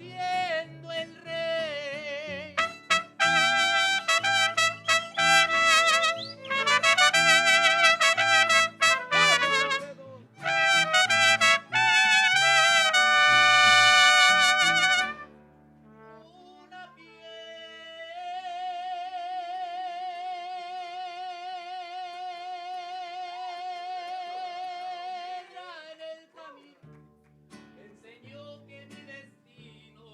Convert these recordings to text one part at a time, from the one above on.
siendo el rey. Una piedra en el camino enseñó que mi destino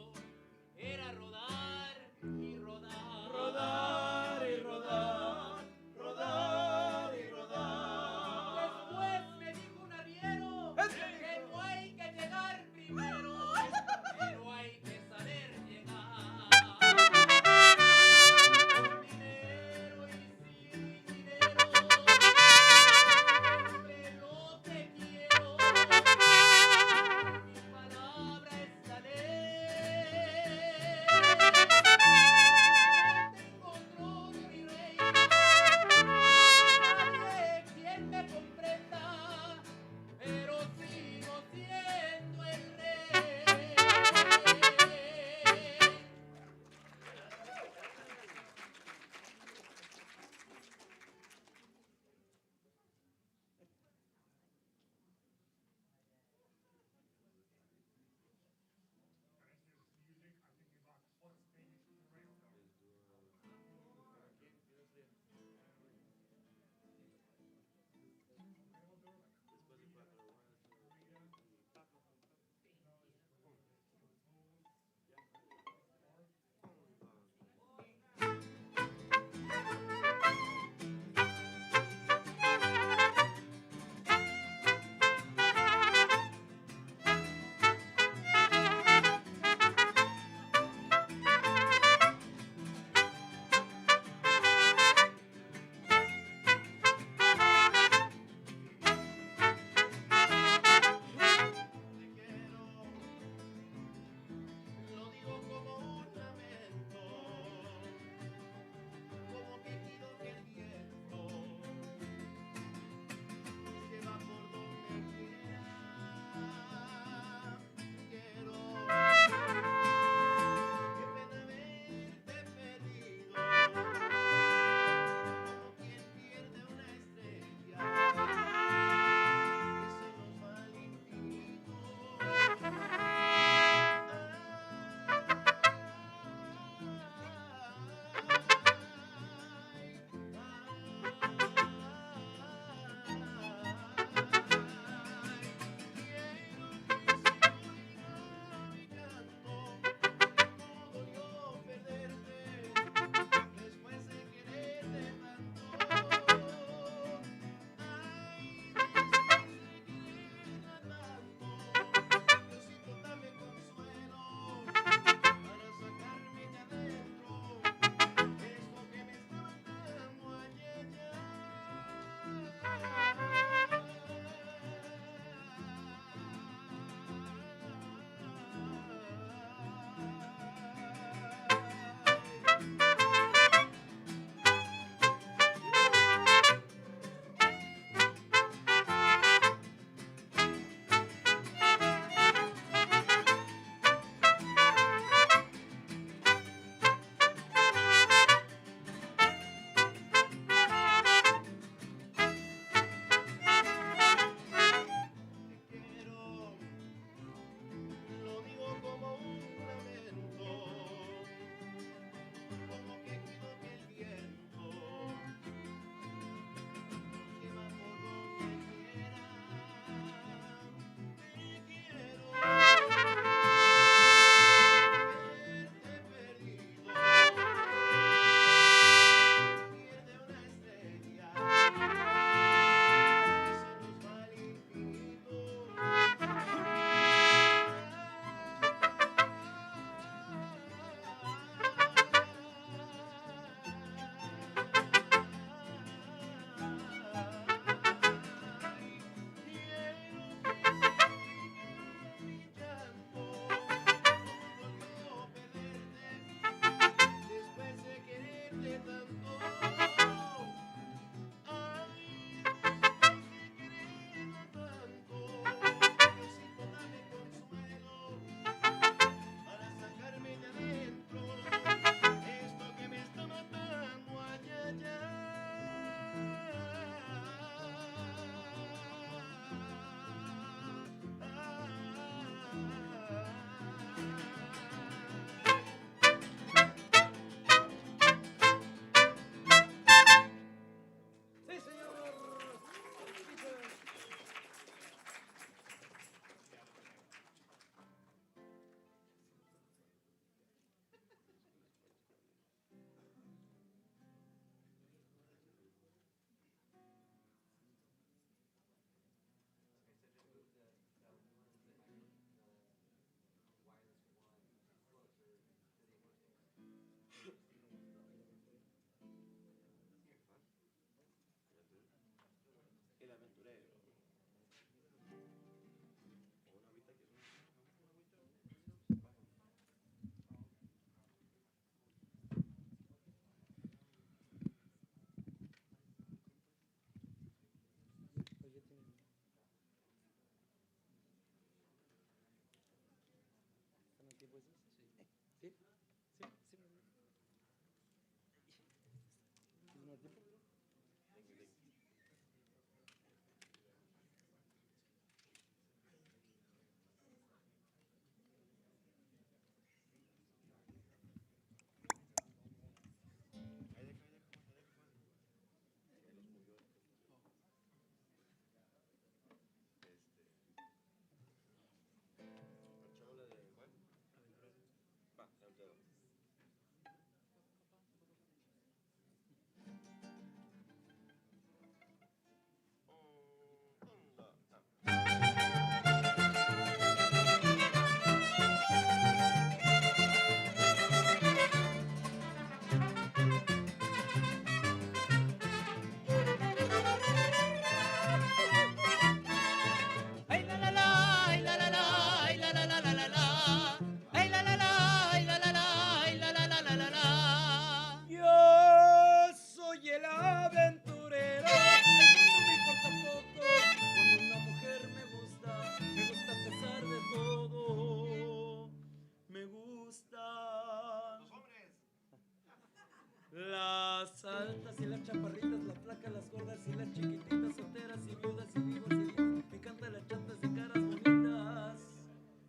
y las chaparritas, las flacas, las gordas y las chiquititas, solteras y viudas y vivos y vivos. Me encantan las chantas de caras bonitas.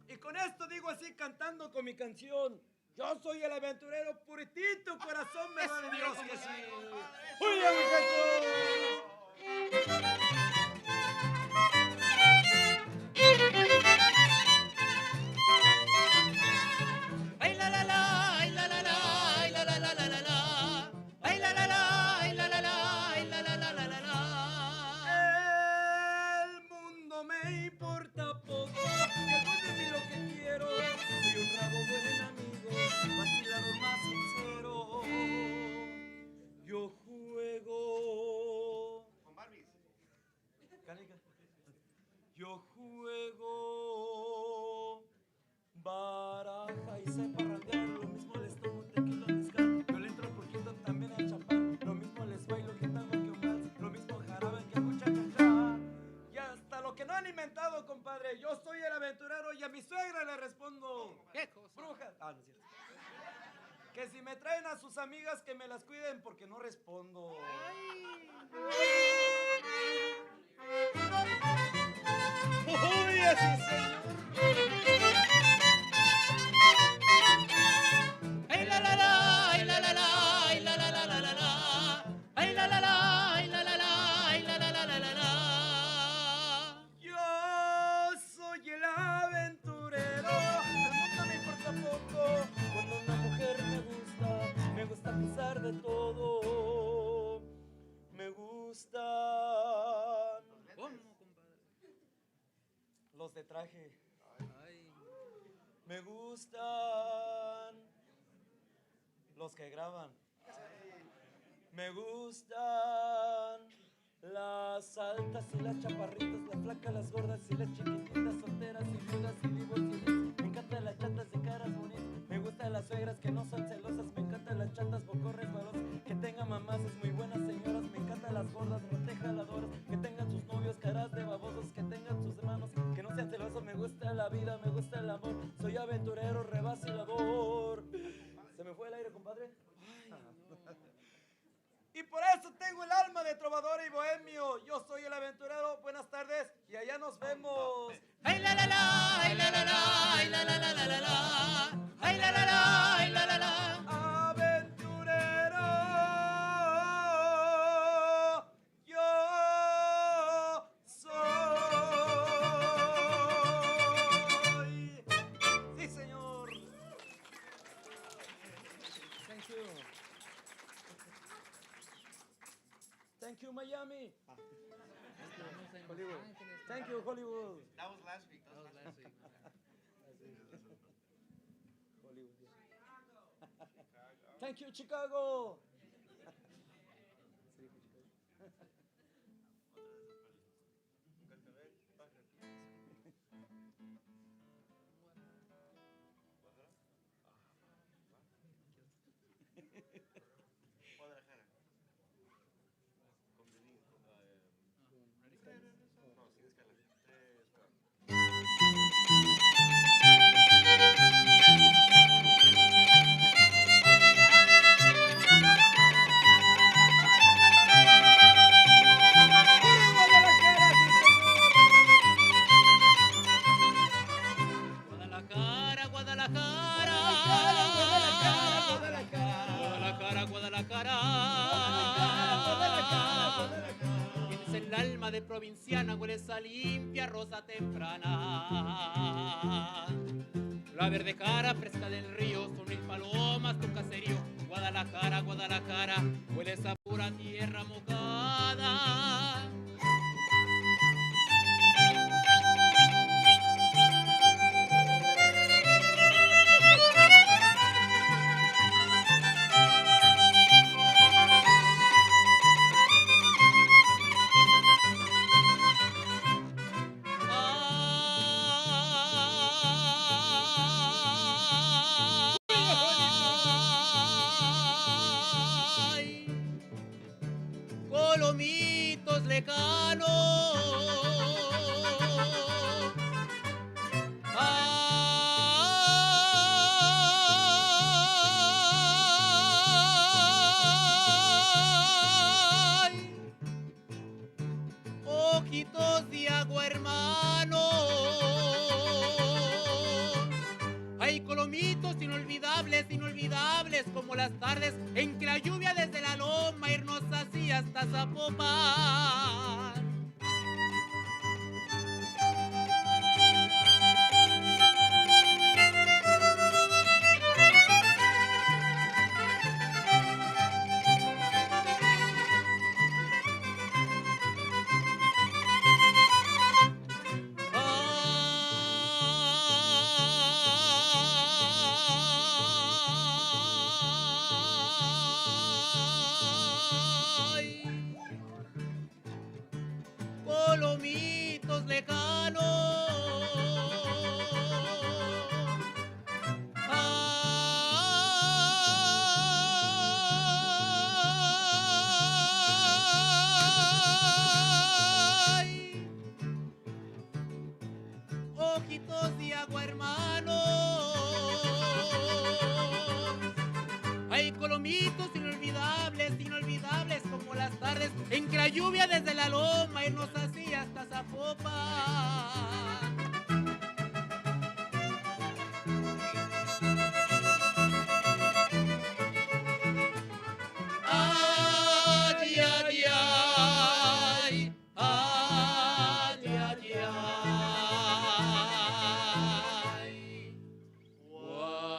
Y con esto digo así, cantando con mi canción. Yo soy el aventurero puritito, corazón me va de Dios que sí. ¡Oye, muchachos! Ay la la la, ay la la la, ay la la la la la la. Ay la la la, ay la la la, ay la la la la la la. El mundo me importa poco, hago de mí lo que quiero. Soy un rabo buen amigo, vacilador más sincero. Yo juego con Barbies. Yo juego baraja y sé parrandear, lo mismo les tomo tequila, mezcal. Yo le entro poquito también al champán, lo mismo les bailo gitano que un vals, lo mismo jarabe que muchacha. Y hasta lo que no han inventado, compadre. Yo soy el aventurero y a mi suegra le respondo. ¿Qué cosa? Bruja. Ah, no es cierto. Que si me traen a sus amigas que me las cuiden porque no respondo. ¡Uy, así, señor! Ay la la la, ay la la la, ay la la la la la la. Ay la la la, ay la la la, ay la la la la la la. Yo soy el aventurero, el mundo me importa poco. Cuando una mujer me gusta a pesar de todo. Me gustan ¿Cómo, compadre? los de traje. Ay. Me gustan los que graban. Me gustan las altas y las chaparritas, las flacas, las gordas y las chiquititas, solteras y viudas y vivos y vivos. Me encantan las chatas de caras bonitas. Me gustan las suegras que no son celosas. Me encantan las chatas bocorres balosas, que tengan mamazas muy buenas señoras. Me encantan las gordas rotejaladoras, que tengan sus novios caras de babosos, que tengan sus hermanos, que no sean celosos. Me gusta la vida, me gusta el amor. Soy aventurero, revacilador. ¿Se me fue el aire, compadre? Y por eso tengo el alma de trovador y bohemio. Yo soy el aventurero. Buenas tardes y allá nos vemos. Ay la la la, ay la la la, ay la la la la la la. Ay la la la, ay la la la. Aventurero, yo soy. Sí, señor. Thank you. Thank you, Miami. Hollywood. Thank you, Hollywood. That was last week. Hollywood. Thank you, Chicago. Guadalajara. Con Belín. No, sin escala. 3, 4. Guadalajara, Guadalajara. Tienes el alma de provinciana, hueles a limpia rosa temprana. La verde cara fresca del río, son mil palomas tu caserío. Guadalajara, Guadalajara, hueles a pura tierra mojada. Colomitos lejanos. las tardes en que la lluvia desde la loma irnos hacía hasta Zapopan. Colomitos lejanos, ay, ojitos de agua hermanos, hay colomitos inolvidables, inolvidables como las tardes en que la lluvia desde la loma y nos hacía hasta Zapopan. Ay, ay, ay, ay, ay, ay, Guadalajara.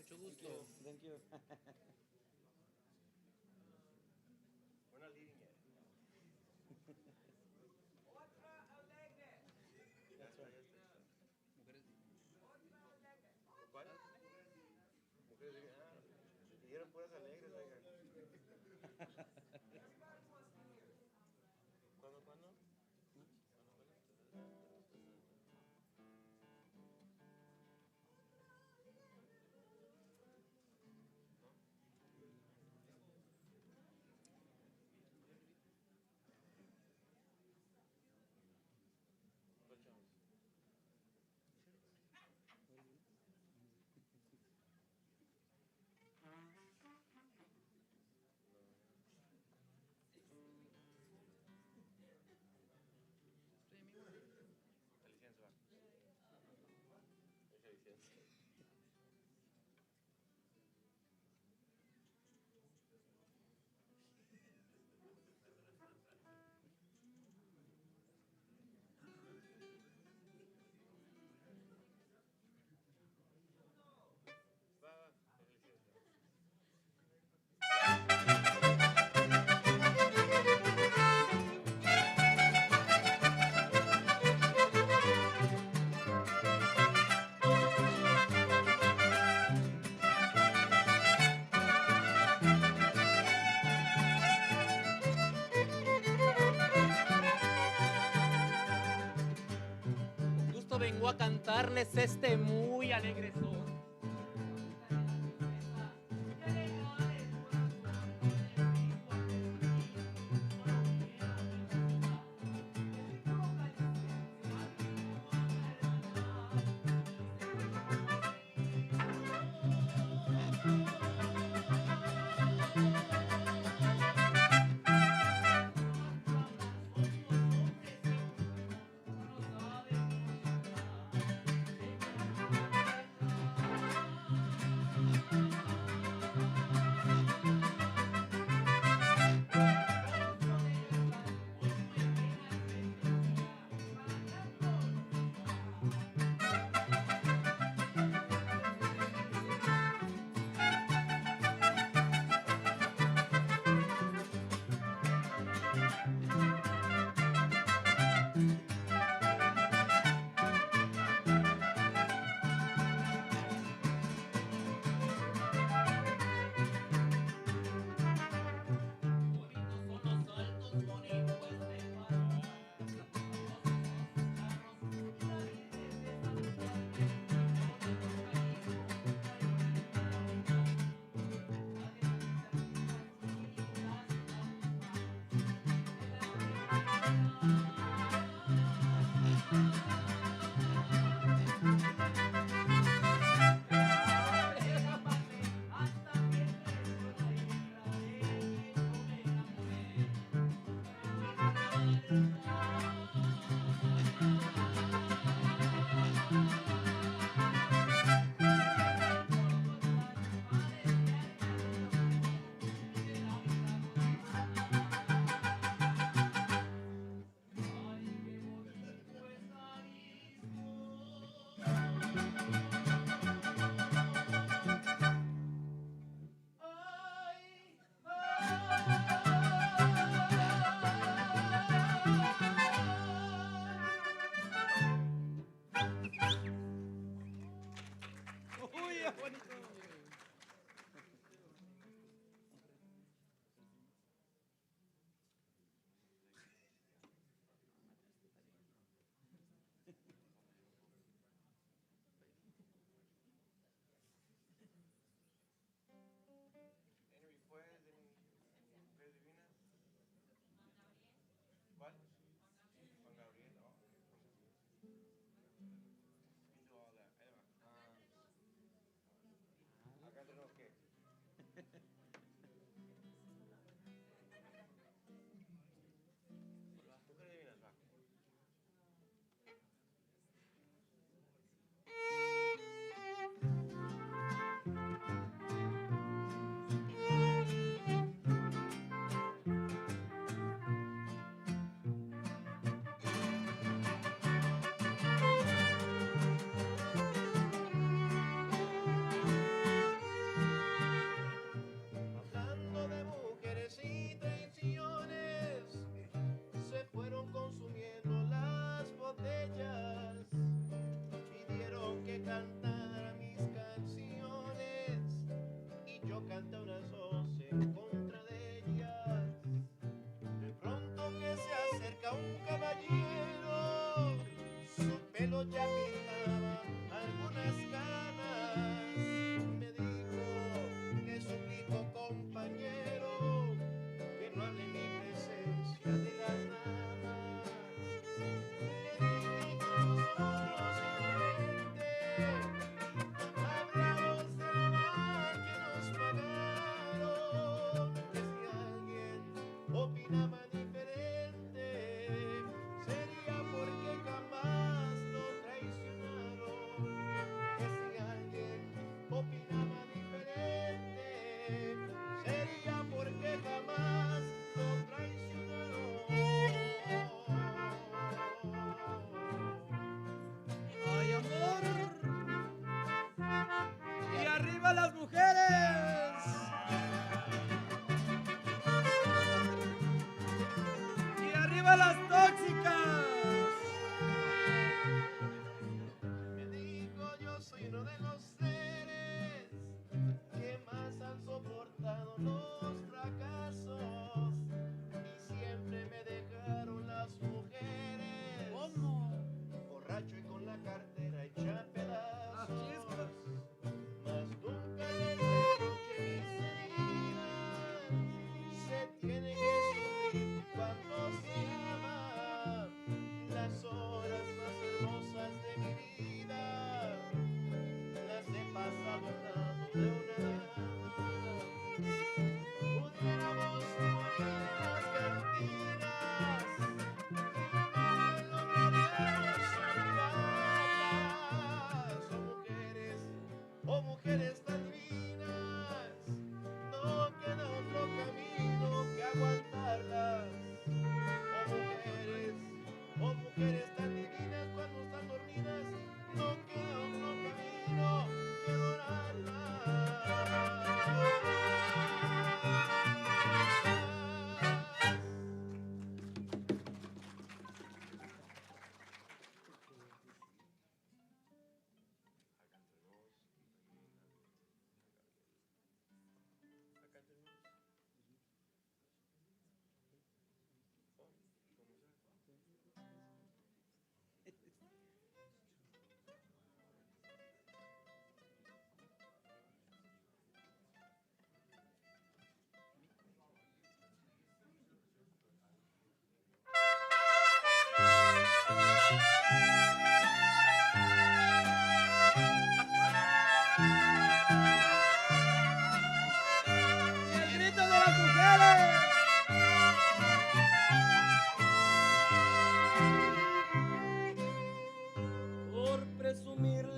mucho gusto. Thank you. Una línea. Mujeres. ¿Cuál? Mujeres de... pidieron puras alegres, oigan. ¿Cuándo? Con gusto vengo a cantarles este muy alegre son.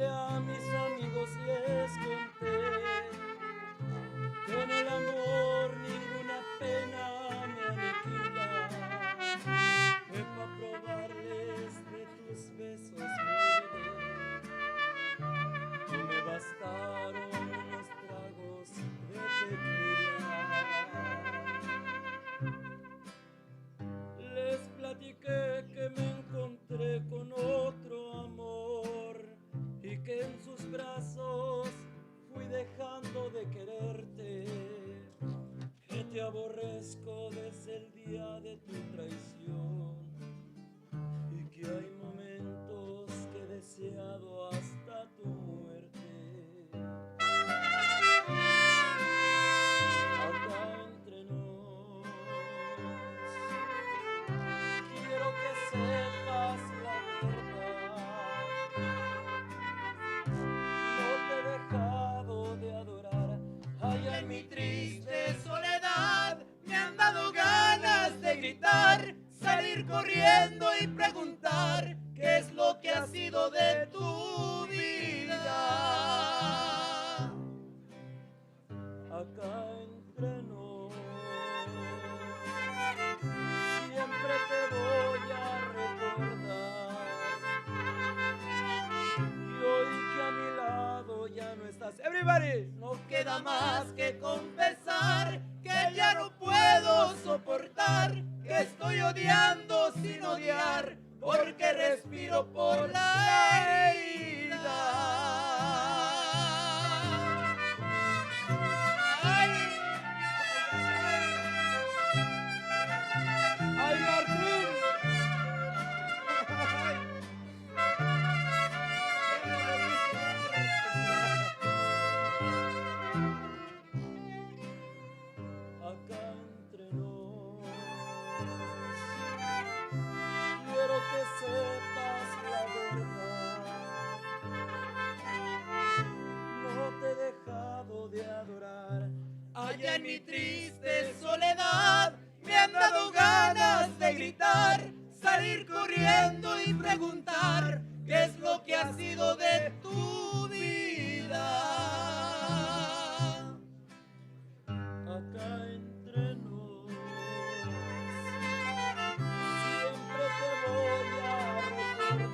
Hablé a mis amigos, les conté que en el amor ninguna pena me aniquila, que pa' probarles de tus besos me olvidé, y me bastaron unos tragos de tequila. Les platiqué que me encontré con otro amor y que en sus brazos fui dejando de quererte, que te aborrezco desde el día de tu traición y que hay momentos que he deseado hasta tu muerte. Acá entre nos, quiero que sepas la verdad. No te he dejado de adorar. Allá en mi triste soledad me han dado ganas de gritar, salir corriendo y preguntar qué es lo que ha sido de tu vida. Acá entre nos, siempre te voy a recordar. Y hoy que a mi lado ya no estás, everybody, no queda más que confesar que ya no puedo soportar, que estoy odiando sin odiar, porque respiro por la herida. ¡Ay! ¡Ay, Martín! Acá entre nos, quiero que sepas la verdad. No te he dejado de adorar. Allá en mi triste soledad me han dado ganas de gritar, salir corriendo y preguntar qué es lo que ha sido de tu vida. Acá entre nos, siempre te voy a recordar.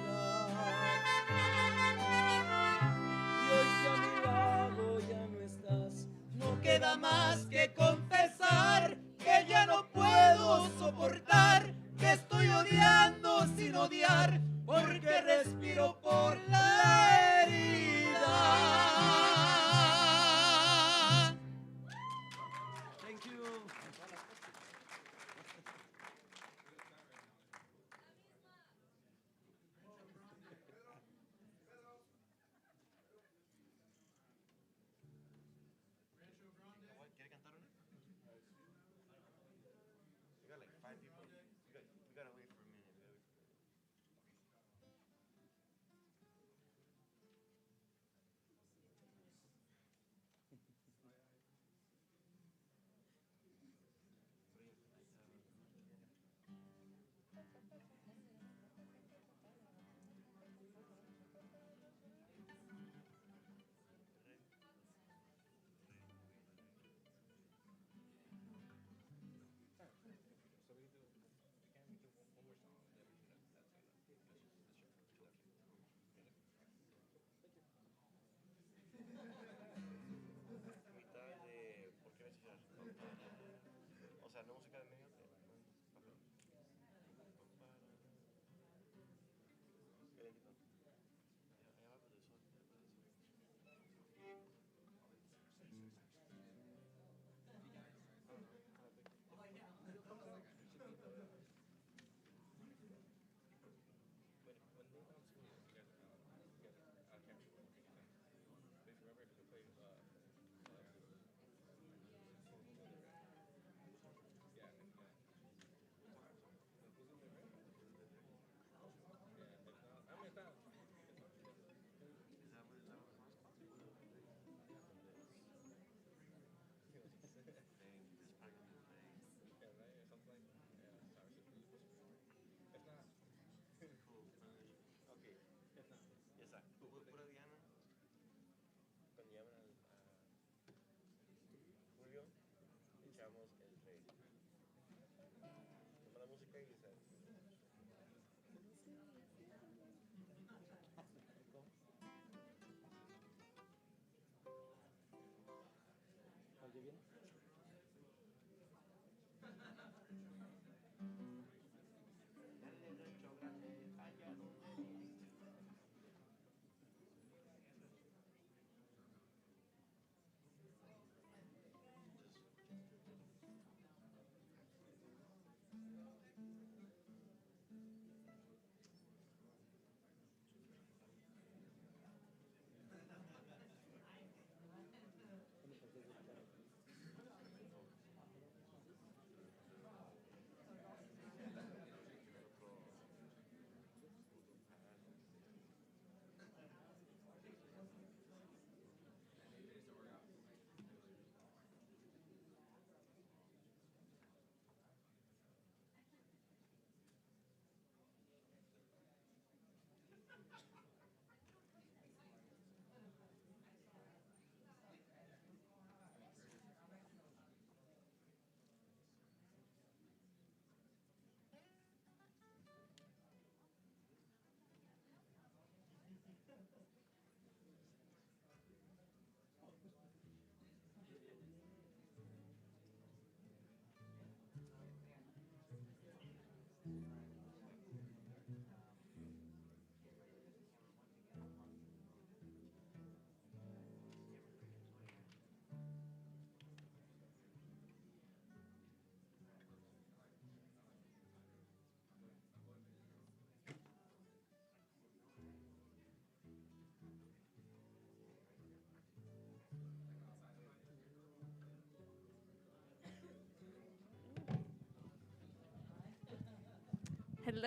Y hoy que a mi lado ya no estás, no queda más que confesar que ya no puedo soportar, que estoy odiando sin odiar, porque respiro por la herida.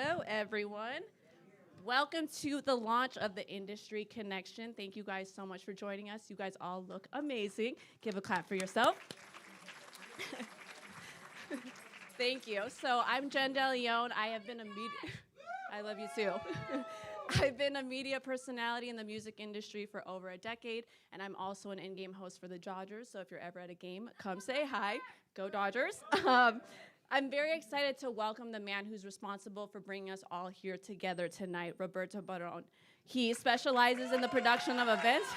Hello, everyone. Welcome to the launch of the Industry Connection. Thank you guys so much for joining us. You guys all look amazing. Give a clap for yourself. Thank you. So I'm Jen DeLeon. I have been a media... I love you too. I've been a media personality in the music industry for over a decade, and I'm also an in-game host for the Dodgers. So if you're ever at a game, come say hi. Go Dodgers. I'm very excited to welcome the man who's responsible for bringing us all here together tonight, Roberto Barron. He specializes in the production of events.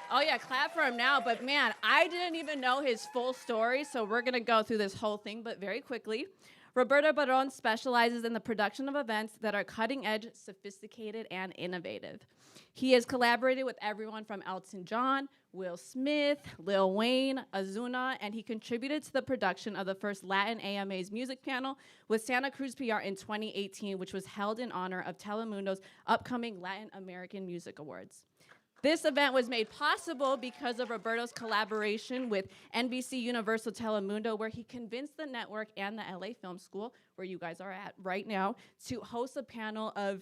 Oh yeah, clap for him now, but man, I didn't even know his full story, so we're gonna go through this whole thing, but very quickly. Roberto Barron specializes in the production of events that are cutting edge, sophisticated, and innovative. He has collaborated with everyone from Elton John, Will Smith, Lil Wayne, Ozuna, and he contributed to the production of the first Latin AMA's music panel with Santa Cruz PR in 2018, which was held in honor of Telemundo's upcoming Latin American Music Awards. This event was made possible because of Roberto's collaboration with NBC Universal Telemundo, where he convinced the network and the LA Film School, where you guys are at right now, to host a panel about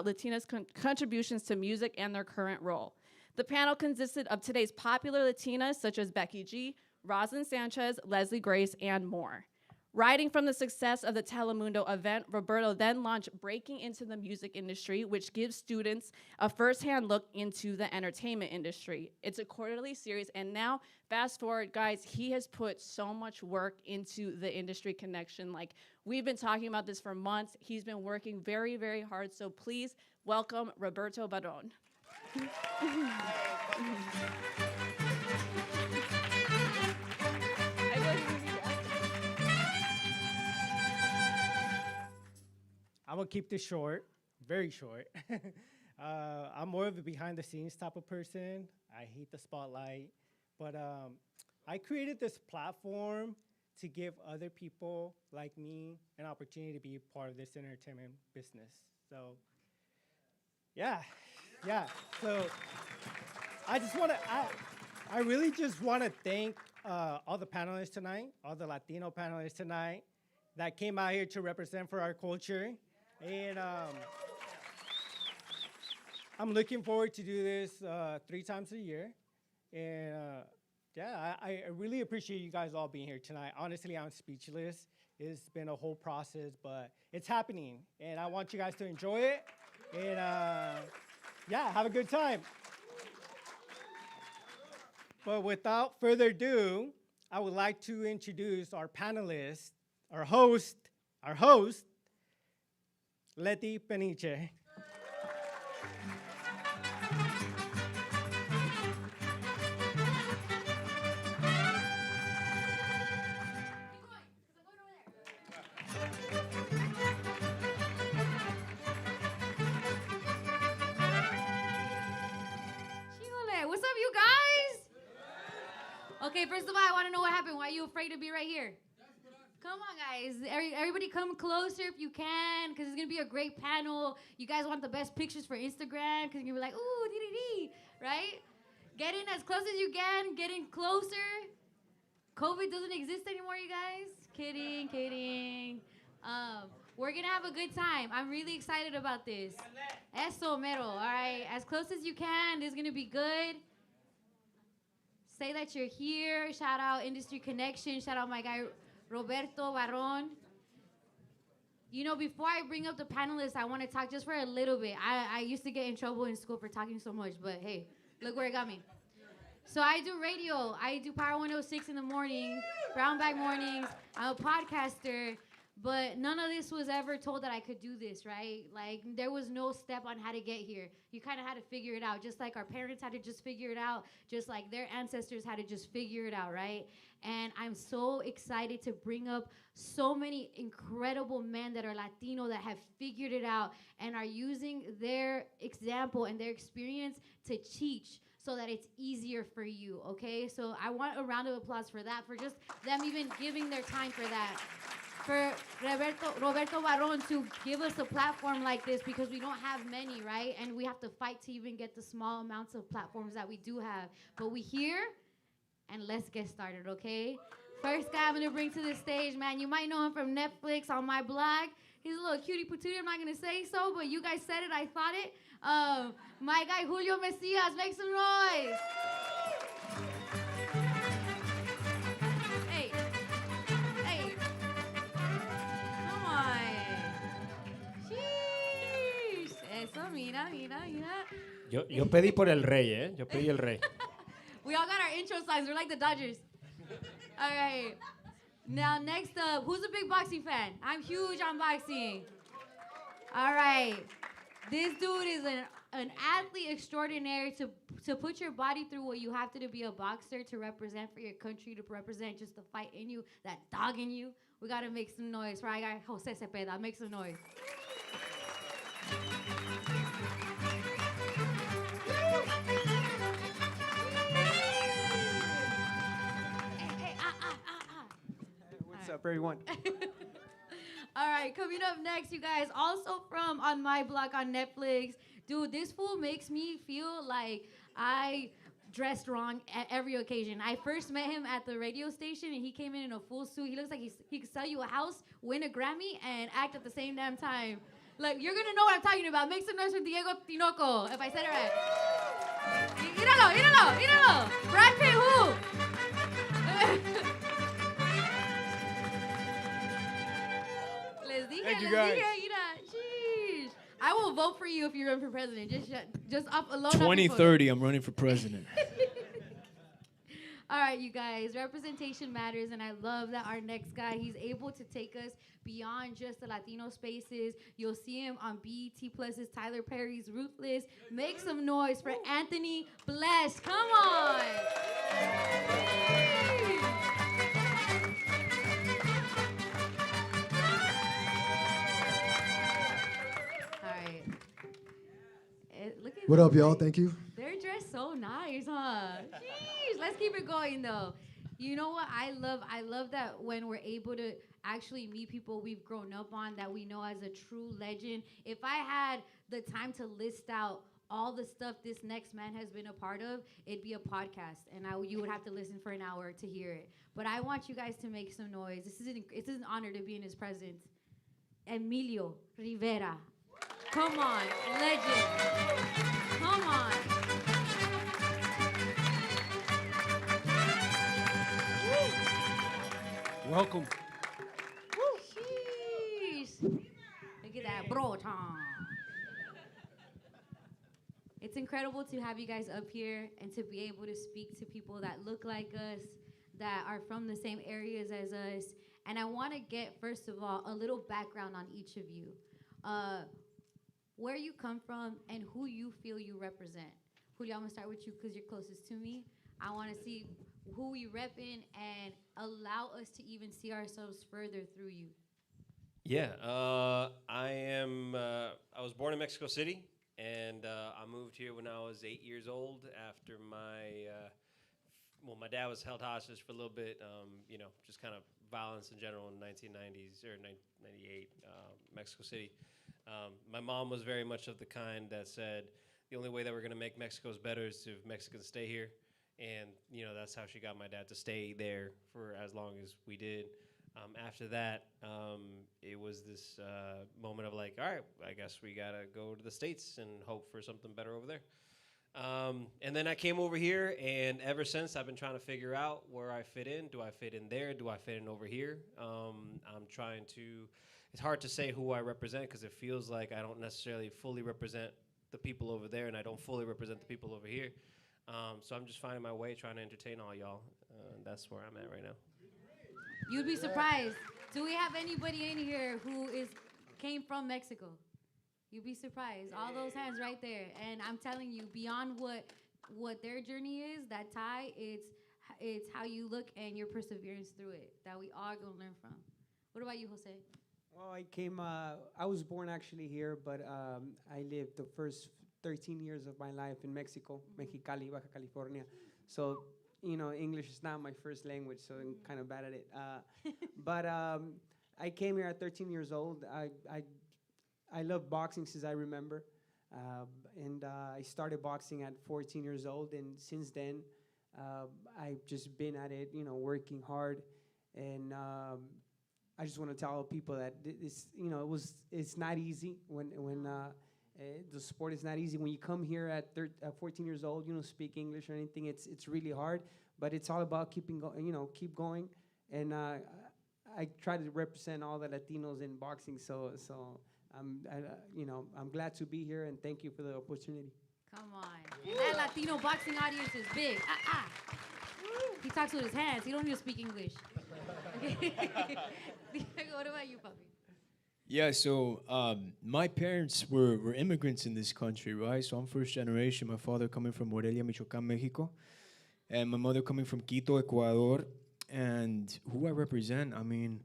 Latinas' contributions to music and their current role. The panel consisted of today's popular Latinas, such as Becky G, Rosalyn Sanchez, Leslie Grace, and more. Riding from the success of the Telemundo event, Roberto then launched Breaking into the Music Industry, which gives students a firsthand look into the entertainment industry. It's a quarterly series, and now, fast forward, guys, he has put so much work into the Industry Connection. Like, we've been talking about this for months. He's been working very, very hard, so please welcome Roberto Barron. I'm gonna keep this short, very short. I'm more of a behind the scenes type of person. I hate the spotlight, but I created this platform to give other people like me an opportunity to be part of this entertainment business. So, yeah. So I really just wanna thank all the panelists tonight, all the Latino panelists tonight that came out here to represent for our culture. And I'm looking forward to do this 3 times a year. And yeah, I really appreciate you guys all being here tonight. Honestly, I'm speechless. It's been a whole process, but it's happening. And I want you guys to enjoy it. And yeah, have a good time. But without further ado, I would like to introduce our panelists, our host, Letty Peniche. What's up, you guys? Okay, first of all, I want to know what happened. Why are you afraid to be right here? Come on, guys. Everybody come closer if you can, because it's going to be a great panel. You guys want the best pictures for Instagram, because you're going to be like, ooh, dee-dee-dee, right? Get in as close as you can. Get in closer. COVID doesn't exist anymore, you guys. Kidding. We're going to have a good time. I'm really excited about this. Eso mero, all right? As close as you can. This is going to be good. Say that you're here. Shout out Industry Connection. Shout out my guy, Roberto Barron. You know, before I bring up the panelists, I want to talk just for a little bit. I used to get in trouble in school for talking so much, but hey, look where it got me. So I do radio. I do Power 106 in the morning, Brown Bag Mornings. I'm a podcaster, but none of this was ever told that I could do this, right? Like, there was no step on how to get here. You kind of had to figure it out, just like our parents had to just figure it out, just like their ancestors had to just figure it out, right? And I'm so excited to bring up so many incredible men that are Latino that have figured it out and are using their example and their experience to teach so that it's easier for you, okay? So I want a round of applause for that, for just them even giving their time for that. For Roberto Barron to give us a platform like this, because we don't have many, right? And we have to fight to even get the small amounts of platforms that we do have. But we here, and let's get started, okay? First guy I'm gonna bring to the stage, man, you might know him from Netflix on my blog. He's a little cutie patootie. I'm not gonna say so, but you guys said it. I thought it. My guy Julio Macias, make some noise. Hey, hey, come on. Sheesh. Eso, mira. Yo pedí por el rey, ¿eh? Yo pedí el rey. We all got our intro songs. We're like the Dodgers. All right. Now, next up, who's a big boxing fan? I'm huge on boxing. All right. This dude is an athlete extraordinaire to put your body through what you have to be a boxer, to represent for your country, to represent just the fight in you, that dog in you. We got to make some noise for our guy, Jose Zepeda. Make some noise. What's up, everyone? All right, coming up next, you guys, also from On My Block on Netflix. Dude, this fool makes me feel like I dressed wrong at every occasion. I first met him at the radio station, and he came in a full suit. He looks like he could sell you a house, win a Grammy, and act at the same damn time. Like, you're going to know what I'm talking about. Make some noise for Diego Tinoco, if I said it right. Míralo. Brad Pitt, who? Thank you, guys. Sheesh. I will vote for you if you run for president. Just up alone. 2030, I'm running for president. All right, you guys. Representation matters, and I love that our next guy, he's able to take us beyond just the Latino spaces. You'll see him on BET Plus's Tyler Perry's Ruthless. Make some noise for Anthony Bless. Come on. What up, y'all? Thank you. They're dressed so nice, huh? Jeez, let's keep it going, though. You know what I love? I love that when we're able to actually meet people we've grown up on, that we know as a true legend. If I had the time to list out all the stuff this next man has been a part of, it'd be a podcast, and you would have to listen for an hour to hear it. But I want you guys to make some noise. It's an honor to be in his presence. Emilio Rivera. Come on, legend. Come on. Welcome. Sheesh. Look at that, bro. It's incredible to have you guys up here and to be able to speak to people that look like us, that are from the same areas as us. And I want to get, first of all, a little background on each of you. Where you come from and who you feel you represent. Julio, I'm gonna start with you because you're closest to me. I wanna see who we repping and allow us to even see ourselves further through you. Yeah, I was born in Mexico City, and I moved here when I was 8 years old after my dad was held hostage for a little bit, just kind of violence in general in 1990s or 98, Mexico City. My mom was very much of the kind that said the only way that we're going to make Mexico's better is if Mexicans stay here. And, that's how she got my dad to stay there for as long as we did. After that, it was this moment of like, all right, I guess we got to go to the States and hope for something better over there. And then I came over here, and ever since I've been trying to figure out where I fit in. Do I fit in there? Do I fit in over here? I'm trying to... It's hard to say who I represent because it feels like I don't necessarily fully represent the people over there, and I don't fully represent the people over here. So I'm just finding my way, trying to entertain all y'all. That's where I'm at right now. You'd be surprised. Do we have anybody in here who came from Mexico? You'd be surprised. All those hands right there. And I'm telling you, beyond what their journey is, that tie, it's how you look and your perseverance through it that we all gonna learn from. What about you, Jose? Well, I was born actually here, but I lived the first 13 years of my life in Mexico, Mexicali, Baja California. So, English is not my first language, so I'm kind of bad at it. But I came here at 13 years old. I love boxing since I remember. And I started boxing at 14 years old, and since then, I've just been at it, working hard. And I just want to tell people that it's, it's not easy when the sport is not easy. When you come here at 14 years old, you don't speak English or anything. It's really hard, but it's all about keep going. And I try to represent all the Latinos in boxing. So I'm glad to be here, and thank you for the opportunity. Come on. That Latino boxing audience is big. He talks with his hands. He don't even speak English. What about you, Papi? Yeah, so my parents were immigrants in this country, right? So I'm first generation. My father coming from Morelia, Michoacán, Mexico, and my mother coming from Quito, Ecuador. And who I represent, I mean,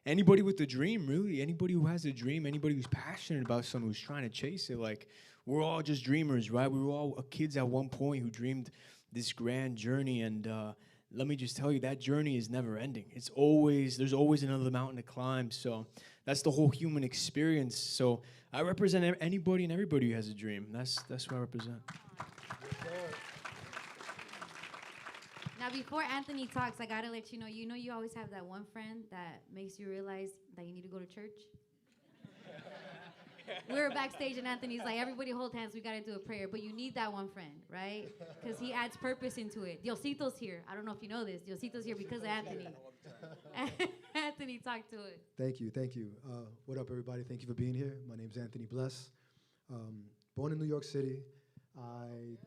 anybody with a dream, really. Anybody who has a dream, anybody who's passionate about something, who's trying to chase it. Like, we're all just dreamers, right? We were all kids at one point who dreamed this grand journey. And let me just tell you, that journey is never ending. There's always another mountain to climb. So that's the whole human experience. So I represent anybody and everybody who has a dream. That's what I represent. Now, before Anthony talks, I gotta let you know, you always have that one friend that makes you realize that you need to go to church. We were backstage and Anthony's like, everybody hold hands, we gotta do a prayer. But you need that one friend, right? Because he adds purpose into it. Diosito's here. I don't know if you know this. Diosito's here because of Anthony. Anthony, talk to it. Thank you. What up, everybody? Thank you for being here. My name's Anthony Bless. Born in New York City. I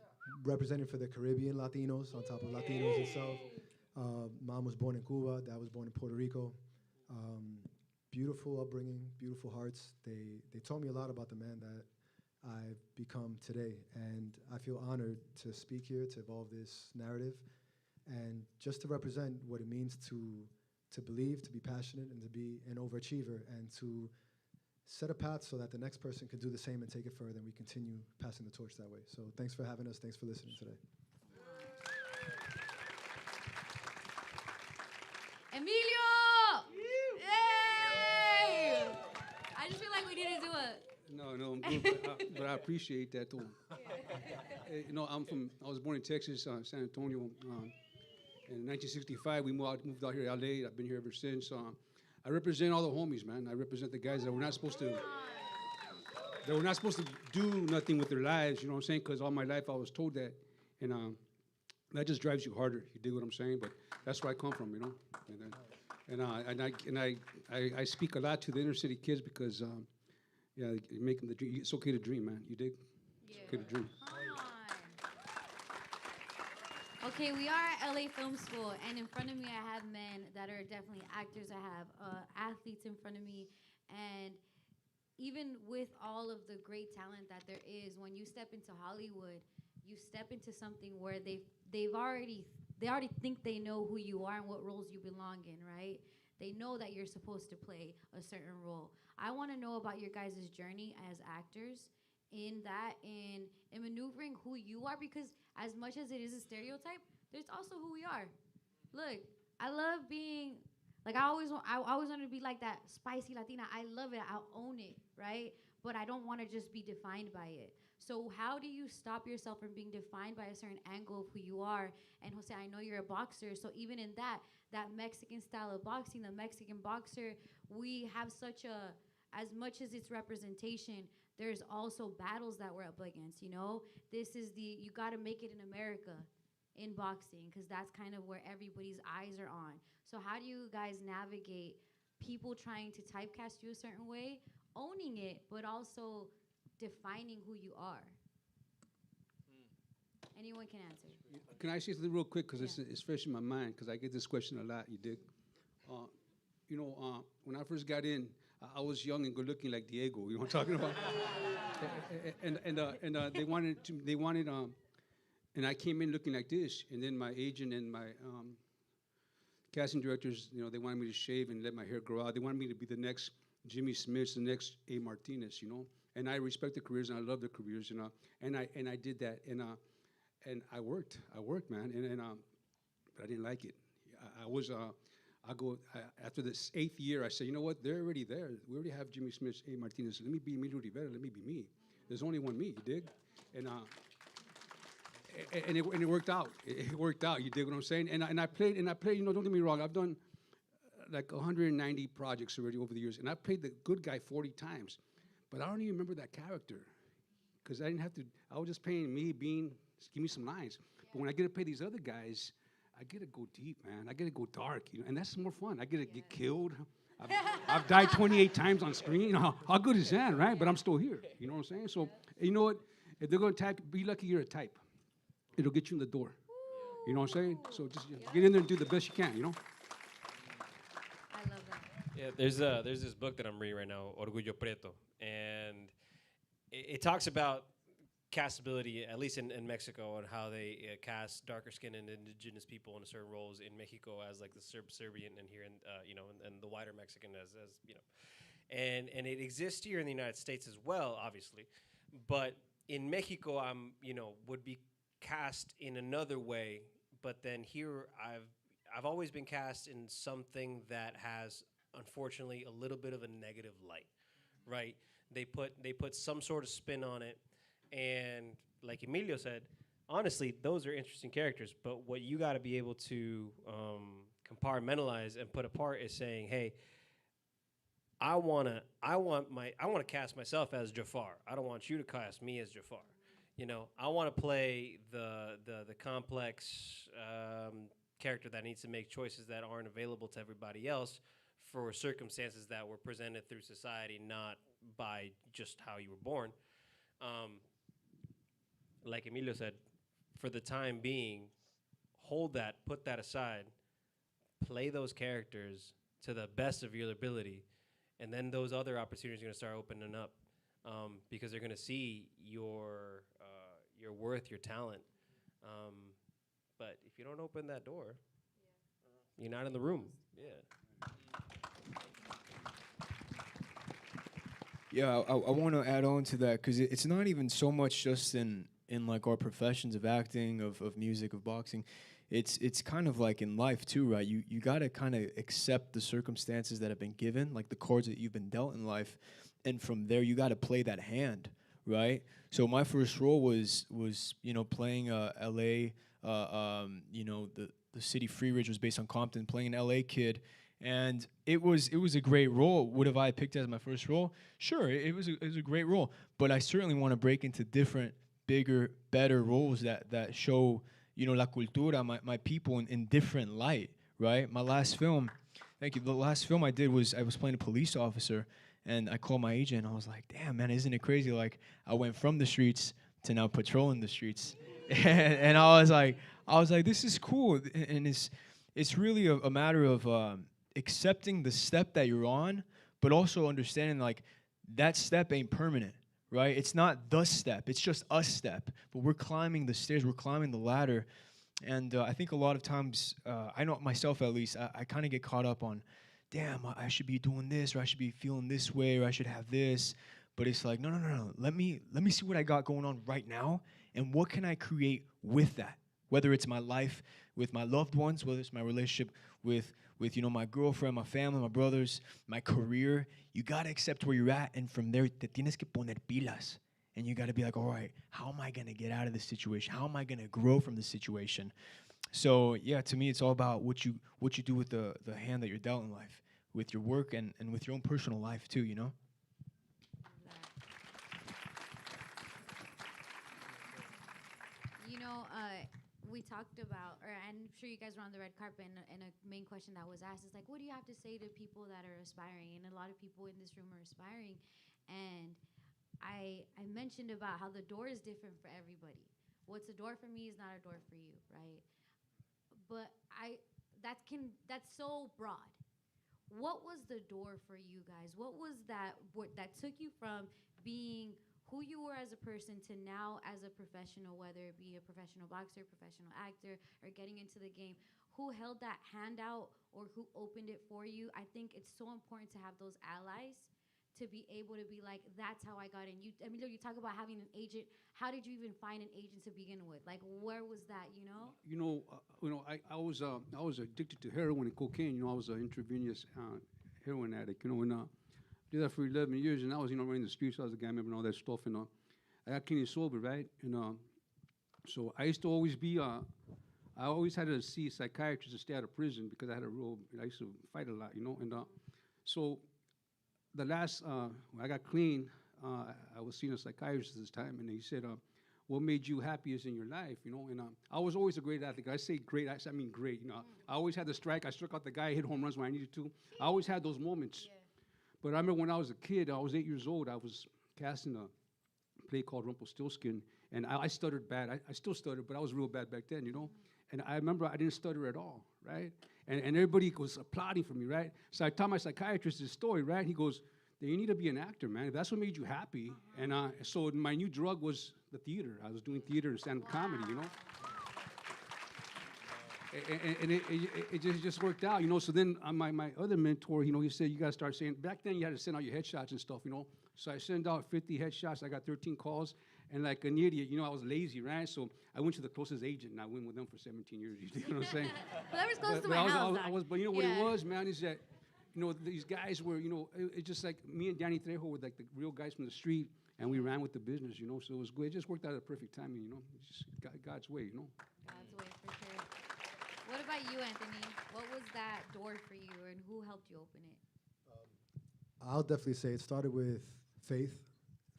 represented for the Caribbean Latinos on top of Latinos itself. Mom was born in Cuba. Dad was born in Puerto Rico. Beautiful upbringing, beautiful hearts. They taught me a lot about the man that I've become today. And I feel honored to speak here, to evolve this narrative, and just to represent what it means to believe, to be passionate, and to be an overachiever, and to set a path so that the next person can do the same and take it further, and we continue passing the torch that way. So thanks for having us. Thanks for listening today. Emilio! Yay! I just feel like we need to do a... No, I'm good, but I appreciate that too. I was born in Texas, San Antonio. In 1965, we moved out here to LA. I've been here ever since. I represent all the homies, man. I represent the guys that were not supposed to do nothing with their lives, you know what I'm saying? Because all my life I was told that, and that just drives you harder. You dig what I'm saying? But that's where I come from, you know. I speak a lot to the inner city kids because, you make them the dream. It's okay to dream, man. You dig? Yeah. It's okay to dream. Okay, we are at LA Film School, and in front of me I have men that are definitely actors. I have athletes in front of me, and even with all of the great talent that there is, when you step into Hollywood, you step into something where they already think they know who you are and what roles you belong in, right? They know that you're supposed to play a certain role. I want to know about your guys' journey as actors in maneuvering who you are, because as much as it is a stereotype, there's also who we are. Look, I love being, like, I always wanted to be like that spicy Latina. I love it. I'll own it, right? But I don't want to just be defined by it. So how do you stop yourself from being defined by a certain angle of who you are? And Jose, I know you're a boxer, so even in that Mexican style of boxing, the Mexican boxer, we have as much as it's representation, there's also battles that we're up against, you know? You gotta make it in America in boxing, because that's kind of where everybody's eyes are on. So how do you guys navigate people trying to typecast you a certain way, owning it, but also defining who you are? Anyone can answer. Can I say something real quick, because it's fresh in my mind, because I get this question a lot, you dig? When I first got in, I was young and good looking like Diego, you know what I'm talking about? and they wanted, and I came in looking like this, and then my agent and my casting directors, they wanted me to shave and let my hair grow out. They wanted me to be the next Jimmy Smith, the next A. Martinez, And I respect the careers and I love the careers, And I did that, and I worked, man, but I didn't like it. After this 8th year, I said, you know what? They're already there. We already have Jimmy Smith, A. Martinez. Let me be Emilio Rivera. Let me be me. There's only one me. You dig? And it worked out. It worked out. You dig what I'm saying? And I played. Don't get me wrong. I've done like 190 projects already over the years, and I played the good guy 40 times, but I don't even remember that character because I didn't have to. I was just playing me, being give me some lines. But when I get to play these other guys, I get to go deep, man. I get to go dark, and that's more fun. I get to get killed. I've died 28 times on screen. How good is that, right? But I'm still here. You know what I'm saying? So, you know what? If they're going to type, be lucky you're a type. It'll get you in the door. You know what I'm saying? So just get in there and do the best you can, I love that. Yeah, there's this book that I'm reading right now, Orgullo Preto, and it talks about castability, at least in Mexico, and how they cast darker skinned and indigenous people in certain roles in Mexico as like the Serbian, and here in and the whiter Mexican as and it exists here in the United States as well, obviously, but in Mexico would be cast in another way, but then here I've always been cast in something that has unfortunately a little bit of a negative light, right? They put some sort of spin on it. And like Emilio said, honestly, those are interesting characters. But what you got to be able to compartmentalize and put apart is saying, "Hey, I want to cast myself as Jafar. I don't want you to cast me as Jafar. I want to play the complex character that needs to make choices that aren't available to everybody else for circumstances that were presented through society, not by just how you were born." Like Emilio said, for the time being, hold that, put that aside, play those characters to the best of your ability, and then those other opportunities are going to start opening up because they're going to see your worth, your talent. But if you don't open that door, you're not in the room. Yeah. Yeah, I want to add on to that because it's not even so much just in like our professions of acting, of music, of boxing. It's kind of like in life too, right? You got to kind of accept the circumstances that have been given, like the cards that you've been dealt in life, and from there you got to play that hand, right? So my first role was playing L.A. The city Free Ridge was based on Compton, playing an L.A. kid. And it was a great role. Would have I picked it as my first role? Sure, it was a great role. But I certainly want to break into different, bigger, better roles that show, la cultura, my people in different light, right? My last film, thank you. The last film I did was I was playing a police officer, and I called my agent, and I was like, damn, man, isn't it crazy? Like, I went from the streets to now patrolling the streets. and I was like, this is cool. And it's really a matter of accepting the step that you're on, but also understanding like that step ain't permanent, right? It's not the step, it's just a step, but we're climbing the stairs, we're climbing the ladder. And I think a lot of times, I know myself at least, I kind of get caught up on, damn, I should be doing this, or I should be feeling this way, or I should have this. But it's like, no. Let me see what I got going on right now, and what can I create with that? Whether it's my life with my loved ones, whether it's my relationship with my girlfriend, my family, my brothers, my career. You got to accept where you're at, and from there, te tienes que poner pilas. And you got to be like, all right, how am I going to get out of this situation? How am I going to grow from this situation? So, yeah, to me, it's all about what you do with the hand that you're dealt in life, with your work and with your own personal life, too, We talked about, or I'm sure you guys were on the red carpet, and a main question that was asked is like, what do you have to say to people that are aspiring? And a lot of people in this room are aspiring. And I mentioned about how the door is different for everybody. What's a door for me is not a door for you, right? But that's so broad. What was the door for you guys? What was that took you from being who you were as a person to now as a professional, whether it be a professional boxer, professional actor, or getting into the game? Who held that hand out or who opened it for you? I think it's so important to have those allies to be able to be like, that's how I got in. Emilio, you talk about having an agent. How did you even find an agent to begin with? Like, where was that, I was addicted to heroin and cocaine. I was an intravenous heroin addict, and did that for 11 years, and I was, running the streets. I was a gang member and all that stuff, and I got clean and sober, right? And so I used to always be, I I always had to see a psychiatrist to stay out of prison because I used to fight a lot, and so the last, when I got clean, I was seeing a psychiatrist this time, and he said, what made you happiest in your life, and I was always a great athlete. I say great, I mean great, I always had the strike, I struck out the guy, hit home runs when I needed to. I always had those moments. Yeah. But I remember when I was a kid, I was 8 years old, I was casting a play called Rumpelstiltskin, and I stuttered bad. I still stuttered, but I was real bad back then, And I remember I didn't stutter at all, right? And everybody was applauding for me, right? So I told my psychiatrist this story, right? He goes, you need to be an actor, man. If that's what made you happy. And so my new drug was the theater. I was doing theater and stand-up comedy, And it just worked out, So then my other mentor, he said, you got to start saying, back then you had to send out your headshots and stuff, So I sent out 50 headshots. I got 13 calls. And like an idiot, I was lazy, right? So I went to the closest agent, and I went with them for 17 years. You know what I'm saying? That was close to my house. But what it was, man, is that, these guys were, it's just like me and Danny Trejo were like the real guys from the street, and we ran with the business, So it was good. It just worked out at the perfect timing, It's just God's way, God's way, for sure. What about you, Anthony? What was that door for you, and who helped you open it? I'll definitely say it started with faith.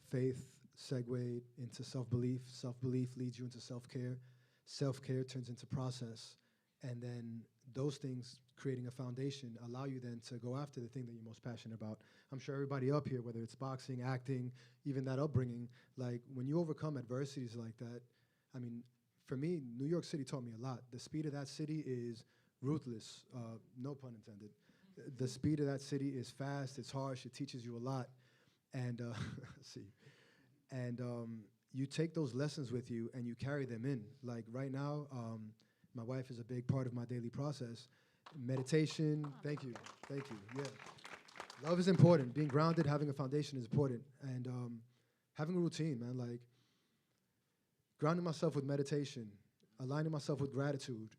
Faith segued into self-belief. Self-belief leads you into self-care. Self-care turns into process. And then those things, creating a foundation, allow you then to go after the thing that you're most passionate about. I'm sure everybody up here, whether it's boxing, acting, even that upbringing, like when you overcome adversities like that, I mean, for me, New York City taught me a lot. The speed of that city is ruthless, no pun intended. The speed of that city is fast, it's harsh, it teaches you a lot. And you take those lessons with you and you carry them in. Like right now, my wife is a big part of my daily process. Meditation, thank you, yeah. Love is important. Being grounded, having a foundation is important. And having a routine, man, like grounding myself with meditation, aligning myself with gratitude,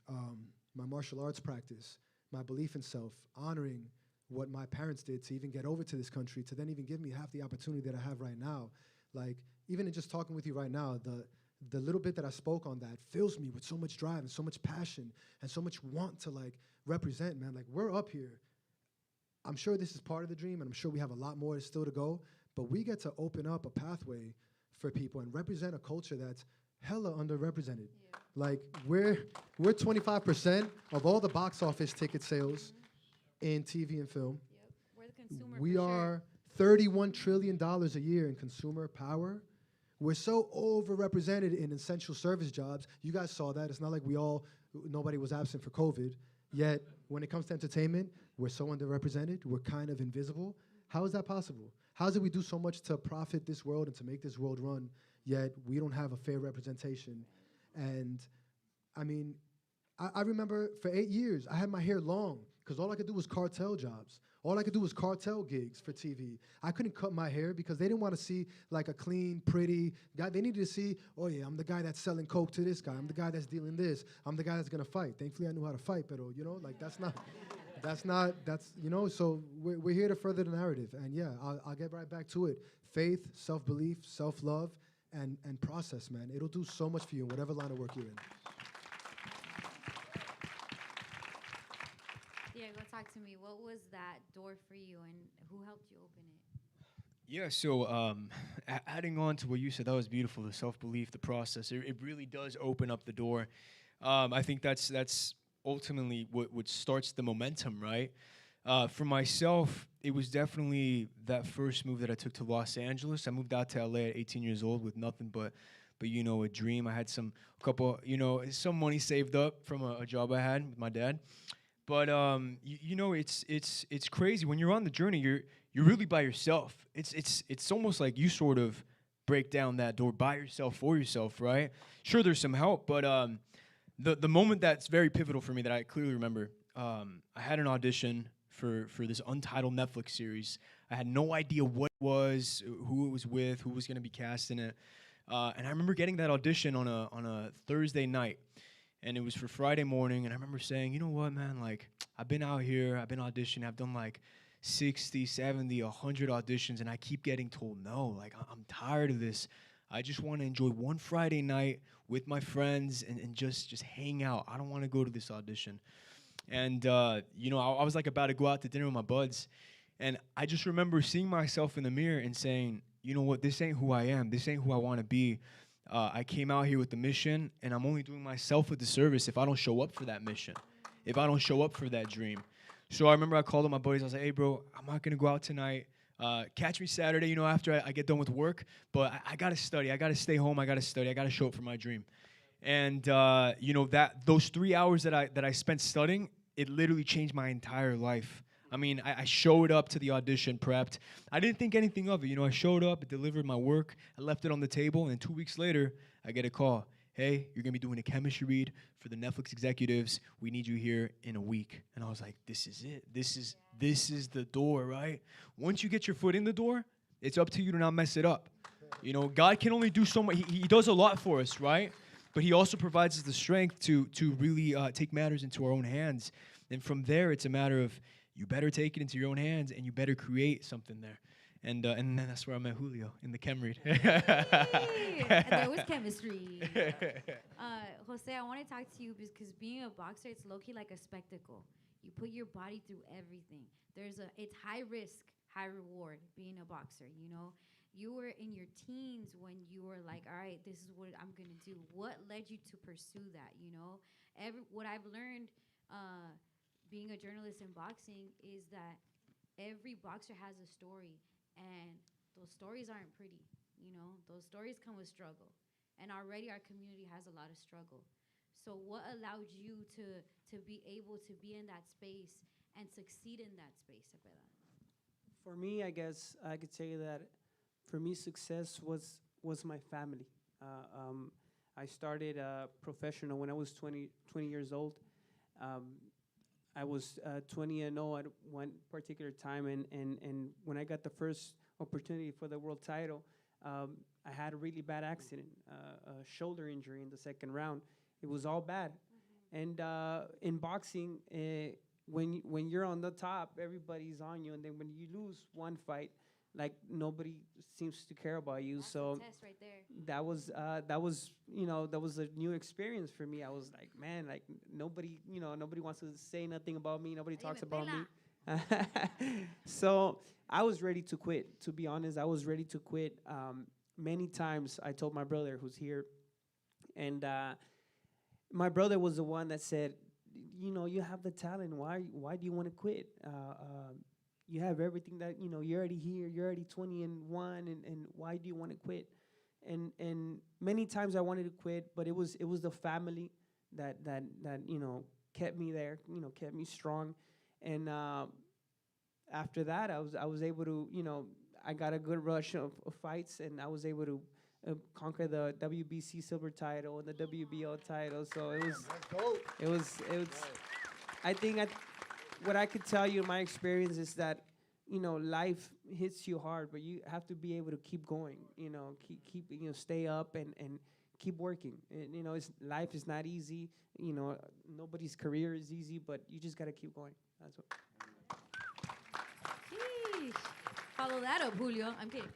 my martial arts practice, my belief in self, honoring what my parents did to even get over to this country, to then even give me half the opportunity that I have right now. Like, even in just talking with you right now, the little bit that I spoke on that fills me with so much drive and so much passion and so much want to, like, represent, man. Like, we're up here. I'm sure this is part of the dream, and I'm sure we have a lot more still to go, but we get to open up a pathway for people and represent a culture that's hella underrepresented. Yeah. Like, we're 25% of all the box office ticket sales in TV and film. Yep. We're the consumer. We are $31 trillion a year in consumer power. We're so overrepresented in essential service jobs. You guys saw that. It's not like nobody was absent for COVID. Yet, when it comes to entertainment, we're so underrepresented. We're kind of invisible. How is that possible? How is it we do so much to profit this world and to make this world run, yet we don't have a fair representation? And, I mean, I remember for 8 years, I had my hair long because all I could do was cartel jobs. All I could do was cartel gigs for TV. I couldn't cut my hair because they didn't want to see like a clean, pretty guy. They needed to see, oh yeah, I'm the guy that's selling coke to this guy. I'm the guy that's dealing this. I'm the guy that's gonna fight. Thankfully, I knew how to fight, but like so we're here to further the narrative. And yeah, I'll get right back to it. Faith, self-belief, self-love, and process, man. It'll do so much for you in whatever line of work you're in. Diego, talk to me. What was that door for you, and who helped you open it? Yeah, so adding on to what you said, that was beautiful, the self-belief, the process. It really does open up the door. I think that's ultimately what starts the momentum, right? For myself, it was definitely that first move that I took to Los Angeles. I moved out to LA at 18 years old with nothing but a dream. I had some money saved up from a job I had with my dad. But it's crazy when you're on the journey. You're really by yourself. It's almost like you sort of break down that door by yourself for yourself, right? Sure, there's some help, but the moment that's very pivotal for me that I clearly remember, I had an audition for this untitled Netflix series. I had no idea what it was, who it was with, who was going to be cast in it, and I remember getting that audition on a Thursday night. And it was for Friday morning, and I remember saying, you know what, man, like, I've been out here, I've been auditioning, I've done like 60, 70, 100 auditions, and I keep getting told no. Like, I'm tired of this. I just want to enjoy one Friday night with my friends and just hang out. I don't want to go to this audition. And, you know, I was like about to go out to dinner with my buds. And I just remember seeing myself in the mirror and saying, you know what, this ain't who I am. This ain't who I want to be. I came out here with a mission, and I'm only doing myself a disservice if I don't show up for that mission, if I don't show up for that dream. So I remember I called up my buddies. I was like, hey, bro, I'm not going to go out tonight. Catch me Saturday, you know, after I get done with work. But I got to study. I got to stay home. I got to study. I got to show up for my dream. And, you know, those 3 hours that I spent studying, it literally changed my entire life. I mean, I showed up to the audition prepped. I didn't think anything of it. You know, I showed up, delivered my work, I left it on the table, and 2 weeks later, I get a call. Hey, you're going to be doing a chemistry read for the Netflix executives. We need you here in a week. And I was like, this is it. This is the door, right? Once you get your foot in the door, it's up to you to not mess it up. You know, God can only do so much. He does a lot for us, right? But he also provides us the strength to really take matters into our own hands. And from there, it's a matter of you better take it into your own hands and you better create something there. And then that's where I met Julio in the chem read. Hey, and there was chemistry. Jose, I want to talk to you because being a boxer, it's low-key like a spectacle. You put your body through everything. It's high risk, high reward being a boxer, you know? You were in your teens when you were like, all right, this is what I'm going to do. What led you to pursue that, you know? What I've learned being a journalist in boxing is that every boxer has a story, and those stories aren't pretty, you know? Those stories come with struggle, and already our community has a lot of struggle. So what allowed you to be able to be in that space and succeed in that space, Zepeda? For me, I guess I could say that for me, success was my family. I started professional when I was 20 years old. I was 20 and 0 at one particular time, and when I got the first opportunity for the world title, I had a really bad accident, a shoulder injury in the second round. It was all bad. And in boxing, when you're on the top, everybody's on you, and then when you lose one fight, like nobody seems to care about you. That's so a test right there. that was a new experience for me. I was like, man, like nobody wants to say nothing about me. Nobody talks about me. So I was ready to quit. To be honest, I was ready to quit. Many times I told my brother, who's here, and my brother was the one that said, you know, you have the talent. Why do you want to quit? You have everything that, you know, you're already here, you're already 20 and 1, and why do you want to quit? And many times I wanted to quit, but it was the family that you know, kept me there, you know, kept me strong. And after that, I was able to, you know, I got a good rush of fights, and I was able to conquer the WBC silver title and the WBO title. So it was I think what I could tell you in my experience is that, you know, life hits you hard, but you have to be able to keep going, you know, keep you know, stay up and keep working. And, you know, life is not easy. You know, nobody's career is easy, but you just got to keep going. That's what. Sheesh. Follow that up, Julio. I'm kidding.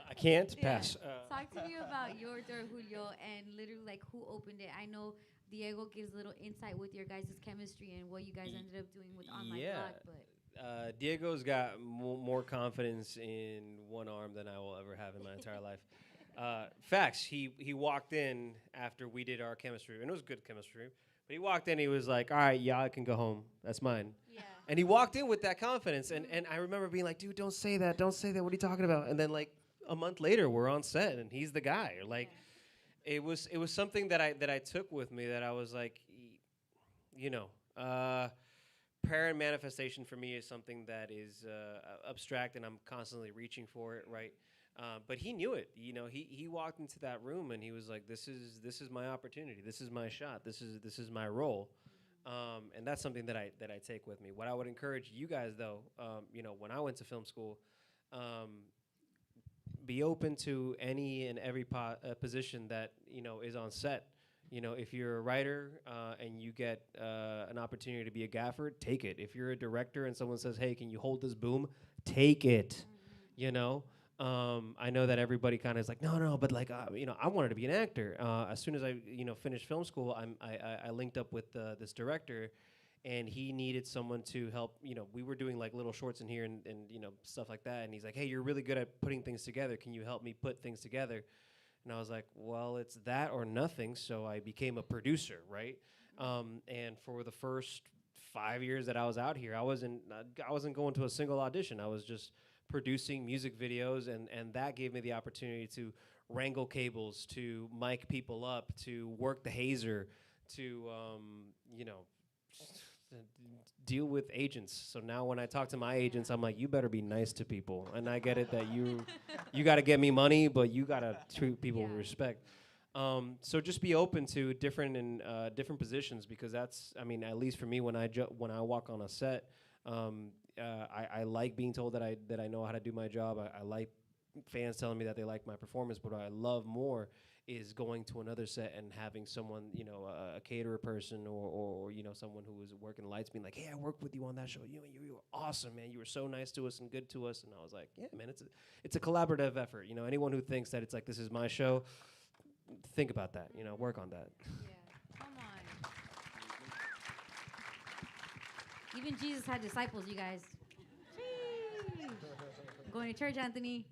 I can't pass. Talk to me about your door, Julio, and literally like who opened it. I know Diego gives a little insight with your guys' chemistry and what you guys ended up doing with Online Block, but Diego's got more confidence in one arm than I will ever have in my entire life. Facts. He walked in after we did our chemistry, and it was good chemistry. But he walked in, he was like, all right, yeah, I can go home. That's mine. Yeah. And he walked in with that confidence, and I remember being like, dude, don't say that. What are you talking about? And then like a month later, we're on set, and he's the guy. Like, it was something that I took with me, that I was like, you know, prayer and manifestation for me is something that is abstract, and I'm constantly reaching for it, right? But he knew it. You know, he walked into that room and he was like, "This is my opportunity. This is my shot. This is my role." And that's something that I take with me. What I would encourage you guys, though, you know, when I went to film school, be open to any and every position that, you know, is on set. You know, if you're a writer and you get an opportunity to be a gaffer, take it. If you're a director and someone says, "Hey, can you hold this boom?" Take it. You know. I know that everybody kind of is like, no, but like, you know, I wanted to be an actor. As soon as I, you know, finished film school, I linked up with this director, and he needed someone to help. You know, we were doing like little shorts in here and you know, stuff like that. And he's like, hey, you're really good at putting things together. Can you help me put things together? And I was like, well, it's that or nothing. So I became a producer, right? And for the first 5 years that I was out here, I wasn't going to a single audition. I was just producing music videos, and that gave me the opportunity to wrangle cables, to mic people up, to work the hazer, to you know, deal with agents. So now when I talk to my agents, I'm like, you better be nice to people. And I get it that you got to get me money, but you got to treat people with respect. So just be open to different positions, because that's, I mean, at least for me, when I walk on a set, I like being told that I know how to do my job. I like fans telling me that they like my performance, but what I love more is going to another set and having someone, you know, a caterer person or you know, someone who was working lights being like, hey, I worked with you on that show. You were awesome, man. You were so nice to us and good to us. And I was like, yeah, man, it's a collaborative effort. You know, anyone who thinks that it's like, this is my show, think about that, you know, work on that. Yeah, come on. Even Jesus had disciples, you guys. Going to church, Anthony.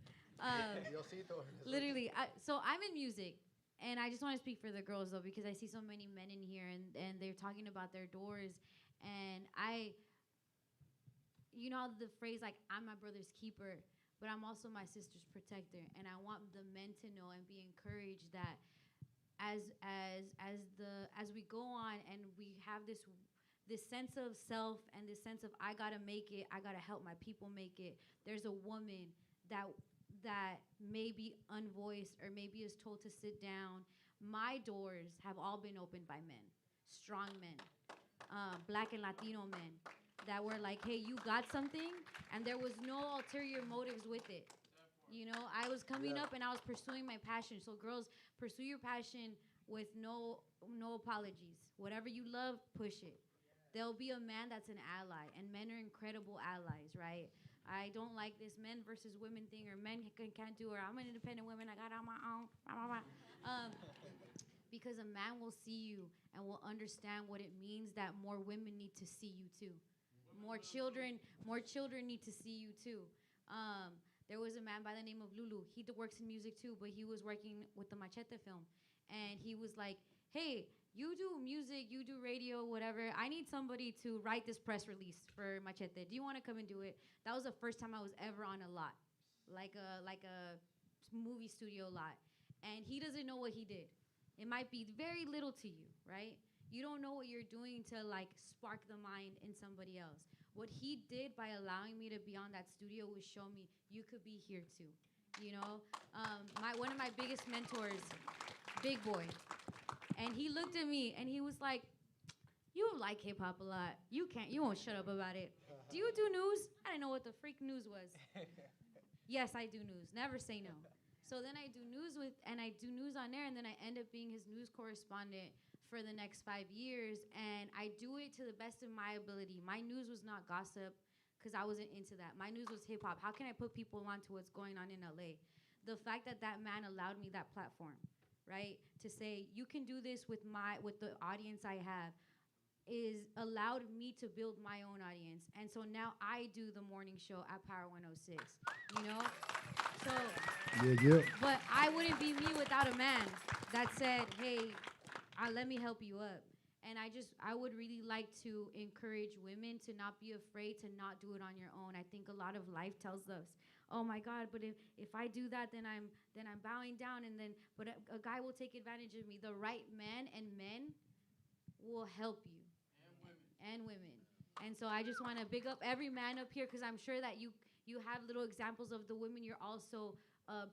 Literally. So I'm in music, and I just want to speak for the girls, though, because I see so many men in here, and they're talking about their doors. And you know the phrase, like, I'm my brother's keeper, but I'm also my sister's protector. And I want the men to know and be encouraged that as we go on and we have this sense of self and this sense of I gotta make it, I gotta help my people make it. There's a woman that may be unvoiced or maybe is told to sit down. My doors have all been opened by men, strong men, Black and Latino men, that were like, hey, you got something, and there was no ulterior motives with it. You know, I was coming up and I was pursuing my passion. So girls, pursue your passion with no apologies. Whatever you love, push it. There'll be a man that's an ally, and men are incredible allies, right? I don't like this men versus women thing, or men can't do, or I'm an independent woman, I got it on my own, because a man will see you and will understand what it means that more women need to see you too. More children need to see you too. There was a man by the name of Lulu. He works in music too, but he was working with the Machete film, and he was like, hey, you do music, you do radio, whatever. I need somebody to write this press release for Machete. Do you want to come and do it? That was the first time I was ever on a lot, like a movie studio lot. And he doesn't know what he did. It might be very little to you, right? You don't know what you're doing to like spark the mind in somebody else. What he did by allowing me to be on that studio was show me you could be here too. You know, one of my biggest mentors, Big Boy. And he looked at me and he was like, you like hip hop a lot. You won't shut up about it. Do you do news? I didn't know what the freak news was. Yes, I do news. Never say no. So then I do news on air, and then I end up being his news correspondent for the next 5 years. And I do it to the best of my ability. My news was not gossip, because I wasn't into that. My news was hip hop. How can I put people onto what's going on in LA? The fact that man allowed me that platform, right, to say you can do this with the audience I have, is allowed me to build my own audience. And so now I do the morning show at Power 106, you know? So, Yeah. But I wouldn't be me without a man that said, hey, let me help you up. And I would really like to encourage women to not be afraid to not do it on your own. I think a lot of life tells us, oh my God, but if I do that, then I'm bowing down, but a guy will take advantage of me. The right man and men will help you. And women. And so I just want to big up every man up here, because I'm sure that you have little examples of the women you're also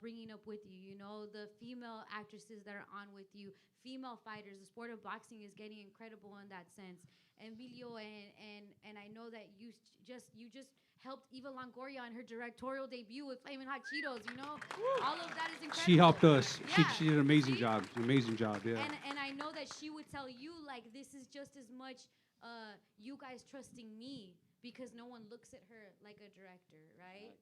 bringing up with you. You know, the female actresses that are on with you, female fighters. The sport of boxing is getting incredible in that sense. Emilio, and I know that you just helped Eva Longoria on her directorial debut with Flamin' Hot Cheetos, you know? All of that is incredible. She helped us. Yeah. She did an amazing job. Amazing job, yeah. And I know that she would tell you, like, this is just as much you guys trusting me, because no one looks at her like a director, right?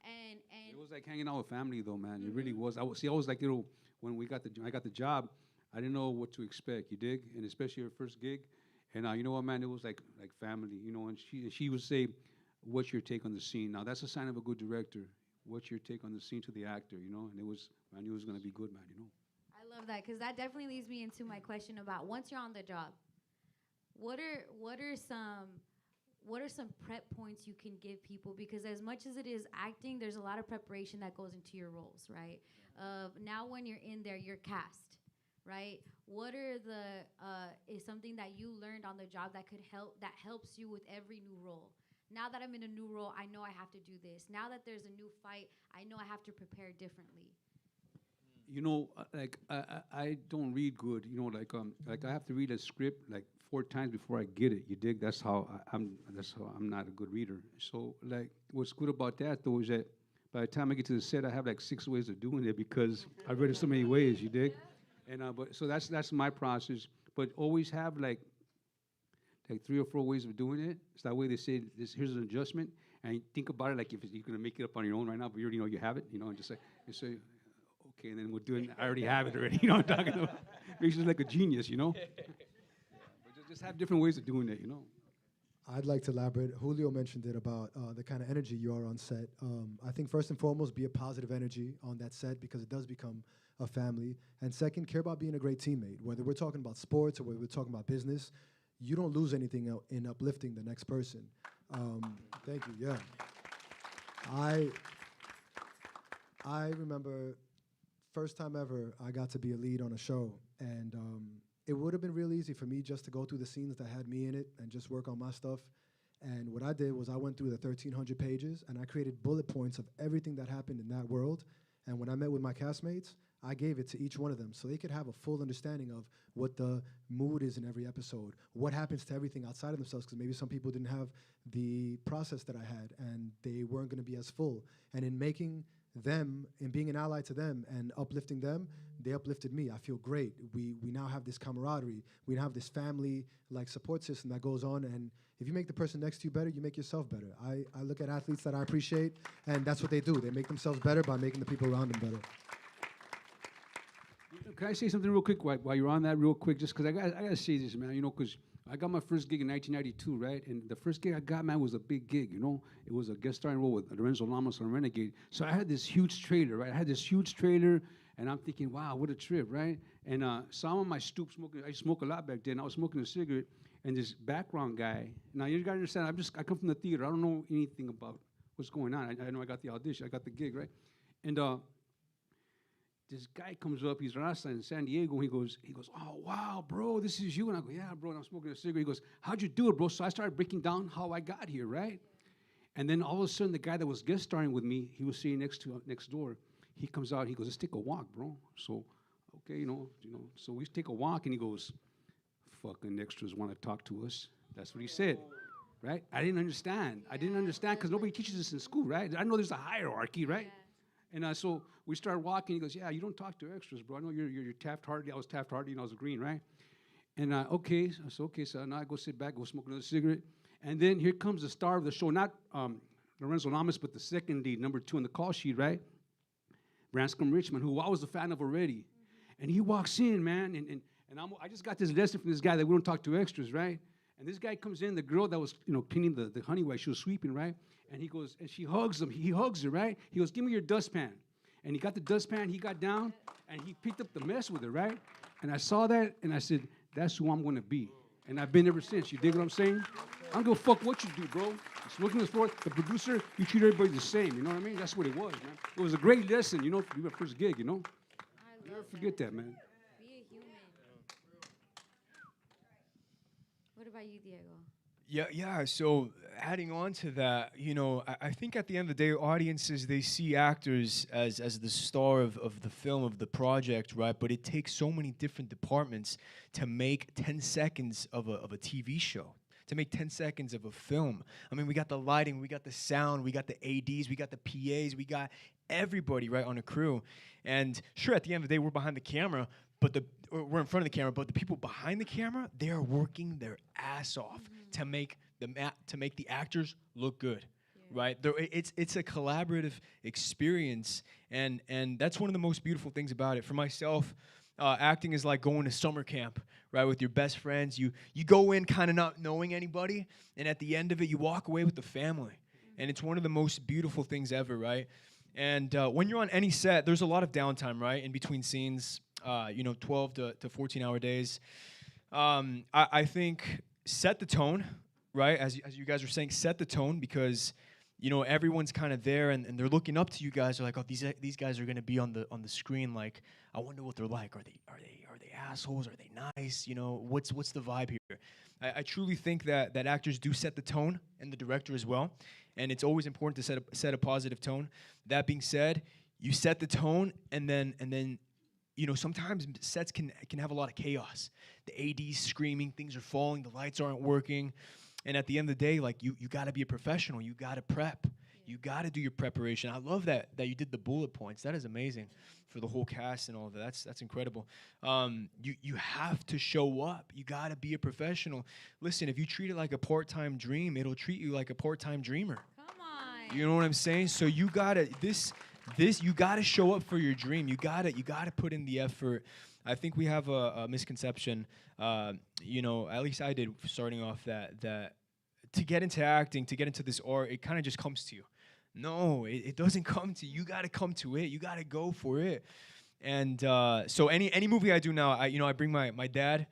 And It was like hanging out with family, though, man. It really was. I was like, when I got the job, I didn't know what to expect. You dig? And especially her first gig, and you know what, man? It was like family, you know. And she would say, "What's your take on the scene?" Now that's a sign of a good director. What's your take on the scene to the actor, you know? And I knew it was gonna be good, man. You know. I love that because that definitely leads me into my question about once you're on the job, what are some prep points you can give people? Because as much as it is acting, there's a lot of preparation that goes into your roles, right? Now when you're in there, you're cast, right? What are is something that you learned on the job that helps you with every new role? Now that I'm in a new role, I know I have to do this. Now that there's a new fight, I know I have to prepare differently. You know, like I don't read good. You know, like I have to read a script like 4 times before I get it. You dig? That's how I'm not a good reader. So like, what's good about that though is that by the time I get to the set, I have like 6 ways of doing it because I've read it so many ways. You dig? And but so that's my process. But always have like 3 or 4 ways of doing it. So that way they say here's an adjustment, and you think about it like if you're gonna make it up on your own right now, but you already know you have it. You know, and just say okay, and then we're doing. I already have it already. You know what I'm talking about? Makes you like a genius. You know. But just have different ways of doing it. You know. I'd like to elaborate. Julio mentioned it about the kind of energy you are on set. I think first and foremost, be a positive energy on that set because it does become a family. And second, care about being a great teammate. Whether we're talking about sports or whether we're talking about business, you don't lose anything in uplifting the next person. Thank you, yeah. I remember first time ever I got to be a lead on a show, and it would have been real easy for me just to go through the scenes that had me in it and just work on my stuff. And what I did was I went through the 1,300 pages and I created bullet points of everything that happened in that world. And when I met with my castmates, I gave it to each one of them so they could have a full understanding of what the mood is in every episode, what happens to everything outside of themselves, because maybe some people didn't have the process that I had and they weren't going to be as full. And in making them and being an ally to them and uplifting them, they uplifted me. I feel great. We now have this camaraderie. We have this family like support system that goes on, and if you make the person next to you better, you make yourself better. I look at athletes that I appreciate, and that's what they do. They make themselves better by making the people around them better. Can I say something real quick while you're on that real quick? Just because I got to say this, man, you know, because I got my first gig in 1992, right? And the first gig I got, man, was a big gig, you know? It was a guest starring role with Lorenzo Lamas on Renegade. So I had this huge trailer, right? I had this huge trailer, and I'm thinking, wow, what a trip, right? And so I'm on my stoop smoking. I smoked a lot back then. I was smoking a cigarette, and this background guy. Now, you got to understand, I come from the theater. I don't know anything about what's going on. I know I got the audition. I got the gig, right? And this guy comes up, he's Rasta in San Diego, and he goes, oh, wow, bro, this is you. And I go, yeah, bro, and I'm smoking a cigarette. He goes, how'd you do it, bro? So I started breaking down how I got here, right? And then all of a sudden, the guy that was guest starring with me, he was sitting next door. He comes out, he goes, let's take a walk, bro. So, okay, you know, so we take a walk, and he goes, fucking extras want to talk to us. That's what he said, right? I didn't understand. I didn't understand because nobody teaches us in school, right? I know there's a hierarchy, right? Yeah. And so we started walking. He goes, yeah, you don't talk to extras, bro. I know you're Taft-Hartley. I was Taft-Hartley, and I was Green, right? And okay. So okay, so now I go sit back, go smoke another cigarette. And then here comes the star of the show, not Lorenzo Lamas, but the second lead, number 2 on the call sheet, right? Branscombe Richmond, who I was a fan of already. And he walks in, man, and I just got this lesson from this guy that we don't talk to extras, right? And this guy comes in, the girl that was, cleaning the honey while she was sweeping, right? And he goes, and she hugs him. He hugs her, right? He goes, give me your dustpan. And he got the dustpan, he got down, and he picked up the mess with her, right? And I saw that, and I said, that's who I'm going to be. And I've been ever since. You dig what I'm saying? I don't give a fuck what you do, bro. It's looking for the producer, you treat everybody the same. You know what I mean? That's what it was, man. It was a great lesson, for your first gig, Never forget that, man. Be a human. What about you, Diego? Yeah. So adding on to that, I think at the end of the day, audiences, they see actors as the star of the film, of the project, right? But it takes so many different departments to make 10 seconds of a TV show, to make 10 seconds of a film. I mean, we got the lighting, we got the sound, we got the ADs, we got the PAs, we got everybody, right, on a crew. And sure, at the end of the day, we're behind the camera, we're in front of the camera, but the people behind the camera, they are working their ass off to make the actors look good, right? It's a collaborative experience, and that's one of the most beautiful things about it. For myself, acting is like going to summer camp, right, with your best friends. You go in kind of not knowing anybody, and at the end of it, you walk away with the family, and it's one of the most beautiful things ever, right? And when you're on any set, there's a lot of downtime, right, in between scenes. 12 to 14-hour days. I think set the tone, right? As you guys were saying, set the tone, because everyone's kind of there and they're looking up to you guys. They're like, oh, these guys are gonna be on the screen. Like, I wonder what they're like. Are they assholes? Are they nice? What's the vibe here? I truly think that actors do set the tone, and the director as well. And it's always important to set a positive tone. That being said, you set the tone, and then sometimes sets can have a lot of chaos. The AD's screaming, things are falling, the lights aren't working. And at the end of the day, like, you got to be a professional. You got to prep. You got to do your preparation. I love that you did the bullet points. That is amazing for the whole cast and all of that. That's incredible. You have to show up. You got to be a professional. Listen, if you treat it like a part-time dream, it'll treat you like a part-time dreamer. Come on. You know what I'm saying? So you got to you got to show up for your dream. You got to put in the effort. I think we have a misconception, at least I did starting off, that to get into acting, to get into this art, it kind of just comes to you. No, it doesn't come to you. You got to come to it. You got to go for it. And so any movie I do now, I bring my dad,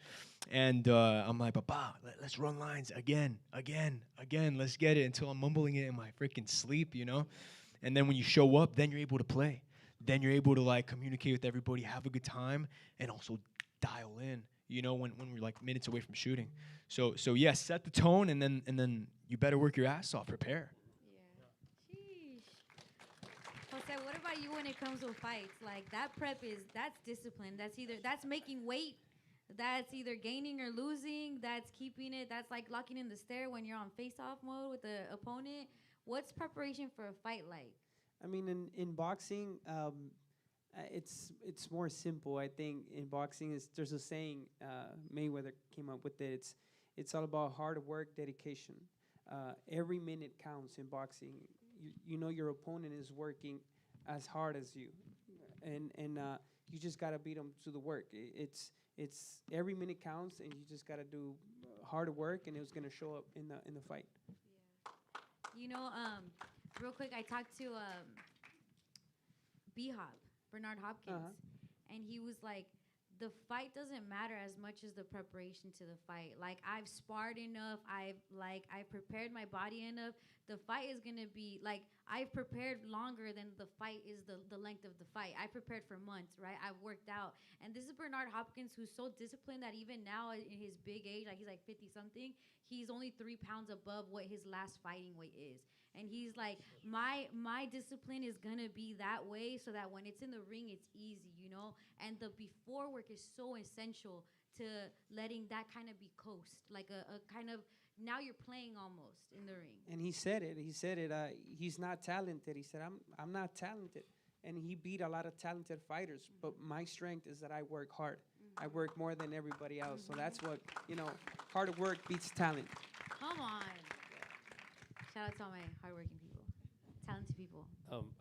and I'm like, Papa, let's run lines again. Let's get it, until I'm mumbling it in my freaking sleep, And then when you show up, then you're able to play. Then you're able to, like, communicate with everybody, have a good time, and also dial in, when we're like minutes away from shooting. So yeah, set the tone, and then you better work your ass off, prepare. Yeah. Sheesh. Jose, what about you when it comes to fights? Like, that prep that's discipline. That's making weight. That's either gaining or losing. That's keeping it. That's like locking in the stare when you're on face-off mode with the opponent. What's preparation for a fight like? I mean, in boxing, it's more simple. I think in boxing, there's a saying, Mayweather came up with it. It's all about hard work, dedication. Every minute counts in boxing. You know your opponent is working as hard as you, and you just gotta beat them to the work. It's every minute counts, and you just gotta do hard work, and it's gonna show up in the fight. Yeah. Real quick, I talked to B-Hop, Bernard Hopkins, and he was like, the fight doesn't matter as much as the preparation to the fight. Like, I've sparred enough, I've prepared my body enough. The fight is gonna be like, I've prepared longer than the fight is the length of the fight. I prepared for months, right? I've worked out. And this is Bernard Hopkins, who's so disciplined that even now in his big age, like, he's like 50 something, he's only 3 pounds above what his last fighting weight is. And he's like, my discipline is gonna be that way, so that when it's in the ring, it's easy, And the before work is so essential to letting that kind of be coast, like a kind of, now you're playing almost in the ring. And he said it. He's not talented. He said, I'm not talented. And he beat a lot of talented fighters. But my strength is that I work hard. I work more than everybody else. So that's what, hard work beats talent. Come on. Shout out to all my hardworking people, talented people.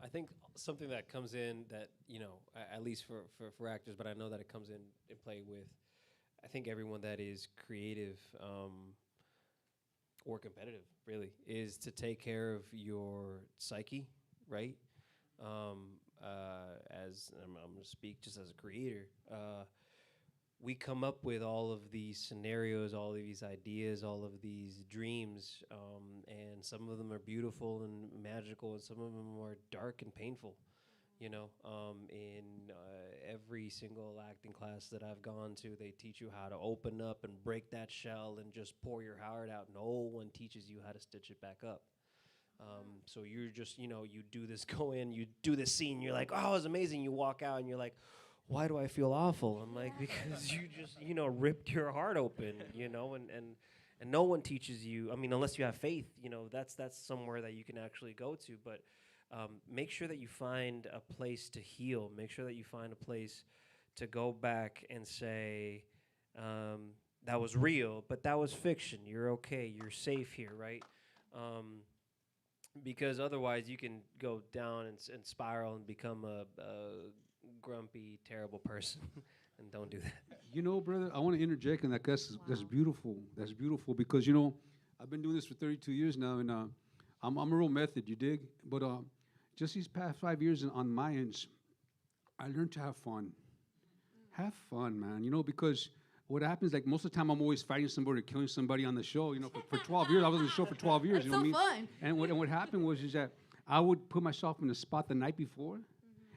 I think something that comes in that, at least for actors, but I know that it comes in play with, I think everyone that is creative or competitive, really, is to take care of your psyche, right? As I'm going to speak just as a creator, we come up with all of these scenarios, all of these ideas, all of these dreams, and some of them are beautiful and magical, and some of them are dark and painful. In every single acting class that I've gone to, they teach you how to open up and break that shell and just pour your heart out. No one teaches you how to stitch it back up. So you're just, you do this, go in, you do this scene, you're like, oh, it was amazing. You walk out and you're like, why do I feel awful? I'm like, because you just, ripped your heart open, and no one teaches you. I mean, unless you have faith, that's somewhere that you can actually go to. But make sure that you find a place to heal. Make sure that you find a place to go back and say, that was real, but that was fiction. You're okay. You're safe here, right? because otherwise you can go down and spiral and become a grumpy, terrible person. And don't do that. You know, brother, I want to interject in that. That's beautiful. That's beautiful because, you know, I've been doing this for 32 years now, and I'm a real method, you dig? But just these past 5 years on my ends, I learned to have fun. Have fun, man, you know, because what happens, like, most of the time I'm always fighting somebody or killing somebody on the show, you know, for 12 years. I was on the show for 12 years, you know what I mean? And what happened was is that I would put myself in the spot the night before,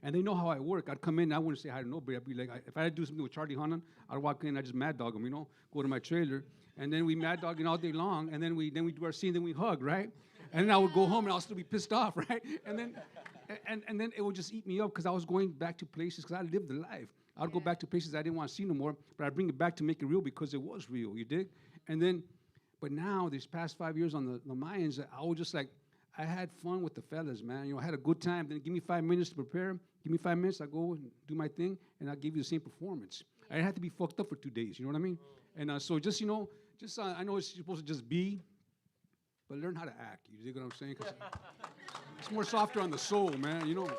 and they know how I work. I'd come in, I wouldn't say hi to nobody. I'd be like, if I had to do something with Charlie Hunnam, I'd walk in, I'd just mad dog him, you know, go to my trailer, and then we mad dogging all day long, and then we do our scene, then we hug, right? And then I would go home, and I'll still be pissed off, right? And then it would just eat me up because I was going back to places because I lived the life. I'd go back to places I didn't want to see no more, but I'd bring it back to make it real because it was real, you dig? And then, but now, these past 5 years on the Mayans, I was just like, I had fun with the fellas, man. You know, I had a good time. Then give me 5 minutes to prepare. Give me 5 minutes, I go and do my thing, and I'll give you the same performance. I didn't have to be fucked up for 2 days, you know what I mean? And so just, you know, I know it's supposed to just be, but learn how to act. You dig what I'm saying? 'Cause it's more softer on the soul, man, you know.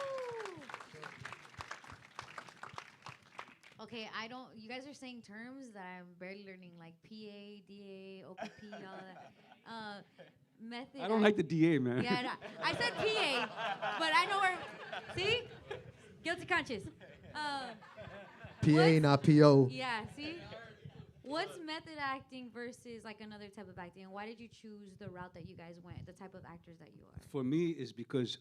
Okay, you guys are saying terms that I'm barely learning, like PA, DA, OPP, all that. Method. I don't like the DA, man. Yeah, no, I said PA, but I know where. See? Guilty conscious. PA, not PO. Yeah, see? What's method acting versus like another type of acting? And why did you choose the route that you guys went, the type of actors that you are? For me, it's because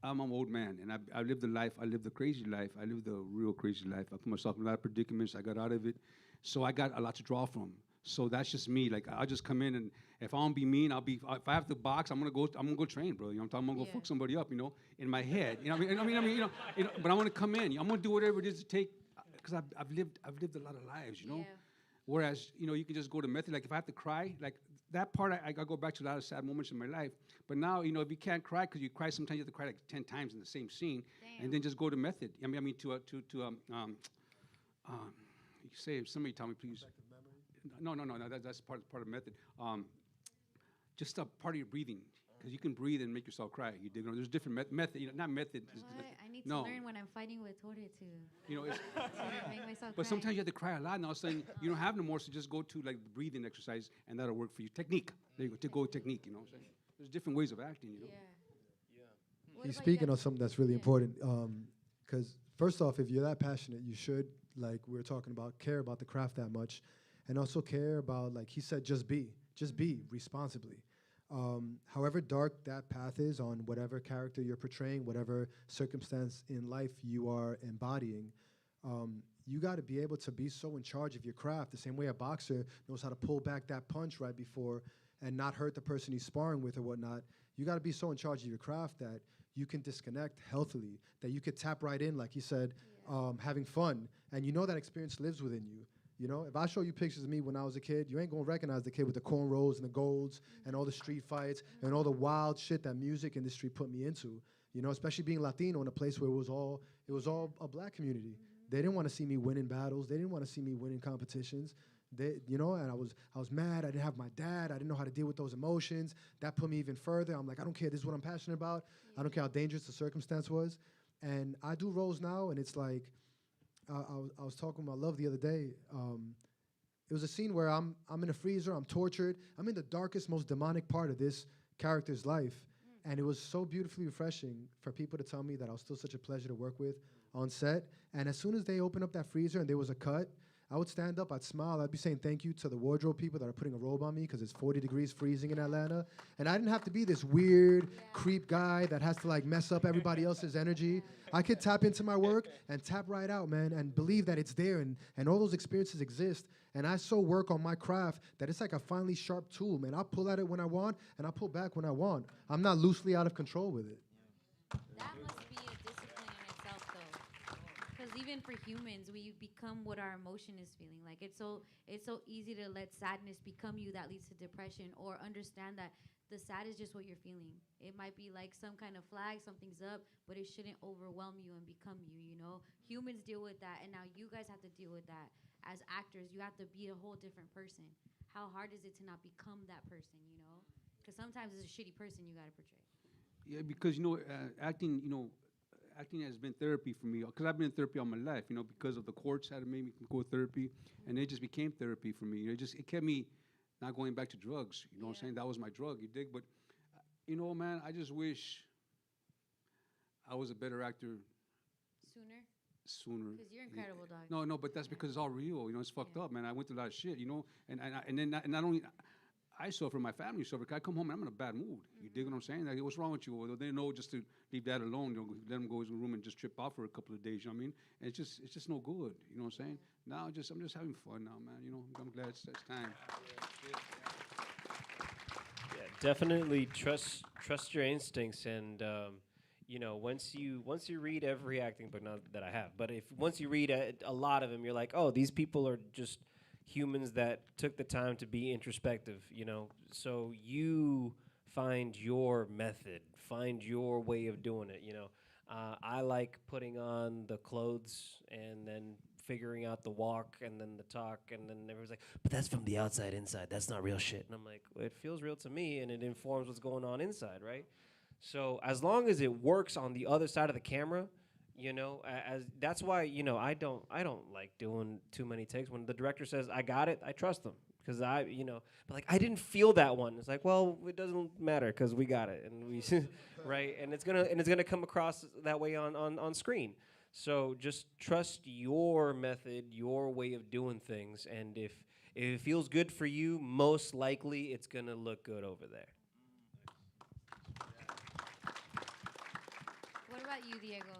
I'm an old man, and I lived the life. I lived the crazy life. I lived the real crazy life. I put myself in a lot of predicaments. I got out of it. So I got a lot to draw from. So that's just me. Like, I'll just come in, and if I want to be mean, if I have to box, I'm gonna go train, bro. You know what I'm talking? I'm gonna go fuck somebody up, you know, in my head. You know what I mean? You know, but I want to come in. I'm gonna do whatever it is to take, because I've lived a lot of lives, you know. Yeah. Whereas, you know, you can just go to method. Like, if I have to cry, like, that part, I go back to a lot of sad moments in my life. But now, you know, if you can't cry, because you cry, sometimes you have to cry like 10 times in the same scene. Damn. And then just go to method. I mean, you say, somebody tell me, please. No, that's part of method. Just a part of your breathing. Because you can breathe and make yourself cry. You dig? There's different method. You know, not method. I need to learn when I'm fighting with Tore to. You know, make myself but cry. sometimes you have to cry a lot. And all of a sudden, you don't have no more. So just go to like the breathing exercise, and that'll work for you. Technique. There you go. To go with technique. You know what I'm saying? There's different ways of acting. You know. Yeah. He's speaking on something that's really important. Because first off, if you're that passionate, you should, like we were talking about, care about the craft that much, and also care about, like he said, just be responsibly. However dark that path is on whatever character you're portraying, whatever circumstance in life you are embodying, you got to be able to be so in charge of your craft, the same way a boxer knows how to pull back that punch right before and not hurt the person he's sparring with or whatnot. You got to be so in charge of your craft that you can disconnect healthily, that you could tap right in, like he said, having fun, and you know that experience lives within you. You know, if I show you pictures of me when I was a kid, you ain't gonna recognize the kid with the cornrows and the golds and all the street fights and all the wild shit that music industry put me into. You know, especially being Latino in a place where it was all a black community. They didn't want to see me winning battles. They didn't want to see me winning competitions. You know, and I was mad. I didn't have my dad. I didn't know how to deal with those emotions. That put me even further. I'm like, I don't care. This is what I'm passionate about. I don't care how dangerous the circumstance was. And I do roles now, and it's like, I was talking with my love the other day. It was a scene where I'm in a freezer, I'm tortured. I'm in the darkest, most demonic part of this character's life. And it was so beautifully refreshing for people to tell me that I was still such a pleasure to work with on set. And as soon as they opened up that freezer and there was a cut, I would stand up, I'd smile, I'd be saying thank you to the wardrobe people that are putting a robe on me because it's 40 degrees freezing in Atlanta. And I didn't have to be this weird creep guy that has to like mess up everybody else's energy. I could tap into my work and tap right out, man, and believe that it's there and all those experiences exist. And I so work on my craft that it's like a finely sharp tool, man. I pull at it when I want and I pull back when I want. I'm not loosely out of control with it. That must be a discipline in itself, though. Because even for humans, we become what our emotion is feeling. Like it's so easy to let sadness become you that leads to depression, or understand that the sad is just what you're feeling. It might be like some kind of flag, something's up, but it shouldn't overwhelm you and become you, you know? Humans deal with that, and now you guys have to deal with that. As actors, you have to be a whole different person. How hard is it to not become that person, you know? Because sometimes it's a shitty person you got to portray. Yeah, because acting, acting has been therapy for me. Because I've been in therapy all my life, because of the courts had made me go to therapy, and it just became therapy for me. It kept me not going back to drugs. You know what I'm saying? That was my drug. You dig? But man, I just wish I was a better actor sooner. Because you're incredible, dog. No, but that's because it's all real. It's fucked up, man. I went through a lot of shit, and then not only I suffer, my family suffer. I come home and I'm in a bad mood. You dig what I'm saying? Like, what's wrong with you? Well, they know just to leave that alone. Let them go in his room and just trip out for a couple of days. You know what I mean? And it's just no good. You know what I'm saying? Now I'm just having fun now, man. I'm glad it's time. Yeah, definitely trust your instincts, and once you read every acting book, not that I have, but once you read a lot of them, you're like, oh, these people are just humans that took the time to be introspective, so you find your method, find your way of doing it. I like putting on the clothes and then figuring out the walk and then the talk, and then everyone's like, but that's from the outside inside, that's not real shit. And I'm like, well, it feels real to me, and it informs what's going on inside, right? So as long as it works on the other side of the camera, that's why I don't like doing too many takes. When the director says I got it, I trust them, because but like, I didn't feel that one. It's like, well, it doesn't matter because we got it, and we right, and it's gonna come across that way on screen. So just trust your method, your way of doing things, and if it feels good for you, most likely it's gonna look good over there. What about you, Diego?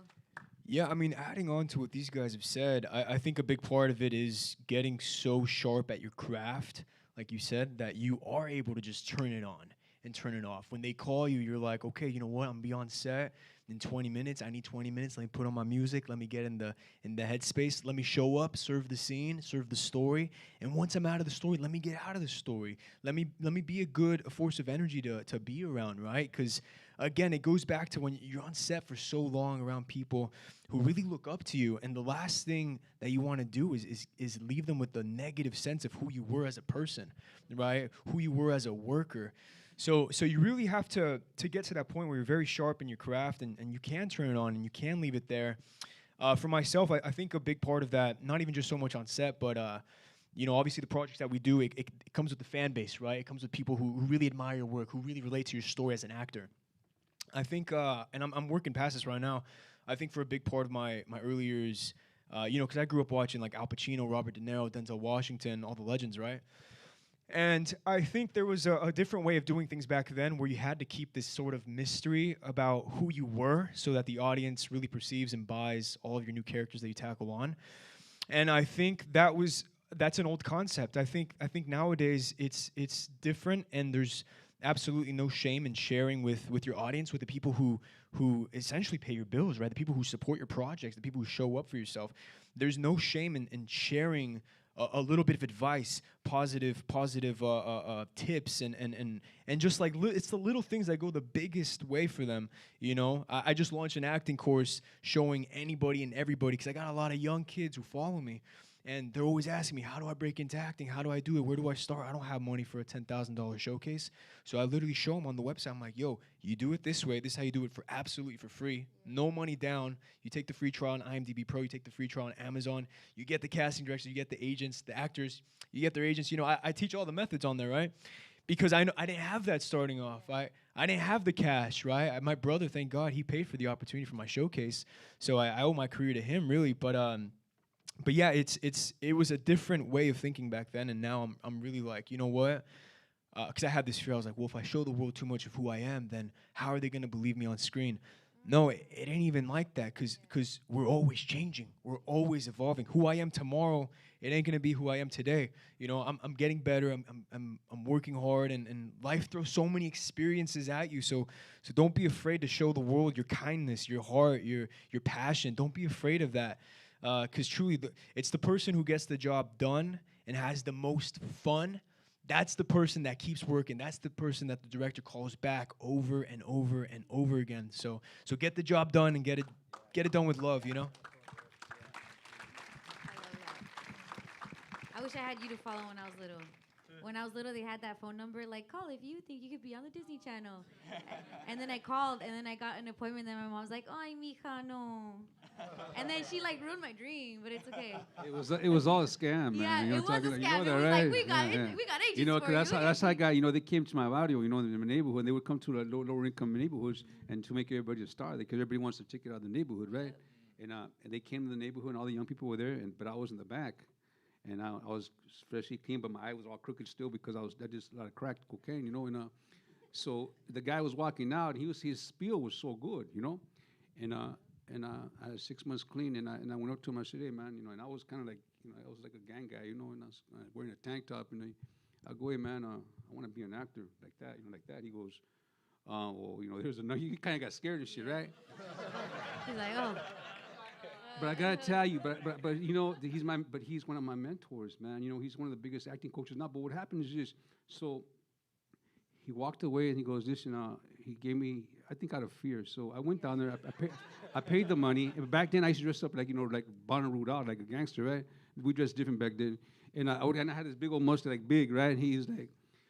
Yeah, I mean, adding on to what these guys have said, I think a big part of it is getting so sharp at your craft, like you said, that you are able to just turn it on and turn it off. When they call you, you're like, okay, you know what? I'm beyond set in 20 minutes. I need 20 minutes. Let me put on my music. Let me get in the headspace. Let me show up, serve the scene, serve the story. And once I'm out of the story, let me get out of the story. Let me be a force of energy to be around, right? Because again, it goes back to when you're on set for so long around people who really look up to you, and the last thing that you want to do is leave them with the negative sense of who you were as a person, right? Who you were as a worker. So you really have to get to that point where you're very sharp in your craft, and you can turn it on and you can leave it there. For myself, I think a big part of that, not even just so much on set, but obviously the projects that we do, it comes with the fan base, right? It comes with people who really admire your work, who really relate to your story as an actor. I think, and I'm working past this right now, I think for a big part of my early years, because I grew up watching like Al Pacino, Robert De Niro, Denzel Washington, all the legends, right? And I think there was a different way of doing things back then, where you had to keep this sort of mystery about who you were so that the audience really perceives and buys all of your new characters that you tackle on. And I think that's an old concept. I think nowadays it's different, and there's absolutely no shame in sharing with your audience, with the people who essentially pay your bills, right? The people who support your projects, the people who show up for yourself. There's no shame in sharing a little bit of advice, positive tips, and just like it's the little things that go the biggest way for them. I just launched an acting course showing anybody and everybody, because I got a lot of young kids who follow me. And they're always asking me, how do I break into acting? How do I do it? Where do I start? I don't have money for a $10,000 showcase. So I literally show them on the website. I'm like, yo, you do it this way. This is how you do it absolutely for free. No money down. You take the free trial on IMDb Pro. You take the free trial on Amazon. You get the casting directors. You get the agents, the actors. You get their agents. I teach all the methods on there, right? Because I didn't have that starting off. I didn't have the cash, right? My brother, thank God, he paid for the opportunity for my showcase. So I owe my career to him, really. But yeah, it was a different way of thinking back then, and now I'm really like, you know what? Because I had this fear. I was like, well, if I show the world too much of who I am, then how are they going to believe me on screen? No, it ain't even like that, because we're always changing. We're always evolving. Who I am tomorrow, it ain't going to be who I am today. I'm getting better. I'm working hard, and life throws so many experiences at you. So don't be afraid to show the world your kindness, your heart, your passion. Don't be afraid of that. Because truly, it's the person who gets the job done and has the most fun. That's the person that keeps working. That's the person that the director calls back over and over and over again. So get the job done and get it done with love. I love that. I wish I had you to follow when I was little. when I was little, they had that phone number, like, call if you think you could be on the Disney Channel. And then I called, and then I got an appointment, and my mom was like, ay, mija, no. And then she, like, ruined my dream, but it's okay. It was all a scam, man. Yeah, you know it was a You scam. know It that, was right? like, we got agents You know, for because you. that's how I got, they came to my barrio, in my neighborhood, and they would come to the lower income neighborhoods and to make everybody a star, because everybody wants to check it out of the neighborhood, right? And they came to the neighborhood, and all the young people were there, but I was in the back. And I was freshly clean, but my eye was all crooked still because I just a lot of crack cocaine, so the guy was walking out. His spiel was so good, and I was 6 months clean, and I went up to him. I said, "Hey, man, and I was kind of like, I was like a gang guy, and I was wearing a tank top, and I go, hey, man, I want to be an actor like that, like that." He goes, well, there's another. He kind of got scared and shit, right? He's like, oh. But I gotta tell you, but he's one of my mentors, man. He's one of the biggest acting coaches now. But what happened is this: so he walked away and he goes, "Listen, he gave me, I think, out of fear." So I went down there. I paid the money. And back then I used to dress up like like Barron out, like a gangster, right? We dressed different back then. And I had this big old mustache, like big, right? And he's like,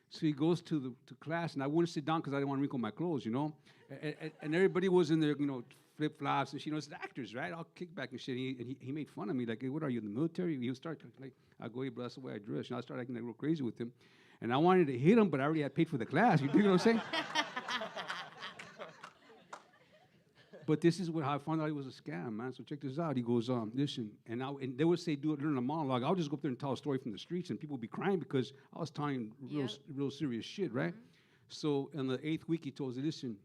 so he goes to class, and I wouldn't sit down because I didn't want to wrinkle my clothes, and everybody was in there, flip-flops and shit. It's the actors, right? I'll kick back and shit. And he made fun of me, like, hey, what are you, in the military? He would start, like, I go, hey, bro, that's the way I dress. I started acting like real crazy with him. And I wanted to hit him, but I already had paid for the class. You dig what I'm saying? But this is how I found out it was a scam, man. So check this out. He goes, listen, and they would say, learn a monologue. I'll just go up there and tell a story from the streets, and people would be crying because I was telling real serious shit, right? So in the 8th week, he told us, listen,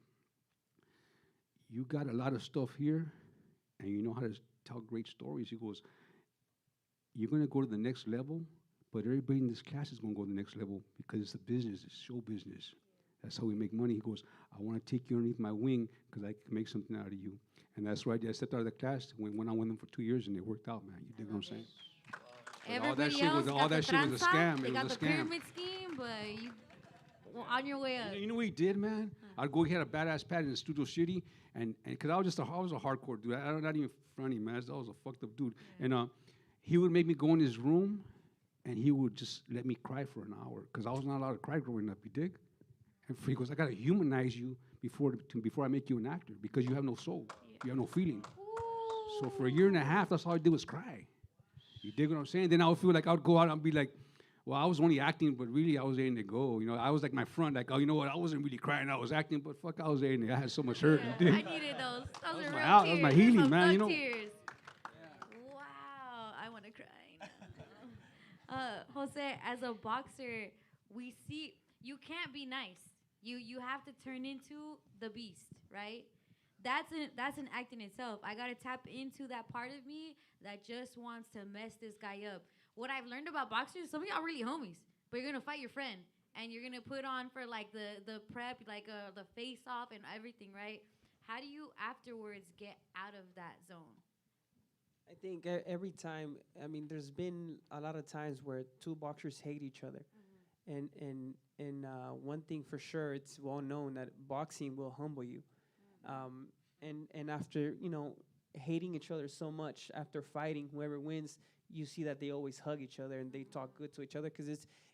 you got a lot of stuff here, and you know how to tell great stories. He goes, you're going to go to the next level, but everybody in this class is going to go to the next level because it's a business, it's show business. That's how we make money. He goes, I want to take you underneath my wing because I can make something out of you. And that's right. I stepped out of the class, went on with them for 2 years, and it worked out, man. You dig what I'm saying? Everybody All that shit was a scam. They It got was the a scam. pyramid scheme, but you on your way up. You know what he did, man? I'd go, he had a badass pad in the Studio City, and because I was a hardcore dude. I'm not even funny, man. I was a fucked up dude. And he would make me go in his room, and he would just let me cry for an hour because I was not allowed to cry growing up. You dig? And he goes, I gotta humanize you before I make you an actor because you have no soul, you have no feeling. Ooh. So for a year and a half, that's all I did was cry. You dig what I'm saying? Then I would feel like I would go out and be like, well, I was only acting, but really I was aiming to go. I was like my front, like, oh, you know what? I wasn't really crying, I was acting, but fuck, I was aiming. I had so much hurt. Yeah, I needed those. Those were real tears. That was my healing, man. Tears. Yeah. Wow, I want to cry now. Jose, as a boxer, we see you can't be nice. You have to turn into the beast, right? That's an act in itself. I gotta tap into that part of me that just wants to mess this guy up. What I've learned about boxers, some of y'all really homies, but you're gonna fight your friend, and you're gonna put on for like the prep, like the face off and everything, right? How do you afterwards get out of that zone? I think every time, there's been a lot of times where two boxers hate each other. And one thing for sure, it's well known that boxing will humble you. And after, hating each other so much, after fighting, whoever wins, you see that they always hug each other and they talk good to each other because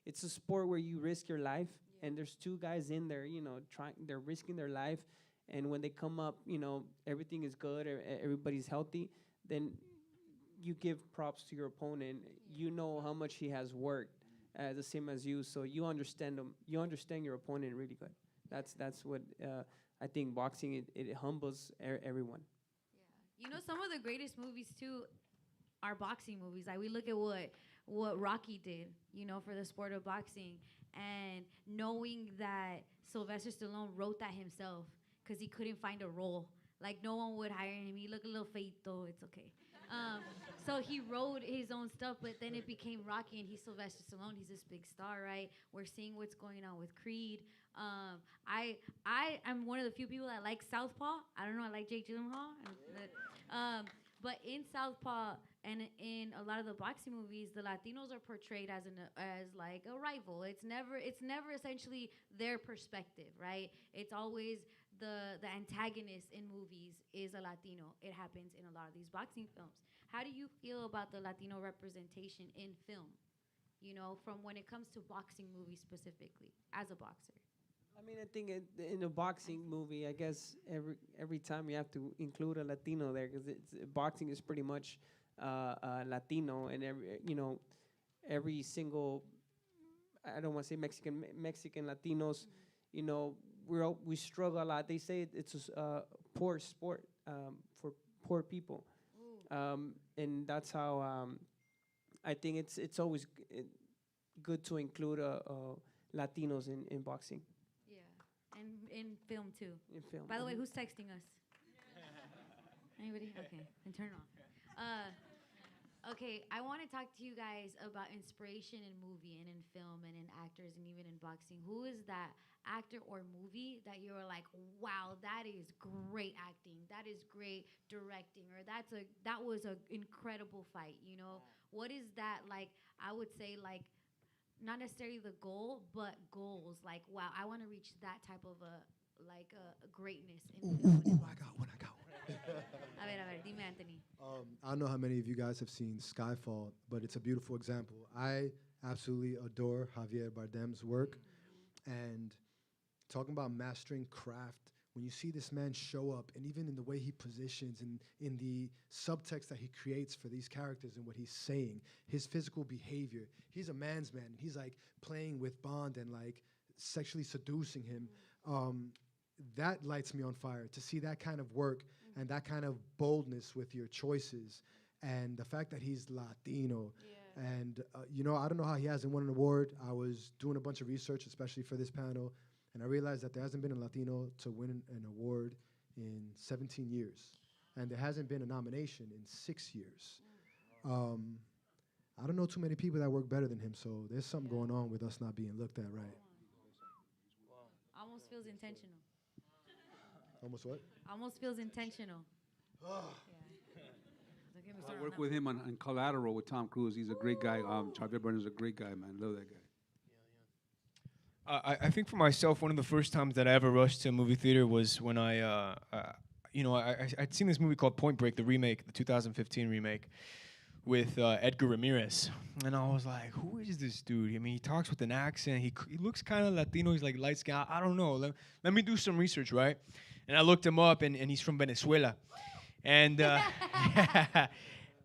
it's a sport where you risk your life. And there's two guys in there, they're risking their life. And when they come up, everything is good, everybody's healthy, then you give props to your opponent. You know how much he has worked. The same as you, so you understand them. You understand your opponent really good. That's what I think boxing it humbles everyone. Yeah, some of the greatest movies too are boxing movies. Like we look at what Rocky did, for the sport of boxing, and knowing that Sylvester Stallone wrote that himself because he couldn't find a role. Like no one would hire him. He looked a little feito. It's okay. So he wrote his own stuff, but then it became Rocky, and he's Sylvester Stallone. He's this big star, right? We're seeing what's going on with Creed. I'm one of the few people that like Southpaw. I don't know, I like Jake Gyllenhaal. But in Southpaw and in a lot of the boxing movies, the Latinos are portrayed as like a rival. It's never essentially their perspective, right? It's always the antagonist in movies is a Latino. It happens in a lot of these boxing films. How do you feel about the Latino representation in film? you know, from when it comes to boxing movies specifically, as a boxer? I mean, I think in a boxing movie, I guess every time you have to include a Latino there, because boxing is pretty much Latino, and every single, I don't want to say Mexican Latinos, you know, we struggle a lot. They say it's a poor sport for poor people, and that's how I think it's always good to include Latinos in boxing. And in film too. In film. By the way, who's texting us? Anybody? Okay, then turn it off. Okay, I want to talk to you guys about inspiration in movie and in film and in actors and even in boxing. Who is that actor or movie that you're like, wow, that is great acting, that is great directing, or that was an incredible fight, you know? What is that like? I would say like, not necessarily the goal, but goals. Like, wow, I want to reach that type of a greatness in film. I got one. A ver, dime, Anthony. I don't know how many of you guys have seen Skyfall, but it's a beautiful example. I absolutely adore Javier Bardem's work. And talking about mastering craft, when you see this man show up, and even in the way he positions and in the subtext that he creates for these characters and what he's saying, his physical behavior, he's a man's man. He's like playing with Bond and like sexually seducing him. That lights me on fire to see that kind of work and that kind of boldness with your choices. And the fact that he's Latino. And, you know, I don't know how he hasn't won an award. I was doing a bunch of research, especially for this panel, and I realized that there hasn't been a Latino to win an award in 17 years. And there hasn't been a nomination in 6 years. I don't know too many people that work better than him, so there's something going on with us not being looked at right. Almost feels intentional. Almost what? Almost feels intentional. I work with him on Collateral with Tom Cruise. He's a great guy. Javier Bardem is a great guy, man. Love that guy. I think for myself, one of the first times that I ever rushed to a movie theater was when I'd seen this movie called Point Break, the remake, the 2015 remake, with Edgar Ramirez. And I was like, who is this dude? I mean, he talks with an accent. He looks kind of Latino. He's like light skin. I don't know. Let me do some research, right? And I looked him up, and he's from Venezuela. And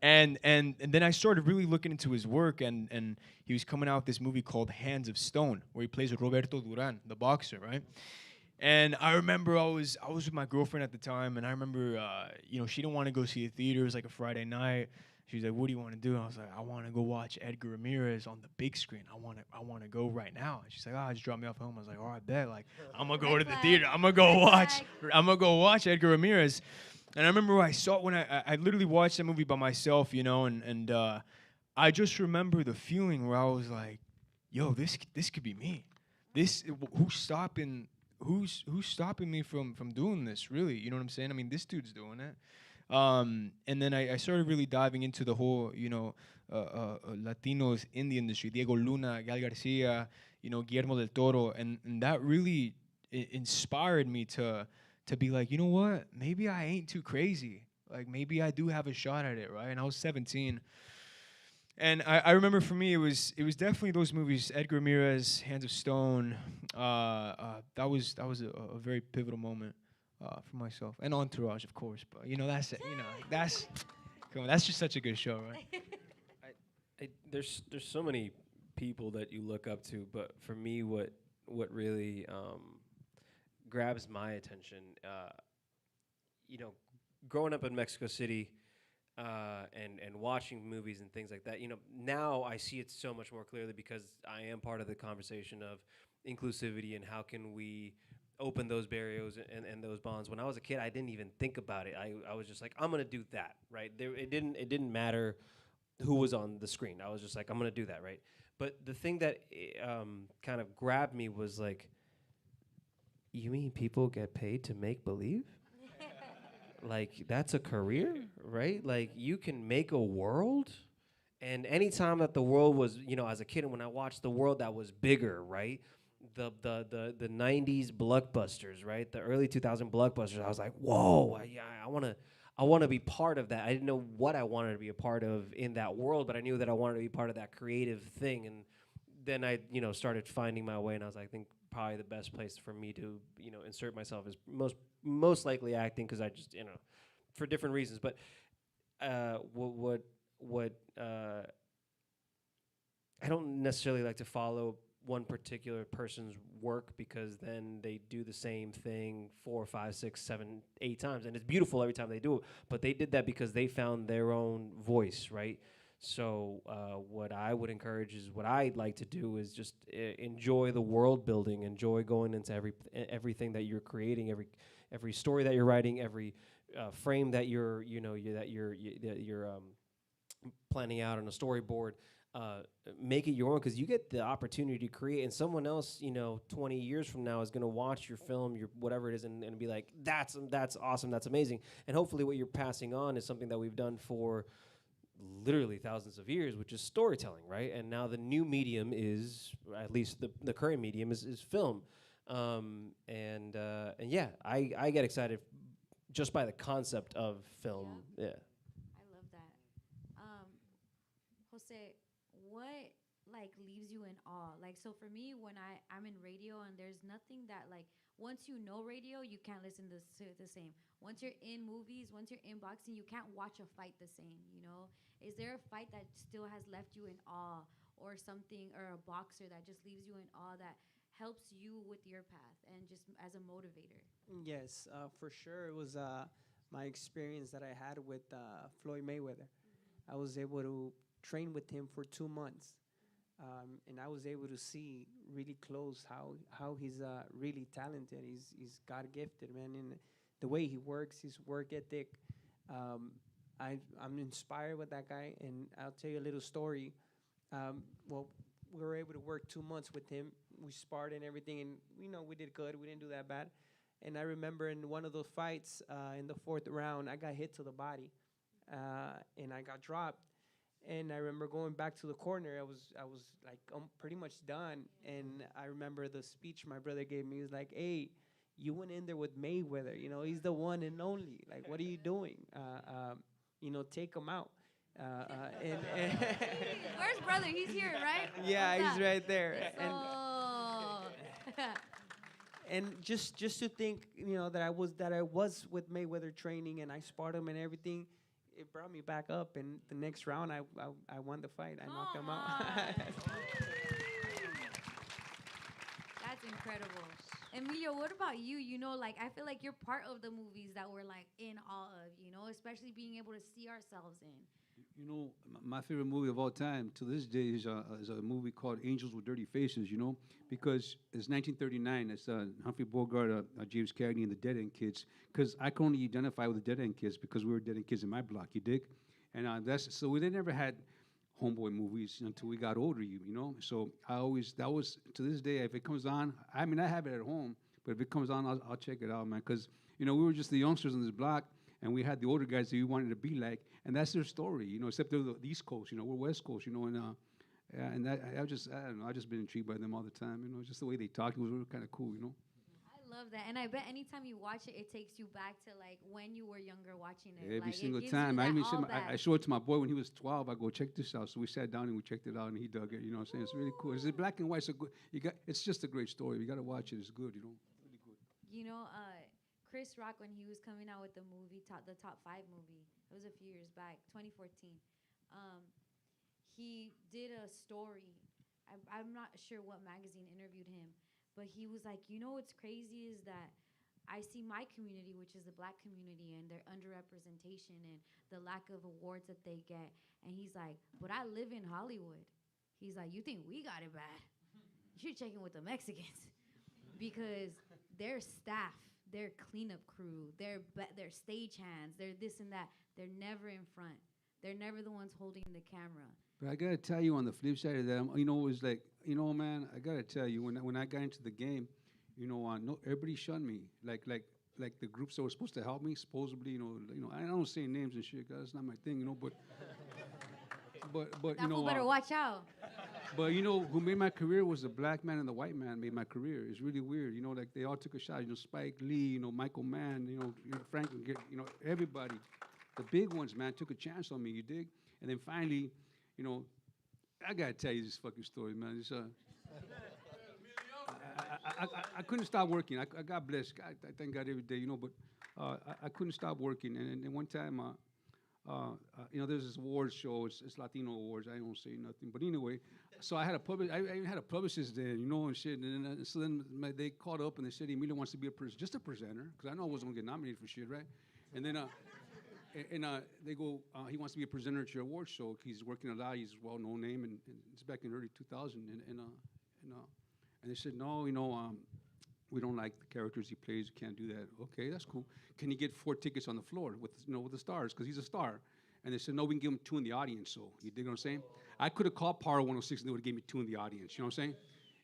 and then I started really looking into his work, and he was coming out with this movie called Hands of Stone, where he plays Roberto Duran, the boxer, right? And I remember I was with my girlfriend at the time, and I remember she didn't want to go see a theater. It was like a Friday night. She was like, "What do you want to do?" And I was like, "I want to go watch Edgar Ramirez on the big screen. I want to go right now." And she's like, "Oh, just drop me off home." I was like, "All right, bet. Like, I'm gonna go to the theater. I'm gonna go watch Edgar Ramirez." And I remember I saw it when I literally watched the movie by myself, you know, and I just remember the feeling where I was like, "Yo, this could be me. Who's stopping me from doing this? Really, you know what I'm saying? I mean, this dude's doing it." And then I started really diving into the whole, Latinos in the industry, Diego Luna, Gal Garcia, Guillermo del Toro, and that really inspired me to be like, you know what, maybe I ain't too crazy. Like, maybe I do have a shot at it, right? And I was 17. And I remember for me, it was definitely those movies, Edgar Ramirez, Hands of Stone. That was a very pivotal moment for myself, and Entourage, of course. But that's it. Come on, that's just such a good show, right? There's so many people that you look up to, but for me, what really grabs my attention, growing up in Mexico City. And watching movies and things like that, now I see it so much more clearly because I am part of the conversation of inclusivity and how can we open those barriers and those bonds. When I was a kid, I didn't even think about it. I was just like, I'm gonna do that, right? It didn't matter who was on the screen. I was just like, I'm gonna do that, right? But the thing that kind of grabbed me was like, you mean people get paid to make believe? Like, that's a career, right? Like, you can make a world. And anytime that the world was, as a kid, and when I watched the world that was bigger, right? The 90s blockbusters, right? The early 2000 blockbusters, I was like, whoa, I I want to be part of that. I didn't know what I wanted to be a part of in that world, but I knew that I wanted to be part of that creative thing. And then I, started finding my way, and I was like, I think probably the best place for me to, insert myself is most likely acting, because I just, for different reasons. But what I don't necessarily like to follow one particular person's work, because then they do the same thing 4, 5, 6, 7, 8 times, and it's beautiful every time they do it. But they did that because they found their own voice, right? So what I would encourage is, what I'd like to do is just enjoy the world building, enjoy going into everything that you're creating, every story that you're writing, every frame that you're planning out on a storyboard. Make it your own, because you get the opportunity to create, and someone else, 20 years from now is going to watch your film, your whatever it is, and be like, that's awesome, that's amazing. And hopefully what you're passing on is something that we've done for literally thousands of years, which is storytelling, right? And now the new medium is, at least the current medium is film. And yeah, I get excited just by the concept of film. Yeah. I love that. Jose, what leaves you in awe? So for me, when I'm in radio, and there's nothing that once you know radio, you can't listen to the same. Once you're in movies, once you're in boxing, you can't watch a fight the same, Is there a fight that still has left you in awe, or something, or a boxer that just leaves you in awe, that helps you with your path and just as a motivator? Yes, for sure. It was my experience that I had with Floyd Mayweather. I was able to train with him for 2 months. And I was able to see really close how he's really talented. He's God gifted, man. And the way he works, his work ethic. I'm inspired with that guy. And I'll tell you a little story. Well, we were able to work 2 months with him. We sparred and everything, and we did good. We didn't do that bad. And I remember in one of those fights, in the 4th round, I got hit to the body, and I got dropped. And I remember going back to the corner. I was like pretty much done. And I remember the speech my brother gave me. He was like, "Hey, you went in there with Mayweather. He's the one and only. Like, what are you doing? Take him out." Where's brother? He's here, right? Yeah, What's he's up? right there. So And just to think, that I was with Mayweather training, and I sparred him and everything. It brought me back up, and the next round I won the fight. I knocked him out. That's incredible. Emilio, what about you? I feel like you're part of the movies that we're in awe of, especially being able to see ourselves in. My favorite movie of all time to this day is a movie called Angels with Dirty Faces, because it's 1939. It's Humphrey Bogart, James Cagney, and the Dead End Kids. Because I can only identify with the Dead End Kids because we were Dead End Kids in my block, you dig? And so we never had homeboy movies until we got older, So that was, to this day, if it comes on, I have it at home, but if it comes on, I'll check it out, man. Because, we were just the youngsters on this block, and we had the older guys that we wanted to be like, and that's their story, except they're the East Coast, we're West Coast, and I don't know, I've just been intrigued by them all the time, just the way they talked was really kind of cool, I love that, and I bet anytime you watch it, it takes you back to when you were younger watching it. Every single time. I showed it to my boy when he was 12. I go, check this out. So we sat down and we checked it out, and he dug it. You know what I'm saying? It's really cool. It's black and white, so good. It's just a great story. You got to watch it. It's good. Really good. Chris Rock, when he was coming out with the movie, the Top 5 movie, it was a few years back, 2014. He did a story. I'm not sure what magazine interviewed him, but he was like, what's crazy is that I see my community, which is the black community, and their underrepresentation and the lack of awards that they get. And he's like, but I live in Hollywood. He's like, you think we got it bad? You should check in with the Mexicans because their staff, their cleanup crew, their stage hands, their this and that, they're never in front. They're never the ones holding the camera. But I gotta tell you, on the flip side of that, it was like, man, I gotta tell you, when I got into the game, no, everybody shunned me. Like the groups that were supposed to help me, supposedly, I don't say names and shit, 'cause that's not my thing, but but That you know, fool better watch out. but you know, who made my career was the black man and the white man made my career. It's really weird, you know, like they all took a shot. You know, Spike Lee, you know, Michael Mann, you know Franklin, you know, everybody, the big ones, man, took a chance on me. You dig? And then finally, you know, I gotta tell you this fucking story, man. It's I couldn't stop working. I got blessed. I thank God every day, you know. But I couldn't stop working. And then one time, you know, there's this awards show. It's Latino Awards. I don't say nothing. But anyway, so I even had a publicist there, you know, and shit. And so then they called up and they said Emilio wants to be just a presenter, because I know I wasn't gonna get nominated for shit, right? And then they go, he wants to be a presenter at your awards show. He's working a lot. He's a well-known name, and it's back in early 2000. And they said, no, you know, we don't like the characters he plays. You can't do that. Okay, that's cool. Can he get 4 tickets on the floor with the stars? Because he's a star. And they said, no, we can give him 2 in the audience. So you dig what I'm saying? I could have called Power 106 and they would have gave me 2 in the audience. You know what I'm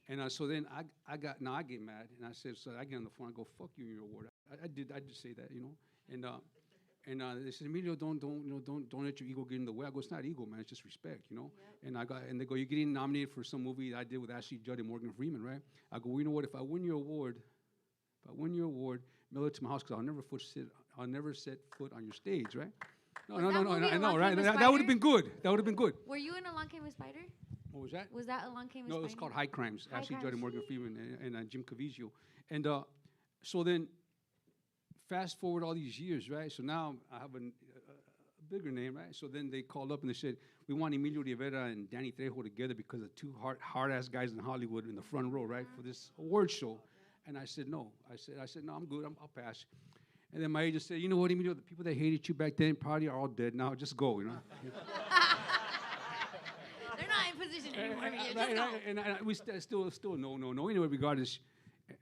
saying? And so then I get mad, and I said, so I get on the phone. I go, fuck you and your award. I did say that, you know. And they said, Emilio, don't let your ego get in the way. I go, it's not ego, man. It's just respect, you know. And they go, you're getting nominated for some movie I did with Ashley Judd and Morgan Freeman, right? I go, well, you know what? If I win your award, mail it to my house, because I'll never set foot on your stage, right? No. I know, right? That would have been good. That would have been good. Were you in Along Came a Spider? What was that? Was that Along Came a Spider? No, it was called High Crimes. High Ashley Crimes. Judd and Morgan Freeman and Jim Caviezel. And so then, fast forward all these years, right? So now I have a bigger name, right? So then they called up and they said, we want Emilio Rivera and Danny Trejo together because of 2 hard-ass guys in Hollywood in the front row, right, for this award show. And I said, no. I said, no, I'm good. I'll pass. And then my agent said, you know what, Emilio, the people that hated you back then probably are all dead now. Just go, you know. They're not in position anymore. Just go. And we still no. Anyway, regardless.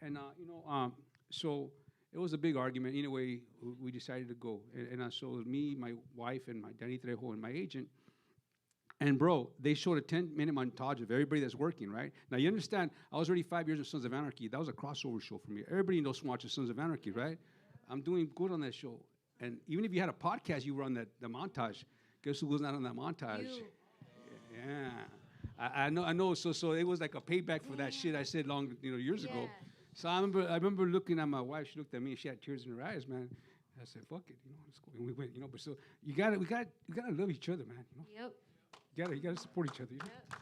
And, you know, so it was a big argument. Anyway, we decided to go. And so it was me, my wife, and my Danny Trejo, and my agent. And, bro, they showed a 10-minute montage of everybody that's working, right? Now, you understand, I was already 5 years of Sons of Anarchy. That was a crossover show for me. Everybody knows watches Sons of Anarchy, right? I'm doing good on that show. And even if you had a podcast, you were on the montage. Guess who was not on that montage? You. Yeah. I know. So it was like a payback for that shit I said years ago. So I remember looking at my wife. She looked at me and she had tears in her eyes, man. I said, "Fuck it, you know, let's go." And we went, you know. But so we gotta love each other, man. You know? Yep. You gotta support each other. You know? Yep.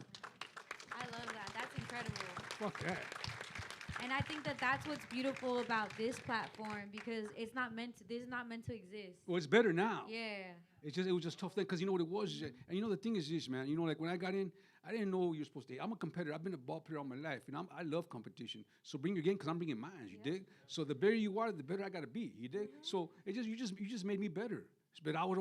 I love that. That's incredible. Fuck that. And I think that that's what's beautiful about this platform, because this is not meant to exist. Well, it's better now. Yeah. It was just tough then, because you know what it was, and you know the thing is this, man. You know, like when I got in, I didn't know you're supposed to. I'm a competitor. I've been a ball player all my life, and I love competition. So bring your game, because I'm bringing mine. You dig? So the better you are, the better I gotta be. You dig? So you just made me better. But I would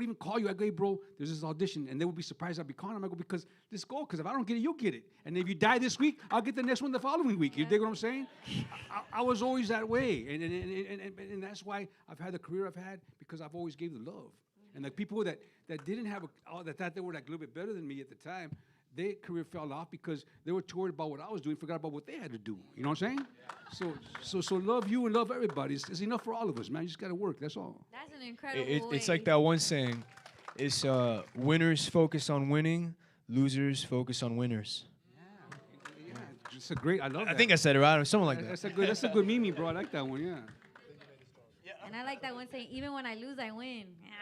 even call you. I go, hey, bro, there's this audition, and they would be surprised I'd be calling them. I go, because let's go, because if I don't get it, you'll get it. And if you die this week, I'll get the next one the following week. You dig what I'm saying? I was always that way, and that's why I've had the career I've had, because I've always gave the love. And the people that didn't have that thought they were like a little bit better than me at the time, their career fell off because they were too worried about what I was doing, forgot about what they had to do. You know what I'm saying? Yeah. So love you and love everybody. It's enough for all of us, man. You just got to work. That's all. That's an incredible way. It's like that one saying. It's winners focus on winning, losers focus on winners. Yeah, it's a great. I love that. I think I said it right, or something like that. That's a good meme, bro. I like that one. Yeah. And I like that one saying, even when I lose, I win. Yeah.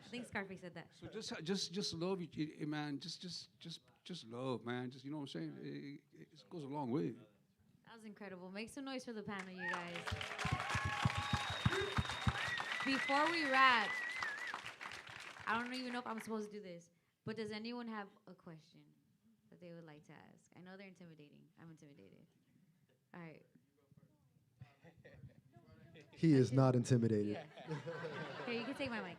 I think Scarface said that. So just love you, man. Just love, man. Just, you know what I'm saying? It goes a long way. That was incredible. Make some noise for the panel, you guys. Before we wrap, I don't even know if I'm supposed to do this, but does anyone have a question that they would like to ask? I know they're intimidating. I'm intimidated. All right. He is not intimidated. Yeah. Here, you can take my mic.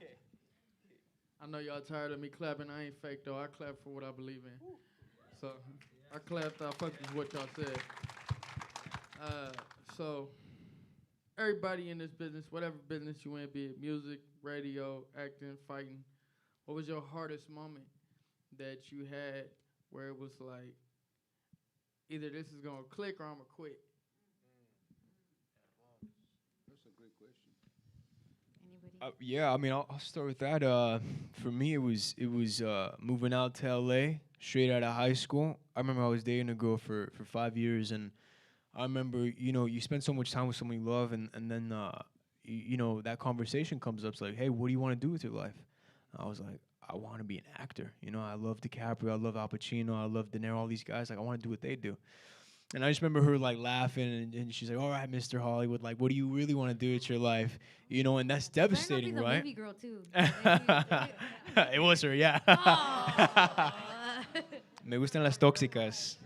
I know y'all tired of me clapping. I ain't fake, though. I clap for what I believe in. So I clapped. I fucked with what y'all said. So everybody in this business, whatever business you in, be it music, radio, acting, fighting, what was your hardest moment that you had where it was like, either this is going to click or I'm going to quit? That's a great question. Anybody? Yeah, I mean, I'll start with that. For me, it was moving out to LA straight out of high school. I remember I was dating a girl for 5 years, and I remember, you spend so much time with someone you love, and then that conversation comes up. It's like, hey, what do you want to do with your life? I was like, I want to be an actor. I love DiCaprio, I love Al Pacino, I love De Niro, all these guys. Like, I want to do what they do. And I just remember her like laughing, and she's like, "All right, Mr. Hollywood, like, what do you really want to do with your life?" And that's devastating, Better not right? be the movie girl too. It was her, yeah. Oh. Me gustan las tóxicas.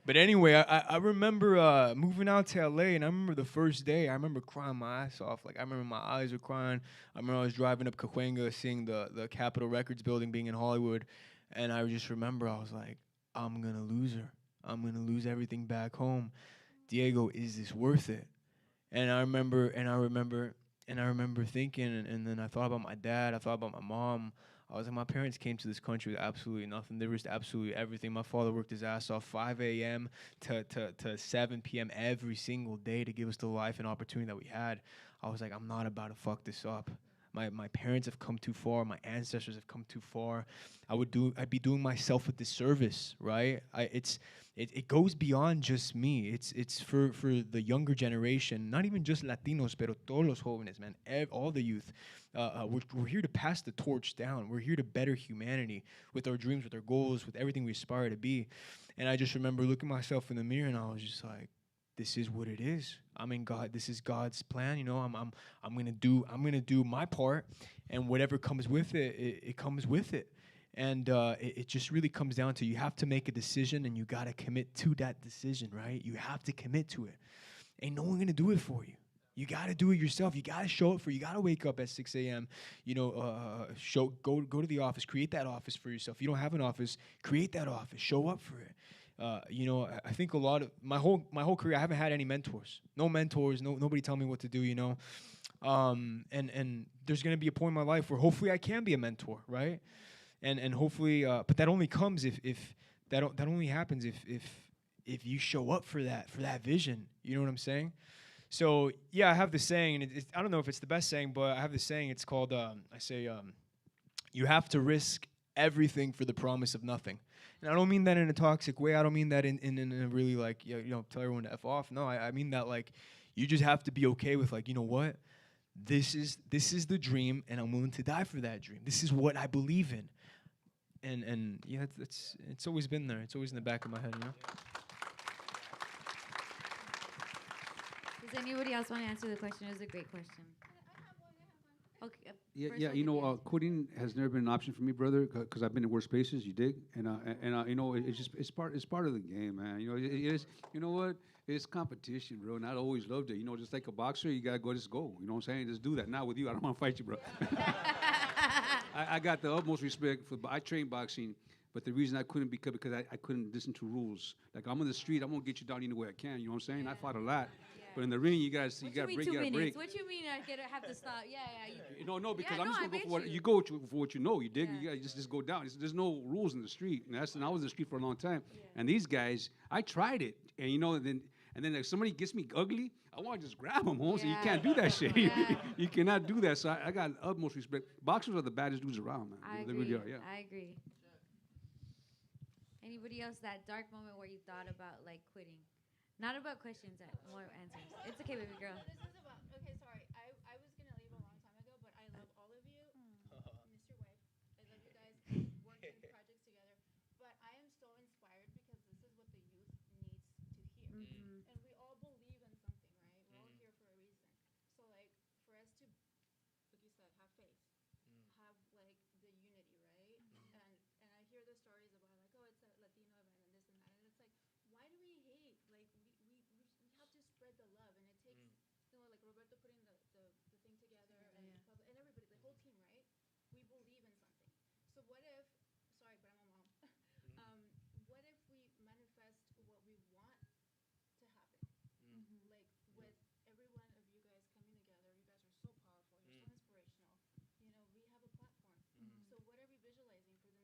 But anyway, I remember moving out to LA, and I remember the first day, I remember crying my ass off. Like, I remember my eyes were crying. I remember I was driving up Cahuenga, seeing the Capitol Records building being in Hollywood, and I just remember I was like, I'm going to lose her. I'm going to lose everything back home. Diego, is this worth it? And I remember thinking, and then I thought about my dad, I thought about my mom. I was like, my parents came to this country with absolutely nothing. They risked absolutely everything. My father worked his ass off 5 a.m. to 7 p.m. every single day to give us the life and opportunity that we had. I was like, I'm not about to fuck this up. My parents have come too far. My ancestors have come too far. I'd be doing myself a disservice, right? It goes beyond just me. It's for the younger generation, not even just Latinos, pero todos los jóvenes, man, all the youth. We're here to pass the torch down. We're here to better humanity with our dreams, with our goals, with everything we aspire to be. And I just remember looking myself in the mirror, and I was just like, this is what it is. I mean, God, this is God's plan. I'm gonna do my part, and whatever comes with it, it comes with it. And it just really comes down to, you have to make a decision, and you gotta commit to that decision, right? You have to commit to it. Ain't no one gonna do it for you. You gotta do it yourself. You gotta show up for it. You gotta wake up at 6 a.m. Go to the office. Create that office for yourself. If you don't have an office, create that office. Show up for it. I think a lot of my whole career, I haven't had any mentors. No mentors. Nobody tell me what to do. And there's gonna be a point in my life where hopefully I can be a mentor, right? And hopefully, but that only comes if that only happens if you show up for that vision. You know what I'm saying? So yeah, I have this saying, and I don't know if it's the best saying, but I have this saying. It's called you have to risk everything for the promise of nothing. And I don't mean that in a toxic way. I don't mean that in a really like, tell everyone to F off. No, I mean that like, you just have to be okay with like, you know what? This is the dream, and I'm willing to die for that dream. This is what I believe in. And yeah, it's always been there. It's always in the back of my head, Does anybody else want to answer the question? It was a great question. Okay. Yeah. Quitting has never been an option for me, brother, because I've been in worse spaces. You dig? And it's part of the game, man. It is. You know what? It's competition, bro. And I always loved it. Just like a boxer, you gotta just go. You know what I'm saying? Just do that. Not with you. I don't want to fight you, bro. I got the utmost respect for. I train boxing, but the reason I couldn't because I couldn't listen to rules. Like, I'm on the street, I'm gonna get you down any way I can. You know what I'm saying? Yeah. I fought a lot. But in the ring, you gotta break. What you mean? I have to stop? Yeah. No, because I'm just gonna go for what you go for what you know. You dig? Yeah. You gotta just go down. There's no rules in the street, and I was in the street for a long time. Yeah. And these guys, I tried it, and then if somebody gets me ugly, I want to just grab them, home. Yeah. So you can't do that shit. Yeah. You cannot do that. So I got utmost respect. Boxers are the baddest dudes around, man. I agree. They really are. Yeah. I agree. Anybody else, that dark moment where you thought about like quitting? Not about questions, more answers. It's okay, baby girl. This is about, okay, sorry. I was going to leave a long time ago, but I love all of you. Mr. Wife, I love you guys. Worked in projects together. But I am so inspired because this is what the youth needs to hear. Mm-hmm. And we all believe in something, right? We're all here for a reason. So, like, for us to, like you said, have faith, have, like, the unity, right? And I hear the stories about, like, oh, it's a Latino event and this and that. And it's like, why do we hate? Like, we have to spread the love, and it takes, like Roberto putting the thing together, and everybody, the whole team, right? We believe in something. So what if, sorry, but I'm a mom. What if we manifest what we want to happen? Like, with every one of you guys coming together, you guys are so powerful, you're so inspirational. We have a platform. So what are we visualizing for the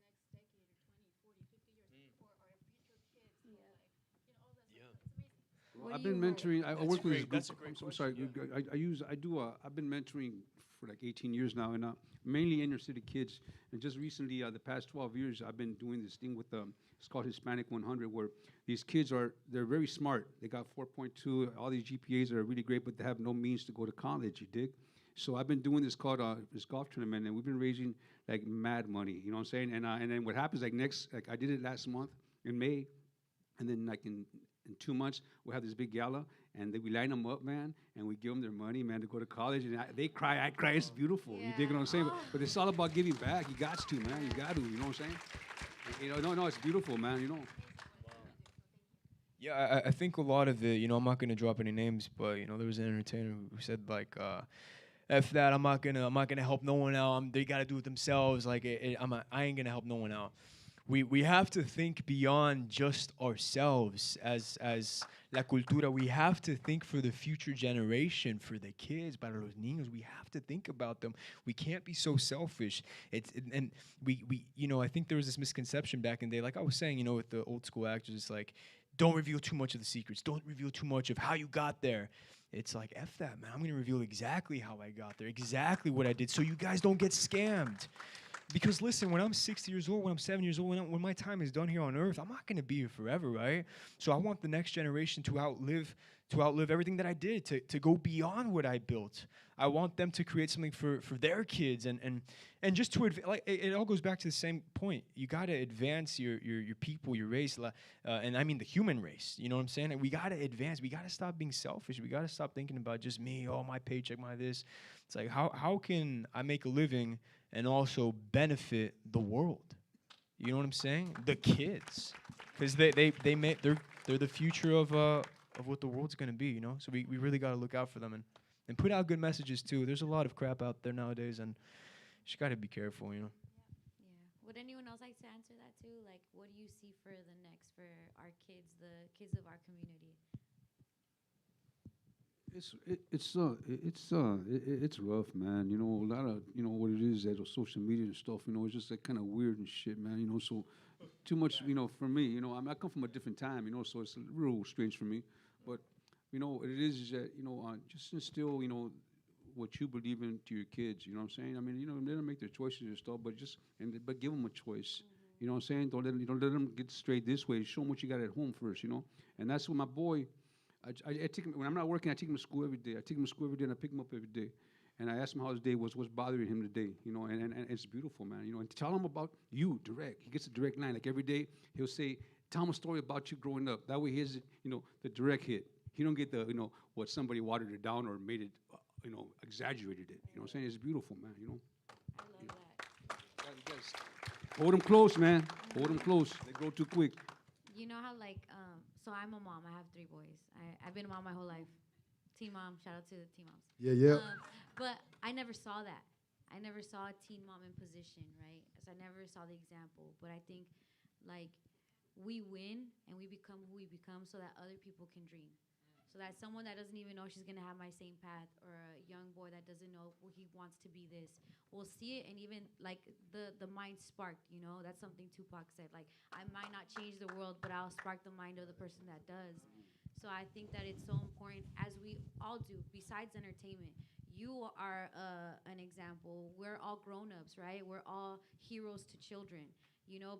next decade or 20, 40, 50 years for our future kids? Like, all that stuff. It's amazing. What What I've do been you mentoring. I That's work with this great. group. That's a great I'm sorry. I've been mentoring for like 18 years now, and mainly inner city kids. And just recently, the past 12 years, I've been doing this thing with it's called Hispanic 100, where these kids they're very smart. They got 4.2. All these GPAs are really great, but they have no means to go to college. You dig? So I've been doing this called this golf tournament, and we've been raising like mad money. You know what I'm saying? And then what happens like I did it last month in May, and then like in 2 months we have this big gala, and we line them up, man, and we give them their money, man, to go to college, and they cry, I cry. It's beautiful. You dig what I'm saying? But it's all about giving back. You got to, man. You got to. You know what I'm saying? No, it's beautiful, man. You know. Yeah, I think a lot of it, I'm not gonna drop any names, but there was an entertainer who said like, "F that, I'm not gonna help no one out. They gotta do it themselves. Like, I ain't gonna help no one out." We have to think beyond just ourselves as la cultura. We have to think for the future generation, for the kids, para los niños. We have to think about them. We can't be so selfish. And we I think there was this misconception back in the day, like I was saying, with the old school actors, it's like, don't reveal too much of the secrets. Don't reveal too much of how you got there. It's like, F that, man. I'm going to reveal exactly how I got there, exactly what I did, so you guys don't get scammed. Because listen, when I'm 60 years old, when I'm 7 years old, when my time is done here on Earth, I'm not going to be here forever, right? So I want the next generation to outlive everything that I did, to go beyond what I built. I want them to create something for their kids, and just to like it all goes back to the same point. You got to advance your people, your race, and I mean the human race. You know what I'm saying? And we got to advance. We got to stop being selfish. We got to stop thinking about just me. Oh, my paycheck, my this. It's like how can I make a living and also benefit the world? You know what I'm saying? The kids, because they're the future of what the world's gonna be. So we really got to look out for them and put out good messages too. There's a lot of crap out there nowadays, and you just got to be careful. Yeah. Would anyone else like to answer that too? Like, what do you see for the next for our kids, the kids of our community? It's rough, man. A lot of what it is, that social media and stuff. It's just like kind of weird and shit, man. So too much, for me. I come from a different time, so it's a real strange for me. But what it is that just instill what you believe in to your kids. You know what I'm saying? I mean, let them make their choices and stuff, but but give them a choice. You know what I'm saying? Don't let them get straight this way. Show them what you got at home first. And that's what my boy. I take him when I'm not working. I take him to school every day. And I pick him up every day. And I ask him how his day was, what's bothering him today. And it's beautiful, man. And tell him about you direct. He gets a direct line. Like every day, he'll say, "Tell him a story about you growing up." That way, he has the direct hit. He don't get the what somebody watered it down or made it exaggerated it. You know what I'm saying? It's beautiful, man. I love that. You guys hold them close, man. Hold them close. They grow too quick. You know how so I'm a mom. I have 3 boys. I've been a mom my whole life. Teen mom. Shout out to the teen moms. Yeah. But I never saw that. I never saw a teen mom in position, right? So I never saw the example. But I think, like, we win and we become who we become so that other people can dream. So that someone that doesn't even know she's going to have my same path, or a young boy that doesn't know he wants to be this, will see it, and even, like, the mind sparked, That's something Tupac said. Like, I might not change the world, but I'll spark the mind of the person that does. So I think that it's so important, as we all do, besides entertainment. You are an example. We're all grown-ups, right? We're all heroes to children,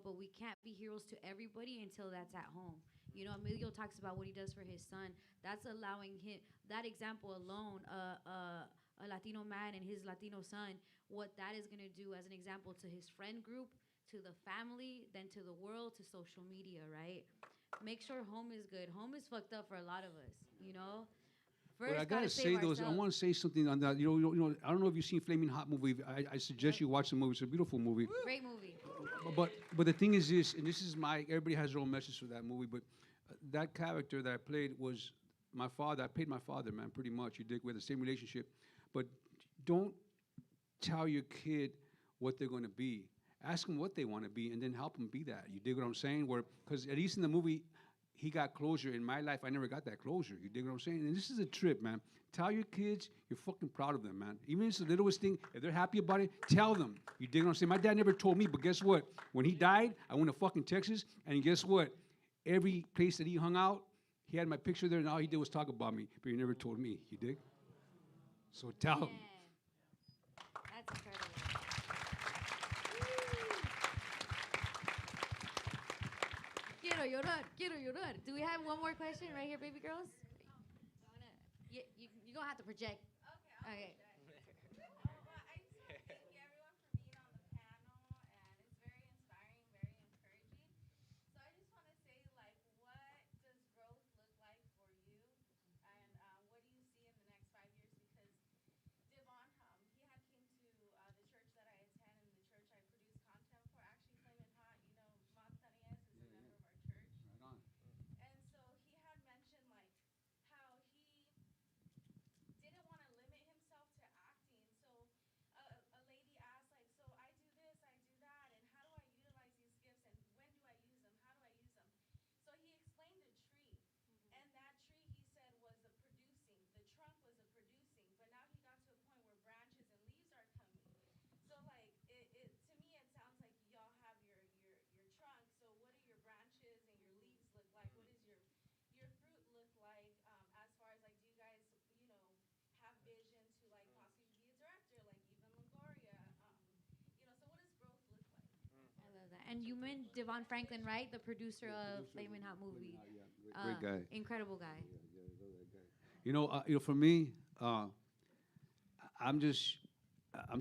but we can't be heroes to everybody until that's at home. Emilio talks about what he does for his son. That's allowing him, that example alone, a Latino man and his Latino son, what that is going to do as an example to his friend group, to the family, then to the world, to social media, right? Make sure home is good. Home is fucked up for a lot of us, First, but I gotta say, I want to say something on that. I don't know if you've seen Flaming Hot movie. I suggest you watch the movie. It's a beautiful movie. Great movie. But the thing is this, and this is everybody has their own message for that movie, but that character that I played was my father. I played my father, man, pretty much. You dig? We had the same relationship. But don't tell your kid what they're going to be. Ask them what they want to be, and then help them be that. You dig what I'm saying? Because at least in the movie, he got closure. In my life, I never got that closure. You dig what I'm saying? And this is a trip, man. Tell your kids you're fucking proud of them, man. Even if it's the littlest thing, if they're happy about it, tell them. You dig what I'm saying? My dad never told me, but guess what? When he died, I went to fucking Texas, and guess what? Every place that he hung out, He had my picture there, and all he did was talk about me, but he never told me. You dig? So tell him. That's incredible. Quiero llorar, quiero llorar. Do we have one more question right here, baby girls? You're going to have to project. Okay. And you meant Devon Franklin, right? The producer of Flamin' Hot movie. Great guy. Incredible guy. For me, I'm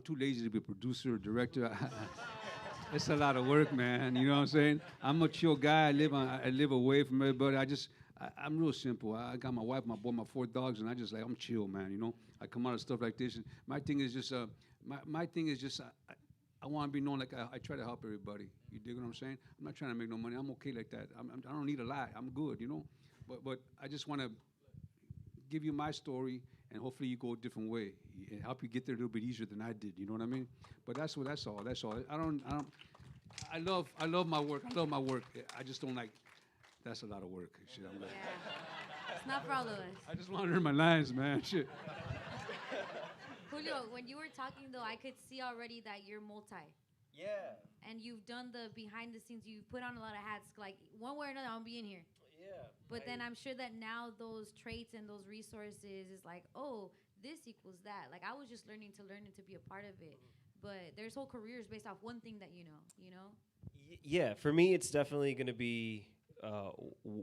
too lazy to be a producer or director. It's a lot of work, man. You know what I'm saying? I'm a chill guy. I live away from everybody. I'm real simple. I got my wife, my boy, my 4 dogs, and I'm chill, man. You know, I come out of stuff like this. And my thing is just, I want to be known like I try to help everybody. You dig what I'm saying? I'm not trying to make no money. I'm okay like that. I don't need a lot. I'm good, you know. But I just want to give you my story, and hopefully you go a different way and help you get there a little bit easier than I did. You know what I mean? But that's all. That's all. I love my work. I love my work. I just don't like. That's a lot of work. Shit, I'm like, It's not for all of us. I just want to learn my lines, man. Shit. Julio, when you were talking, though, I could see already that you're multi. Yeah. And you've done the behind the scenes. You put on a lot of hats. Like, one way or another, I'll be in here. Yeah. But then I'm sure that now those traits and those resources is like, oh, this equals that. Like, I was just learning and to be a part of it. But there's whole careers based off one thing that you know? Yeah, for me, it's definitely going to be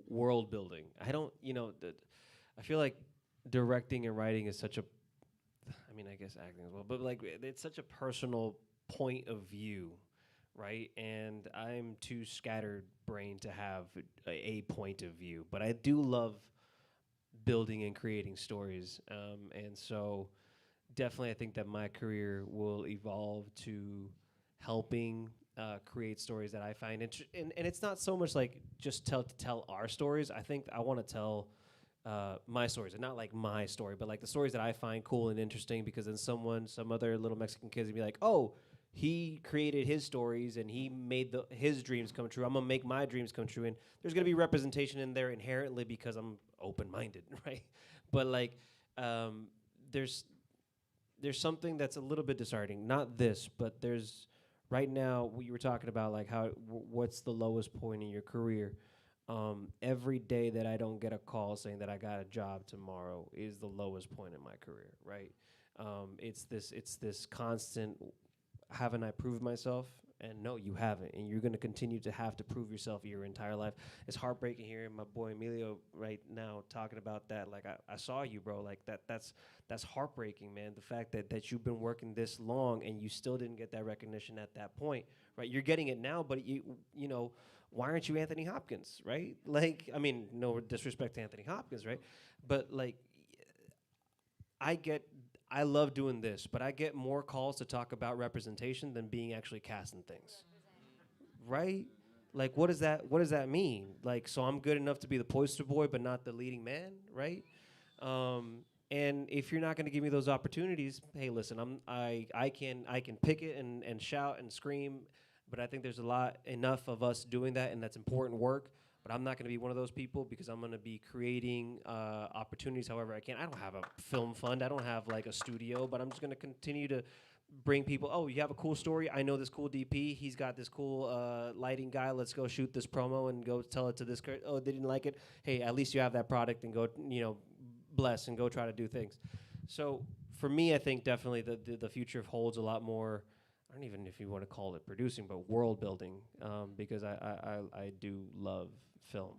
world building. I don't, I feel like directing and writing is such a, I guess acting as well, but like it's such a personal point of view, right? And I'm too scattered brained to have a point of view, but I do love building and creating stories. And so definitely I think that my career will evolve to helping create stories that I find and it's not so much like just tell our stories. I think I want to tell my stories, and not like my story, but like the stories that I find cool and interesting, because then some other little Mexican kids would be like, oh, he created his stories and he made his dreams come true. I'm gonna make my dreams come true, and there's gonna be representation in there inherently because I'm open-minded, right? But like, there's something that's a little bit disheartening. Not this, but there's right now. You were talking about like what's the lowest point in your career. Every day that I don't get a call saying that I got a job tomorrow is the lowest point in my career, right? It's this constant, haven't I proved myself? And no, you haven't, and you're going to continue to have to prove yourself your entire life. It's heartbreaking hearing my boy Emilio right now talking about that. Like, I saw you, bro. Like, that's heartbreaking, man. The fact that you've been working this long and you still didn't get that recognition at that point, right? You're getting it now, but you know, why aren't you Anthony Hopkins, right? Like, I mean, no disrespect to Anthony Hopkins, right? But like, I love doing this, but I get more calls to talk about representation than being actually cast in things, right? Like, what does that mean? Like, so I'm good enough to be the poster boy, but not the leading man, right? And if you're not going to give me those opportunities, hey, listen, I can pick it and shout and scream, but I think there's enough of us doing that, and that's important work. But I'm not going to be one of those people, because I'm going to be creating opportunities however I can. I don't have a film fund. I don't have like a studio, but I'm just going to continue to bring people. Oh, you have a cool story. I know this cool DP. He's got this cool lighting guy. Let's go shoot this promo and go tell it to this. Oh, they didn't like it. Hey, at least you have that product and go. Bless and go try to do things. So for me, I think definitely the future holds a lot more. I don't even know if you want to call it producing, but world building, because I do love film.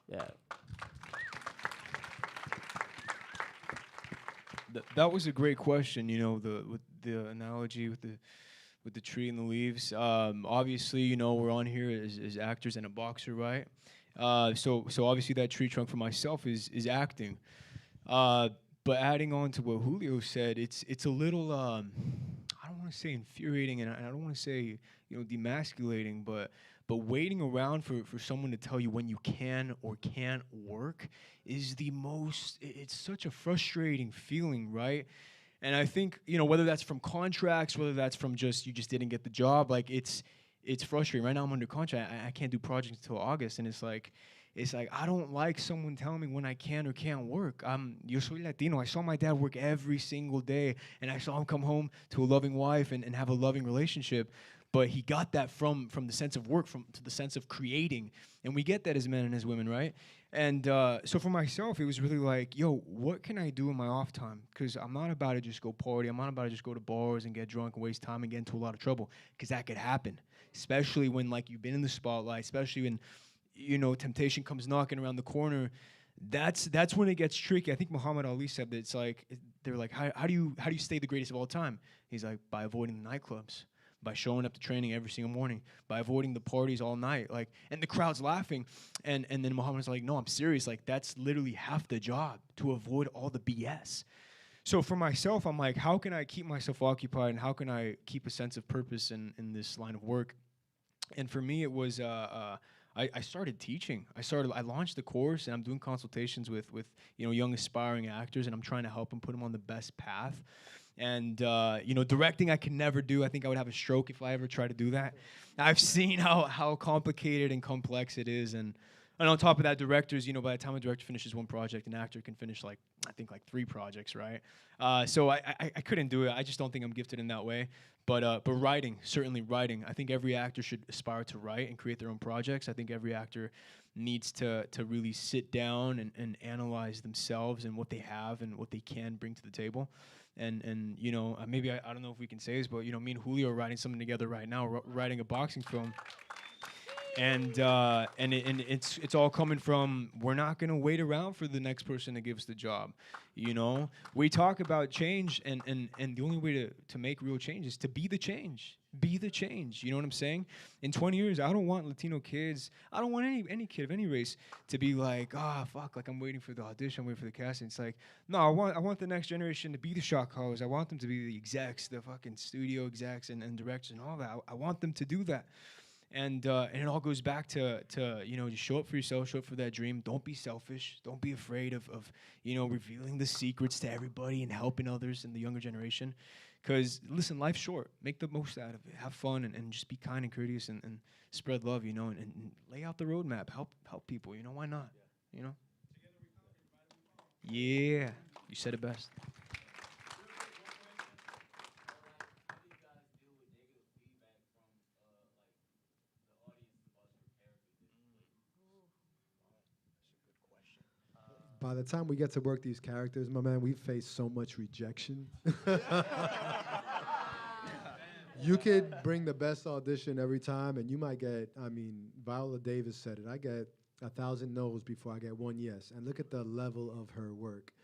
Yeah. That was a great question. With the analogy with the tree and the leaves. Obviously, we're on here as actors and a boxer, right? So obviously that tree trunk for myself is acting. But adding on to what Julio said, it's a little I don't want to say infuriating, and I don't want to say demasculating, but waiting around for someone to tell you when you can or can't work is it's such a frustrating feeling, right? And I think whether that's from contracts, whether that's from you just didn't get the job, like it's frustrating. Right now I'm under contract. I can't do projects until August, and it's like I don't like someone telling me when I can or can't work. Yo soy Latino. I saw my dad work every single day, and I saw him come home to a loving wife and have a loving relationship. But he got that from the sense of work, to the sense of creating. And we get that as men and as women, right? And so for myself, it was really like, yo, what can I do in my off time? Because I'm not about to just go party. I'm not about to just go to bars and get drunk and waste time and get into a lot of trouble. Because that could happen, especially when you've been in the spotlight, especially when temptation comes knocking around the corner. That's when it gets tricky. I think Muhammad Ali said that it's like, they're like, how do you stay the greatest of all time? He's like, by avoiding the nightclubs, by showing up to training every single morning, by avoiding the parties all night. And the crowd's laughing. And then Muhammad's like, no, I'm serious. That's literally half the job, to avoid all the BS. So for myself, I'm like, how can I keep myself occupied, and how can I keep a sense of purpose in this line of work? And for me, it was I started teaching. I launched the course, and I'm doing consultations with young aspiring actors, and I'm trying to help them put them on the best path. And directing I can never do. I think I would have a stroke if I ever try to do that. I've seen how complicated and complex it is, and on top of that, directors, by the time a director finishes one project, an actor can finish I think 3 projects, right? So I couldn't do it. I just don't think I'm gifted in that way. But writing, certainly writing. I think every actor should aspire to write and create their own projects. I think every actor needs to really sit down and analyze themselves and what they have and what they can bring to the table. And maybe I don't know if we can say this, but me and Julio are writing something together right now, writing a boxing film. And it's all coming from, we're not gonna wait around for the next person to give us the job. We talk about change, and the only way to make real change is to be the change. Be the change. You know what I'm saying? In 20 years, I don't want Latino kids, I don't want any kid of any race to be like, fuck, I'm waiting for the audition, I'm waiting for the casting. It's like, no, I want the next generation to be the shot callers. I want them to be the execs, the fucking studio execs and directors and all that. I want them to do that. And it all goes back to just show up for yourself, show up for that dream. Don't be selfish. Don't be afraid of revealing the secrets to everybody and helping others in the younger generation. Because, listen, life's short. Make the most out of it. Have fun and just be kind and courteous and spread love, and lay out the roadmap. Help people, why not? Yeah, you said it best. By the time we get to work these characters, my man, we face so much rejection. You could bring the best audition every time, and you might get, Viola Davis said it, I get 1,000 no's before I get 1 yes. And look at the level of her work.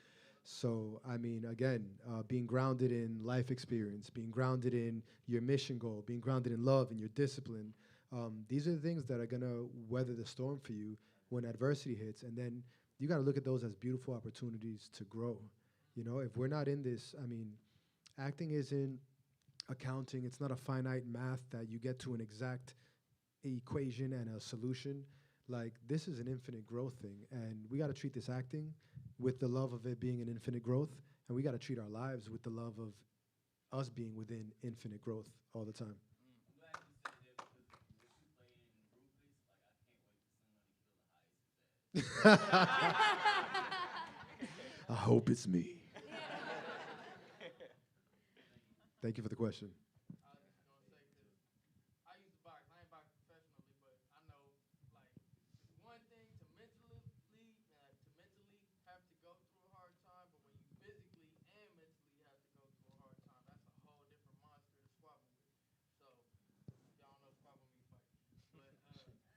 So, again, being grounded in life experience, being grounded in your mission goal, being grounded in love and your discipline, these are the things that are going to weather the storm for you when adversity hits. And then you got to look at those as beautiful opportunities to grow. If we're not in this, acting isn't accounting. It's not a finite math that you get to an exact equation and a solution. This is an infinite growth thing. And we got to treat this acting with the love of it being an infinite growth. And we got to treat our lives with the love of us being within infinite growth all the time. I hope it's me. Thank you for the question. I was just gonna say, 'cause I used to box. I ain't box professionally, but I know, like, it's one thing to mentally have to go through a hard time, but when you physically and mentally have to go through a hard time, that's a whole different monster to squabble with. So, y'all know squabble me fight.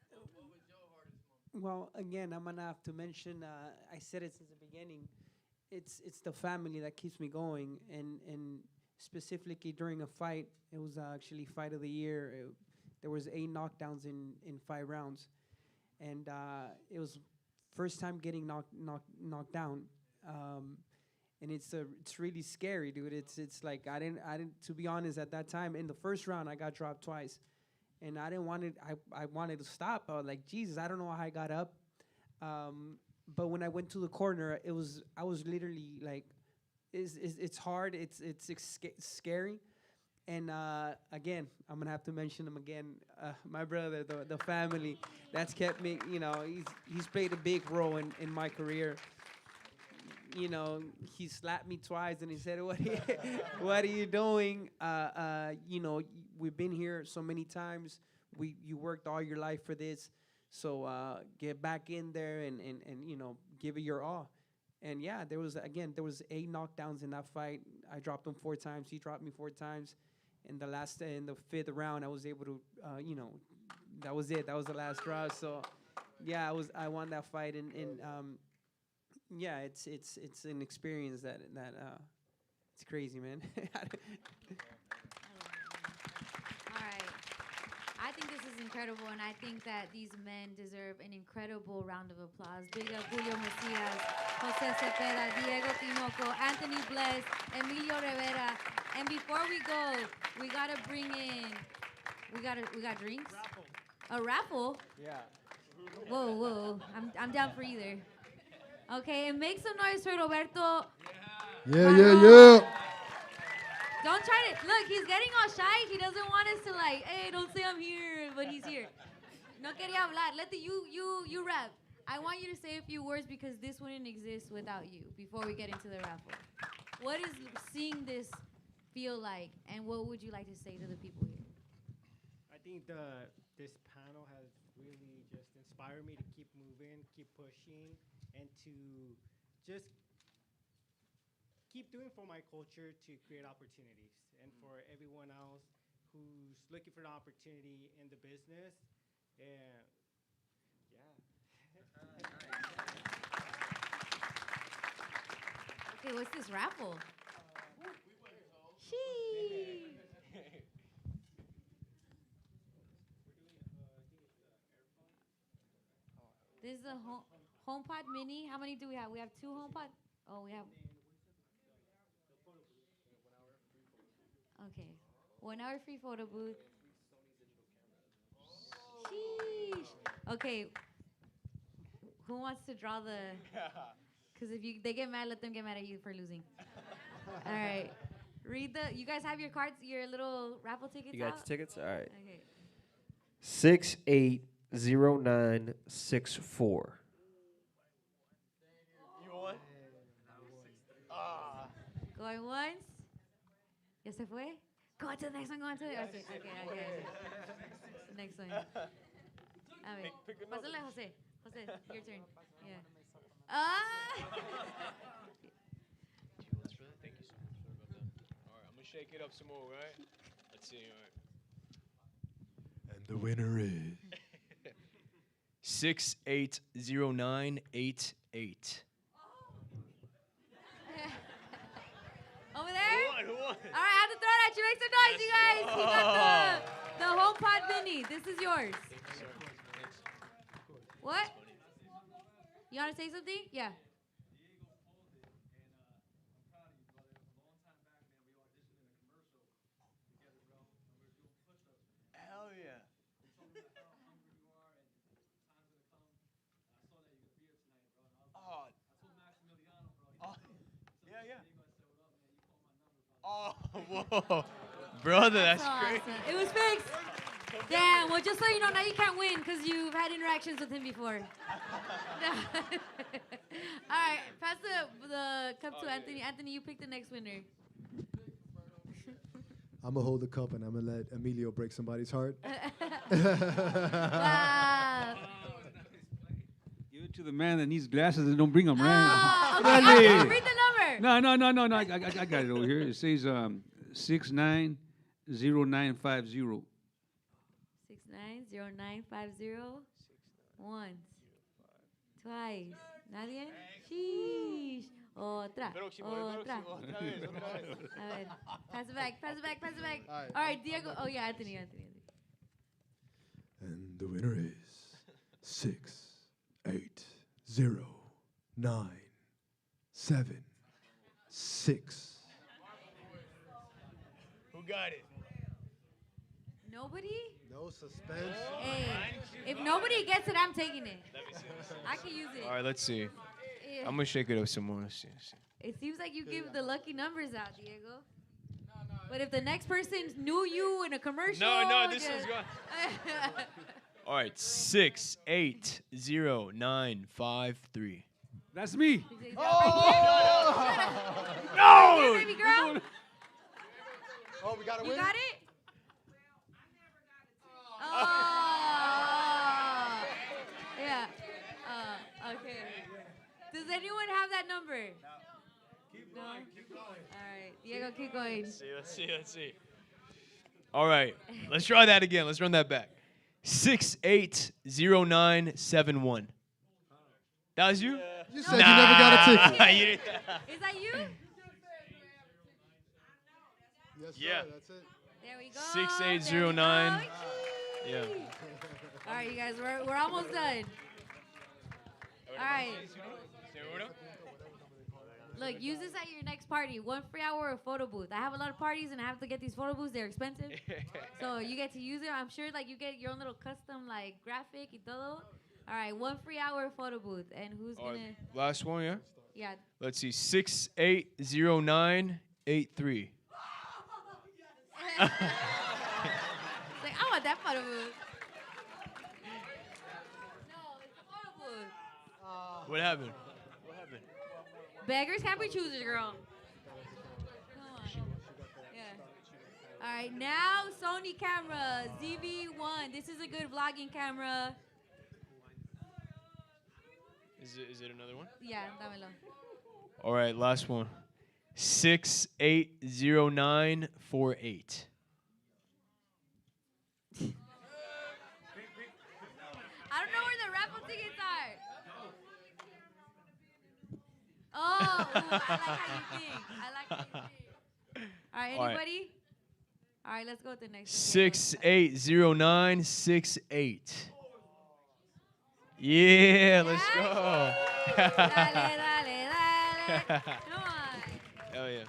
But what was your hardest moment? Well, again, I'm gonna have to mention. I said it since the beginning. It's the family that keeps me going, and specifically during a fight, it was actually fight of the year. There was 8 knockdowns in 5 rounds, and it was first time getting knocked down, and it's really scary, dude. It's like I didn't to be honest at that time in the first round I got dropped twice, and I didn't want it. I wanted to stop. I was like, Jesus, I don't know how I got up. But when I went to the corner, I was literally like, it's hard. It's scary. And again, I'm gonna have to mention him again. My brother, the family, that's kept me. You know, he's played a big role in my career. You know, he slapped me twice, and he said, "What are you doing? You know, we've been here so many times. You worked all your life for this, so get back in there and you know, give it your all." And yeah, there was 8 knockdowns in that fight. I dropped him 4 times. He dropped me 4 times. In the 5th round, I was able to, you know, that was it. That was the last round. So, yeah, I won that fight, and yeah, it's an experience that it's crazy, man. All right. I think this is incredible, and I think that these men deserve an incredible round of applause. Big up Julio Macias, Jose Zepeda, Diego Tinoco, Anthony Bless, Emilio Rivera. And before we go, we gotta bring in. We got drinks. Raffle. A raffle. Yeah. Whoa! I'm down for either. Okay, and make some noise for Roberto. Yeah. Don't try to look. He's getting all shy. He doesn't want us to like. Hey, don't say I'm here, but he's here. No quería hablar. Letty, you rap. I want you to say a few words because this wouldn't exist without you. Before we get into the raffle, what is seeing this feel like, and what would you like to say to the people here? I think this panel has really just inspired me to keep moving, keep pushing, and to just keep doing for my culture to create opportunities, and for everyone else who's looking for an opportunity in the business. And yeah. Okay, what's this raffle? Sheesh. This is a HomePod mini. How many do we have? We have 2 HomePod. Oh, we have. Okay, 1 hour free photo booth. Sheesh. Okay. Who wants to draw the? Because if they get mad, let them get mad at you for losing. All right. Read you guys have your cards, your little raffle tickets You got out? your tickets? All right. Okay. 680964. You won? Going once. ¿Ya se fue? Go on to the next one, go on to the okay. The next one. A ver. Pásale, Jose. Jose, your turn. Yeah. Thank you so much. Sorry about that. All right, I'm gonna shake it up some more, right? Let's see. All right. And the winner is 680988. Over there? Who won? All right, I have to throw it at you. Make some noise, you guys. You got the HomePod mini. This is yours. What? You want to say something? Yeah. Hell yeah. Oh, whoa. Brother, that's crazy. Awesome. It was fixed. Damn, well, just so you know, now you can't win because you've had interactions with him before. All right, pass the cup to Anthony. Anthony, you pick the next winner. I'm gonna hold the cup and I'm gonna let Emilio break somebody's heart. Wow. Give it to the man that needs glasses and don't bring them, right? Okay, read the number. No. I got it over here. It says 690950. 690950. Once. Twice. ¿Nadie? Sheesh. Otra. Otra. A ver. Pass it back. All right, Diego. Oh, yeah, Anthony. And the winner is 6809776. Who got it? Nobody? No suspense. Hey, if nobody gets it, I'm taking it. I can use it. All right, let's see. Yeah. I'm gonna shake it up some more. Let's see. It seems like you give the lucky numbers out, Diego. But if the next person knew you in a commercial, No, this one's gone. All right, 680953. That's me. No! Baby girl. Oh, we got to You win? got it? Oh. Yeah. Okay. Does anyone have that number? No. All right, Diego, keep going. Let's see. All right, let's try that again. Let's run that back. 680971. That was you? You said you never got a ticket. You didn't- Is that you? Yes, sir, Yeah. that's it. There we go. 6809. Yeah. All right, you guys, we're almost done. All right. Look, use this at your next party. 1 free hour of photo booth. I have a lot of parties and I have to get these photo booths. They're expensive. So you get to use it. I'm sure like you get your own little custom like graphic y todo. All right, 1 free hour of photo booth. And who's All gonna? right, last one, yeah? Yeah. Let's see, 680983. Like, I want that photo booth. No, it's a photo booth. What happened? Beggars can't be choosers, girl. Come on. Yeah. All right, now Sony camera, ZV-1. This is a good vlogging camera. Is it another one? Yeah, dámelo. All right, last one. 680948. I don't know where the raffle tickets are. Oh, ooh, I like how you think. All right, anybody? All right, let's go with the next one. 680968. Yeah, let's go. Dale. Come on. Hell yeah.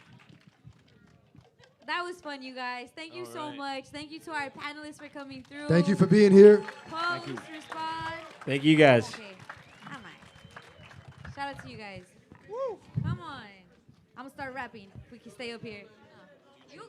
That was fun, you guys. Thank you so much. Thank you to our panelists for coming through. Thank you for being here. Post, respond. Thank you, guys. Okay. Come on. Shout out to you guys. Woo. Come on. I'm going to start rapping. We can stay up here. You go.